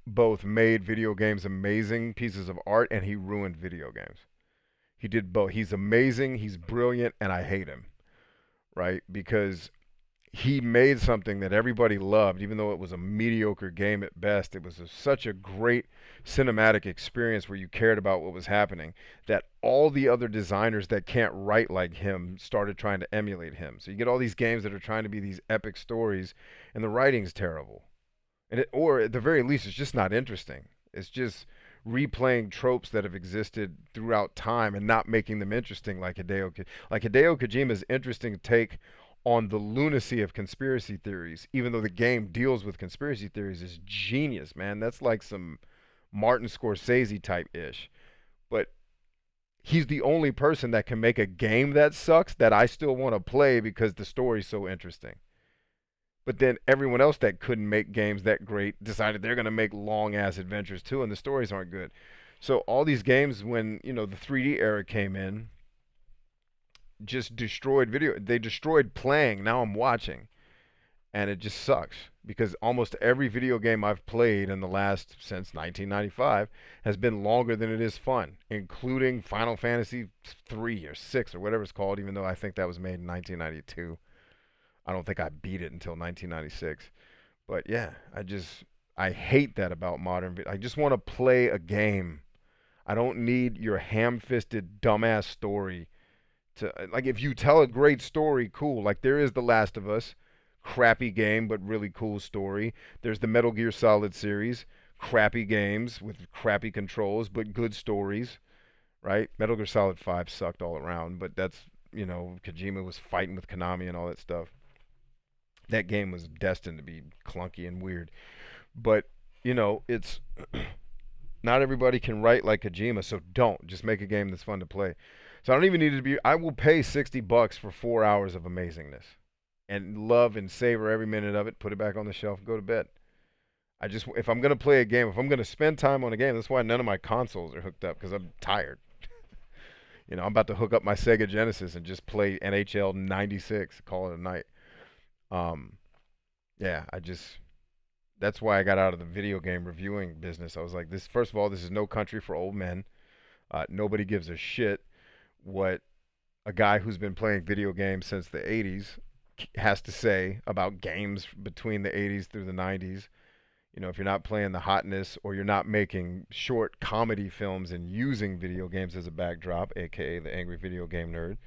both made video games amazing pieces of art and he ruined video games. He did both. He's amazing, he's brilliant, and I hate him, right? Because he made something that everybody loved, even though it was a mediocre game at best. It was such a great cinematic experience where you cared about what was happening that all the other designers that can't write like him started trying to emulate him. So you get all these games that are trying to be these epic stories, and the writing's terrible. Or at the very least, it's just not interesting. It's just replaying tropes that have existed throughout time and not making them interesting like Hideo Kojima's interesting take on the lunacy of conspiracy theories, even though the game deals with conspiracy theories, is genius, man. That's like some Martin Scorsese type ish. But he's the only person that can make a game that sucks that I still want to play because the story's so interesting. But then everyone else that couldn't make games that great decided they're going to make long ass adventures too, and the stories aren't good. So all these games, when the 3D era came in, just destroyed video. They destroyed playing. Now I'm watching, and it just sucks because almost every video game I've played in the last since 1995 has been longer than it is fun, including Final Fantasy 3 or 6 or whatever it's called. Even though I think that was made in 1992, I don't think I beat it until 1996. But yeah, I hate that about modern. I just want to play a game. I don't need your ham-fisted dumbass story to like if you tell a great story, cool. Like there is The Last of Us, crappy game but really cool story. There's the Metal Gear Solid series, crappy games with crappy controls but good stories, right? Metal Gear Solid 5 sucked all around, but that's, Kojima was fighting with Konami and all that stuff. That game was destined to be clunky and weird. But, it's not everybody can write like Kojima, so don't. Just make a game that's fun to play. So I don't even need it to be. I will pay $60 for 4 hours of amazingness, and love and savor every minute of it. Put it back on the shelf, and go to bed. If I'm gonna play a game, if I'm gonna spend time on a game, that's why none of my consoles are hooked up because I'm tired. I'm about to hook up my Sega Genesis and just play NHL '96, call it a night. Um, yeah, that's why I got out of the video game reviewing business. I was like, this. First of all, this is no country for old men. Nobody gives a shit what a guy who's been playing video games since the 80s has to say about games between the 80s through the 90s. If you're not playing the hotness or you're not making short comedy films and using video games as a backdrop, aka the angry video game nerd,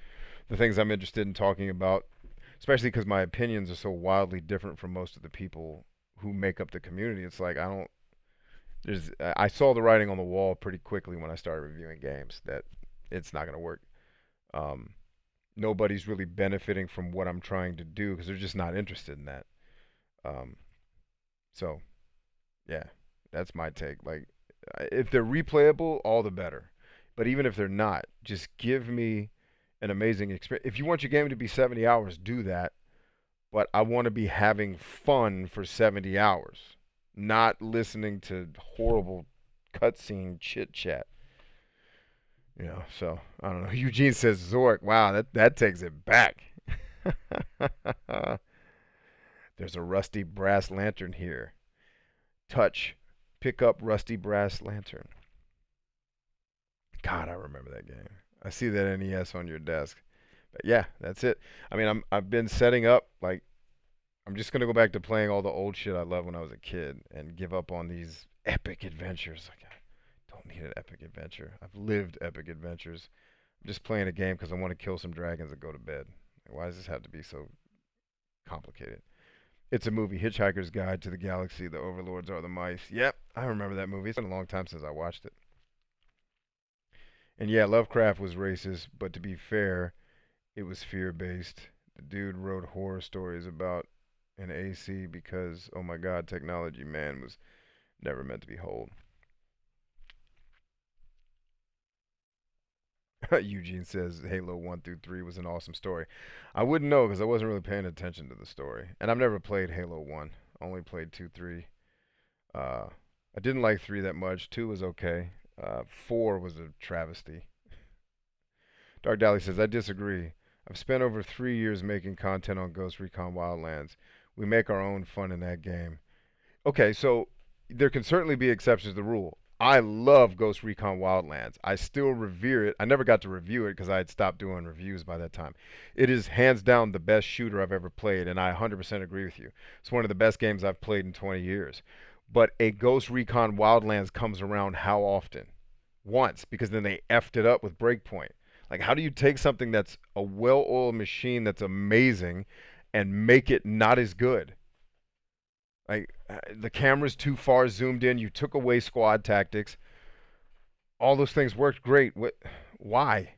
the things I'm interested in talking about, especially because my opinions are so wildly different from most of the people who make up the community. It's like I saw the writing on the wall pretty quickly when I started reviewing games that it's not going to work. Um, Nobody's really benefiting from what I'm trying to do because they're just not interested in that. Um, so yeah, that's my take. Like, if they're replayable, all the better. But even if they're not, just give me an amazing experience. If you want your game to be 70 hours, do that. But I want to be having fun for 70 hours, not listening to horrible cutscene chit chat. So I don't know. Eugene says Zork. Wow, that takes it back. There's a rusty brass lantern here. Touch. Pick up rusty brass lantern. God, I remember that game. I see that NES on your desk. But yeah, that's it. I mean, I've been setting up like I'm just gonna go back to playing all the old shit I loved when I was a kid and give up on these epic adventures. Like I don't need an epic adventure. I've lived epic adventures. I'm just playing a game because I want to kill some dragons and go to bed. Why does this have to be so complicated? It's a movie, Hitchhiker's Guide to the Galaxy. The Overlords are the mice. Yep, I remember that movie. It's been a long time since I watched it. And yeah, Lovecraft was racist, but to be fair, it was fear-based. The dude wrote horror stories about an AC because, oh my God, technology, man, was never meant to be whole. Eugene says Halo 1 through 3 was an awesome story. I wouldn't know because I wasn't really paying attention to the story. And I've never played Halo 1. I only played 2, 3. Uh, I didn't like 3 that much. 2 was okay. 4 was a travesty. Dark Dally says, I disagree. I've spent over 3 years making content on Ghost Recon Wildlands. We make our own fun in that game. Okay, so there can certainly be exceptions to the rule. I love Ghost Recon Wildlands. I still revere it. I never got to review it because I had stopped doing reviews by that time. It is hands down the best shooter I've ever played, and I 100% agree with you. It's one of the best games I've played in 20 years. But a Ghost Recon Wildlands comes around how often? Once, because then they effed it up with Breakpoint. Like, how do you take something that's a well-oiled machine that's amazing and make it not as good? Like, the camera's too far zoomed in. You took away squad tactics. All those things worked great. Why?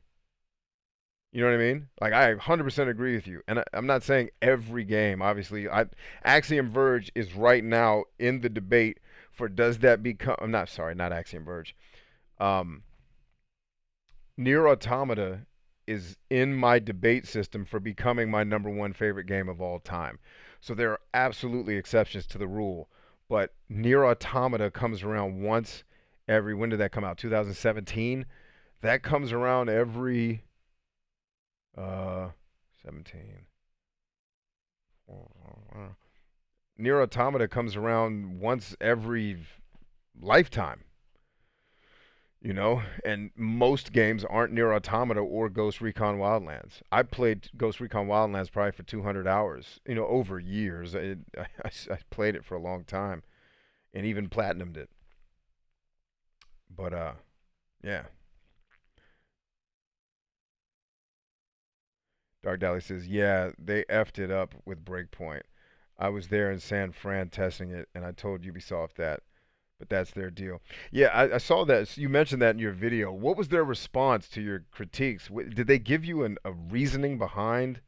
You know what I mean? Like, I 100% agree with you. And I'm not saying every game. Obviously, Axiom Verge is right now in the debate for does that become. I'm not sorry, not Axiom Verge. Um, Nier Automata is in my debate system for becoming my number one favorite game of all time. So there are absolutely exceptions to the rule, but Nier Automata comes around once every, when did that come out? 2017. That comes around every 17. Nier Automata comes around once every lifetime. And most games aren't Nier Automata or Ghost Recon Wildlands. I played Ghost Recon Wildlands probably for 200 hours, over years. I played it for a long time and even platinumed it. But Yeah. Dark Dally says, yeah, they effed it up with Breakpoint. I was there in San Fran testing it, and I told Ubisoft that, but that's their deal. Yeah, I saw that. So you mentioned that in your video. What was their response to your critiques? Did they give you a reasoning behind?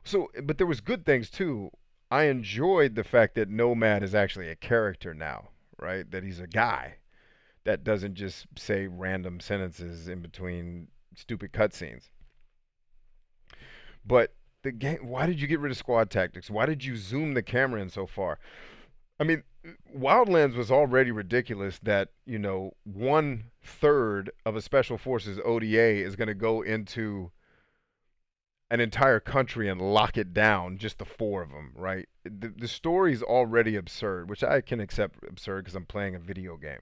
So, but there was good things too. I enjoyed the fact that Nomad is actually a character now, right? That he's a guy that doesn't just say random sentences in between stupid cutscenes. But the game, why did you get rid of squad tactics? Why did you zoom the camera in so far? I mean, Wildlands was already ridiculous that, 1/3 of a special forces ODA is going to go into an entire country and lock it down, just the four of them, right? The story's already absurd, which I can accept absurd because I'm playing a video game,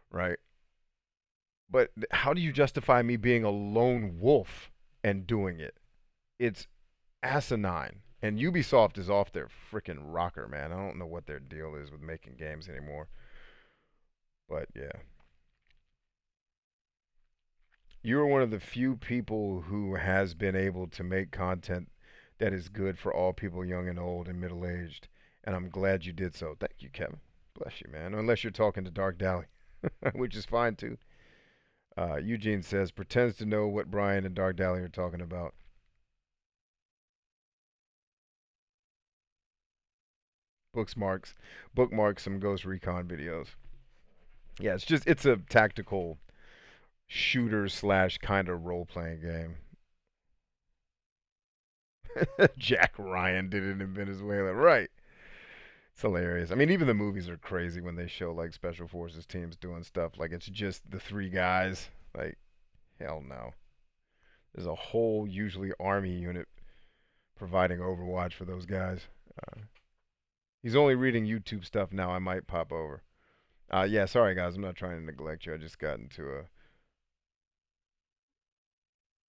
right? But how do you justify me being a lone wolf and doing it? It's asinine. And Ubisoft is off their freaking rocker, man. I don't know what their deal is with making games anymore. But yeah. You're one of the few people who has been able to make content that is good for all people, young and old and middle aged. And I'm glad you did so. Thank you, Kevin. Bless you, man. Unless you're talking to Dark Dally, which is fine too. Eugene says, pretends to know what Brian and Dark Dally are talking about. Bookmarks, bookmarks some Ghost Recon videos. Yeah, it's a tactical shooter slash kind of role playing game. Jack Ryan did it in Venezuela, right? It's hilarious. I mean, even the movies are crazy when they show like special forces teams doing stuff like it's just the three guys. Like, hell no. There's a whole usually army unit providing Overwatch for those guys. Uh, he's only reading YouTube stuff now. I might pop over. Yeah, sorry guys. I'm not trying to neglect you. I just got into a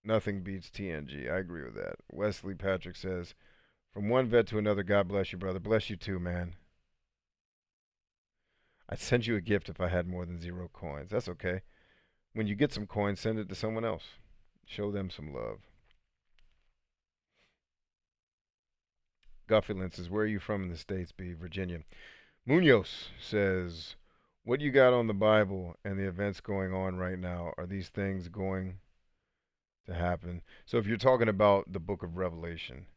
nothing beats TNG. I agree with that. Wesley Patrick says, from one vet to another, God bless you, brother. Bless you too, man. I'd send you a gift if I had more than 0 coins. That's okay. When you get some coins, send it to someone else. Show them some love. Guffylin says, where are you from in the States, B? Virginia. Munoz says, what do you got on the Bible and the events going on right now? Are these things going to happen? So if you're talking about the book of Revelation,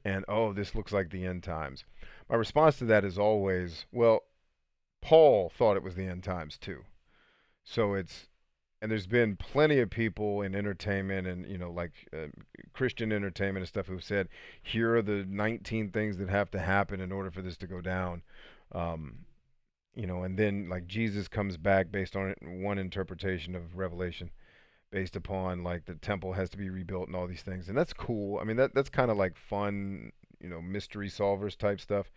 and oh, this looks like the end times. My response to that is always, well, Paul thought it was the end times too. So and there's been plenty of people in entertainment and like Christian entertainment and stuff who've said, here are the 19 things that have to happen in order for this to go down. Um, and then like Jesus comes back based on one interpretation of Revelation, based upon like the temple has to be rebuilt and all these things, and that's cool. I mean that's kind of like fun, mystery solvers type stuff.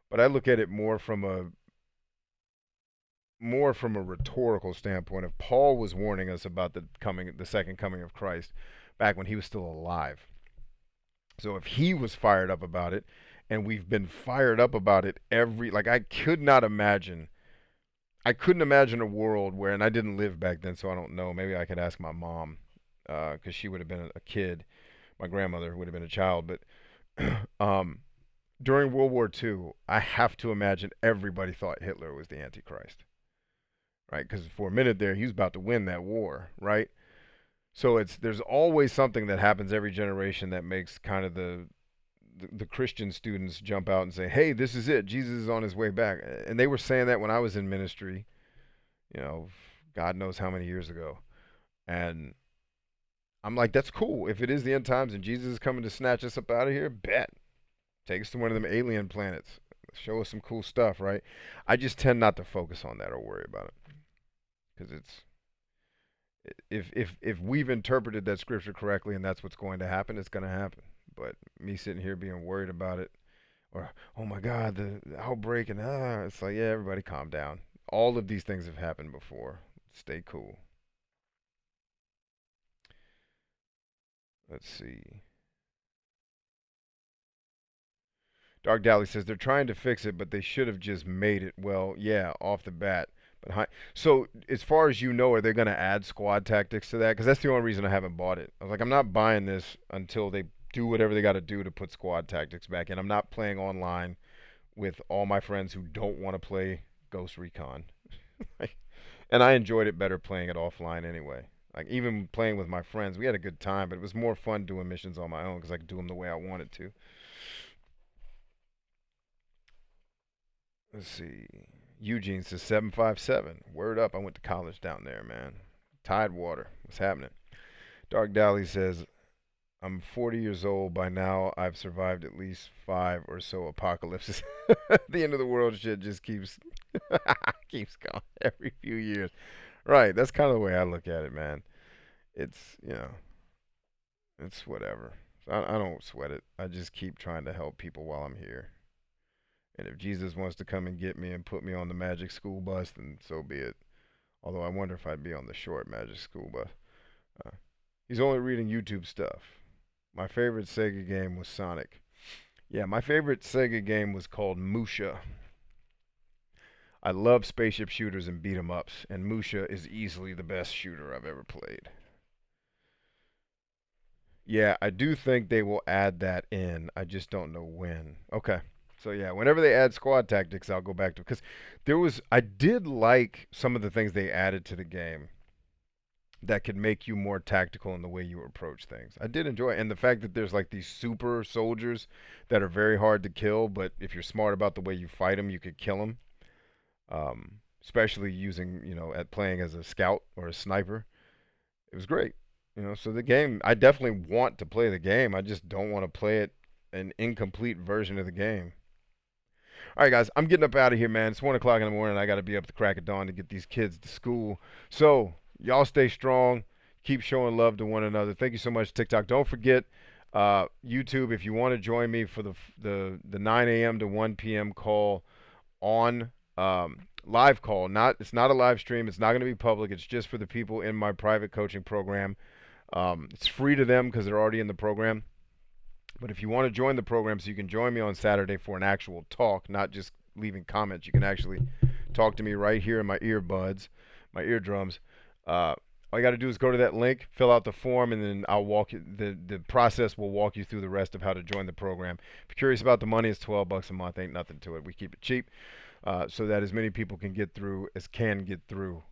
But I look at it more from a rhetorical standpoint. If Paul was warning us about the second coming of Christ back when he was still alive, so if he was fired up about it, and we've been fired up about it like I couldn't imagine a world where, and I didn't live back then, so I don't know. Maybe I could ask my mom, because she would have been a kid. My grandmother would have been a child, but um, during World War II, I have to imagine everybody thought Hitler was the Antichrist, right? Because for a minute there, he was about to win that war, right? So there's always something that happens every generation that makes kind of the Christian students jump out and say, "Hey, this is it. Jesus is on his way back." And they were saying that when I was in ministry, you know, God knows how many years ago. And I'm like, that's cool. If it is the end times and Jesus is coming to snatch us up out of here, bet. Take us to one of them alien planets. Show us some cool stuff, right? I just tend not to focus on that or worry about it. Because if we've interpreted that scripture correctly and that's what's going to happen, it's going to happen. But me sitting here being worried about it, or oh my God, the outbreak, and it's like, yeah, everybody calm down. All of these things have happened before. Stay cool. Let's see. Dark Dally says they're trying to fix it, but they should have just made it. Well, yeah, off the bat. But so as far as you know, are they going to add squad tactics to that? Because that's the only reason I haven't bought it. I was like, I'm not buying this until they do whatever they got to do to put squad tactics back in. I'm not playing online with all my friends who don't want to play Ghost Recon. And I enjoyed it better playing it offline anyway. Like even playing with my friends, we had a good time, but it was more fun doing missions on my own because I could do them the way I wanted to. Let's see. Eugene says 757. Word up. I went to college down there, man. Tidewater. What's happening? Dark Dally says, I'm 40 years old. By now, I've survived at least 5 or so apocalypses. The end of the world shit just keeps keeps going every few years. Right. That's kind of the way I look at it, man. It's, it's whatever. I don't sweat it. I just keep trying to help people while I'm here. And if Jesus wants to come and get me and put me on the magic school bus, then so be it. Although I wonder if I'd be on the short magic school bus. Uh, he's only reading YouTube stuff. My favorite Sega game was Sonic. Yeah, my favorite Sega game was called Musha. I love spaceship shooters and beat 'em ups, and Musha is easily the best shooter I've ever played. Yeah, I do think they will add that in. I just don't know when. Okay. So yeah, whenever they add squad tactics, I'll go back to because I did like some of the things they added to the game that could make you more tactical in the way you approach things. I did enjoy it. And the fact that there's like these super soldiers that are very hard to kill, but if you're smart about the way you fight them, you could kill them. Especially using, at playing as a scout or a sniper. It was great. So the game, I definitely want to play the game. I just don't want to play it an incomplete version of the game. All right, guys, I'm getting up out of here, man. It's 1 o'clock in the morning. I got to be up at the crack of dawn to get these kids to school. So y'all stay strong. Keep showing love to one another. Thank you so much, TikTok. Don't forget YouTube. If you want to join me for the 9 a.m. to 1 p.m. call on live call. It's not a live stream. It's not going to be public. It's just for the people in my private coaching program. It's free to them because they're already in the program. But if you want to join the program so you can join me on Saturday for an actual talk, not just leaving comments, you can actually talk to me right here in my earbuds, my eardrums. All you got to do is go to that link, fill out the form, and then I'll walk you. The process will walk you through the rest of how to join the program. If you're curious about the money, it's $12 a month. Ain't nothing to it. We keep it cheap so that as many people can get through as can get through.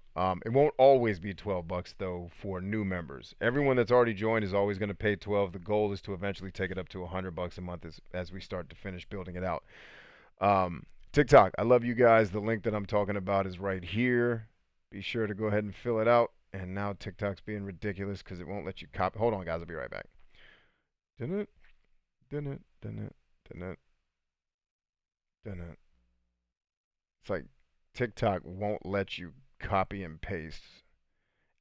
It won't always be $12 though for new members. Everyone that's already joined is always going to pay 12. The goal is to eventually take it up to $100 a month as we start to finish building it out. TikTok, I love you guys. The link that I'm talking about is right here. Be sure to go ahead and fill it out. And now TikTok's being ridiculous because it won't let you copy. Hold on, guys. I'll be right back. Dun it, dun it, dun it, dun it, dun it. It's like TikTok won't let you copy and paste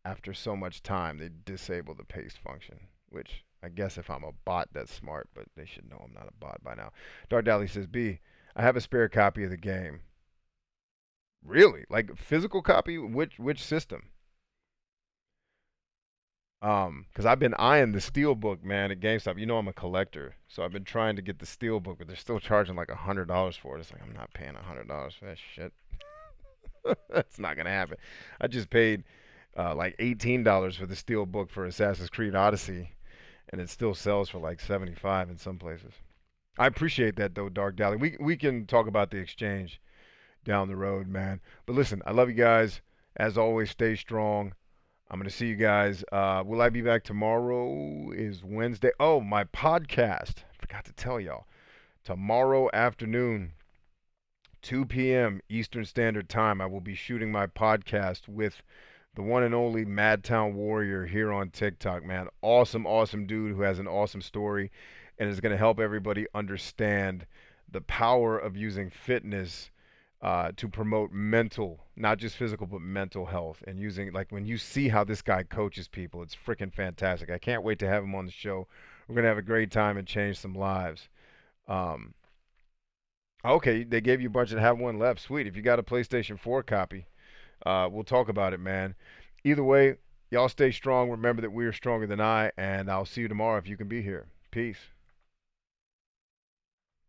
after so much time. They disable the paste function, which I guess if I'm a bot, that's smart, but they should know I'm not a bot by now. Dark Dally says, B, I have a spare copy of the game. Really? Like physical copy? Which system? Because I've been eyeing the Steelbook, man, at GameStop. I'm a collector, so I've been trying to get the Steelbook, but they're still charging like $100 for it. It's like I'm not paying $100 for that shit. That's not gonna happen. I just paid like $18 for the Steelbook for Assassin's Creed Odyssey, and it still sells for like 75 in some places. I appreciate that though, Dark Dally. We can talk about the exchange down the road, man. But listen, I love you guys. As always, stay strong. I'm going to see you guys. Will I be back tomorrow? Is Wednesday. Oh, my podcast. Forgot to tell y'all. Tomorrow afternoon, 2 p.m. Eastern Standard Time, I will be shooting my podcast with the one and only Madtown Warrior here on TikTok, man. Awesome, awesome dude who has an awesome story and is going to help everybody understand the power of using fitness to promote mental, not just physical, but mental health. And using, like, when you see how this guy coaches people, it's freaking fantastic. I can't wait to have him on the show. We're going to have a great time and change some lives. Um, okay, they gave you a bunch and have one left. Sweet. If you got a PlayStation 4 copy, we'll talk about it, man. Either way, y'all stay strong. Remember that we are stronger than I, and I'll see you tomorrow if you can be here. Peace.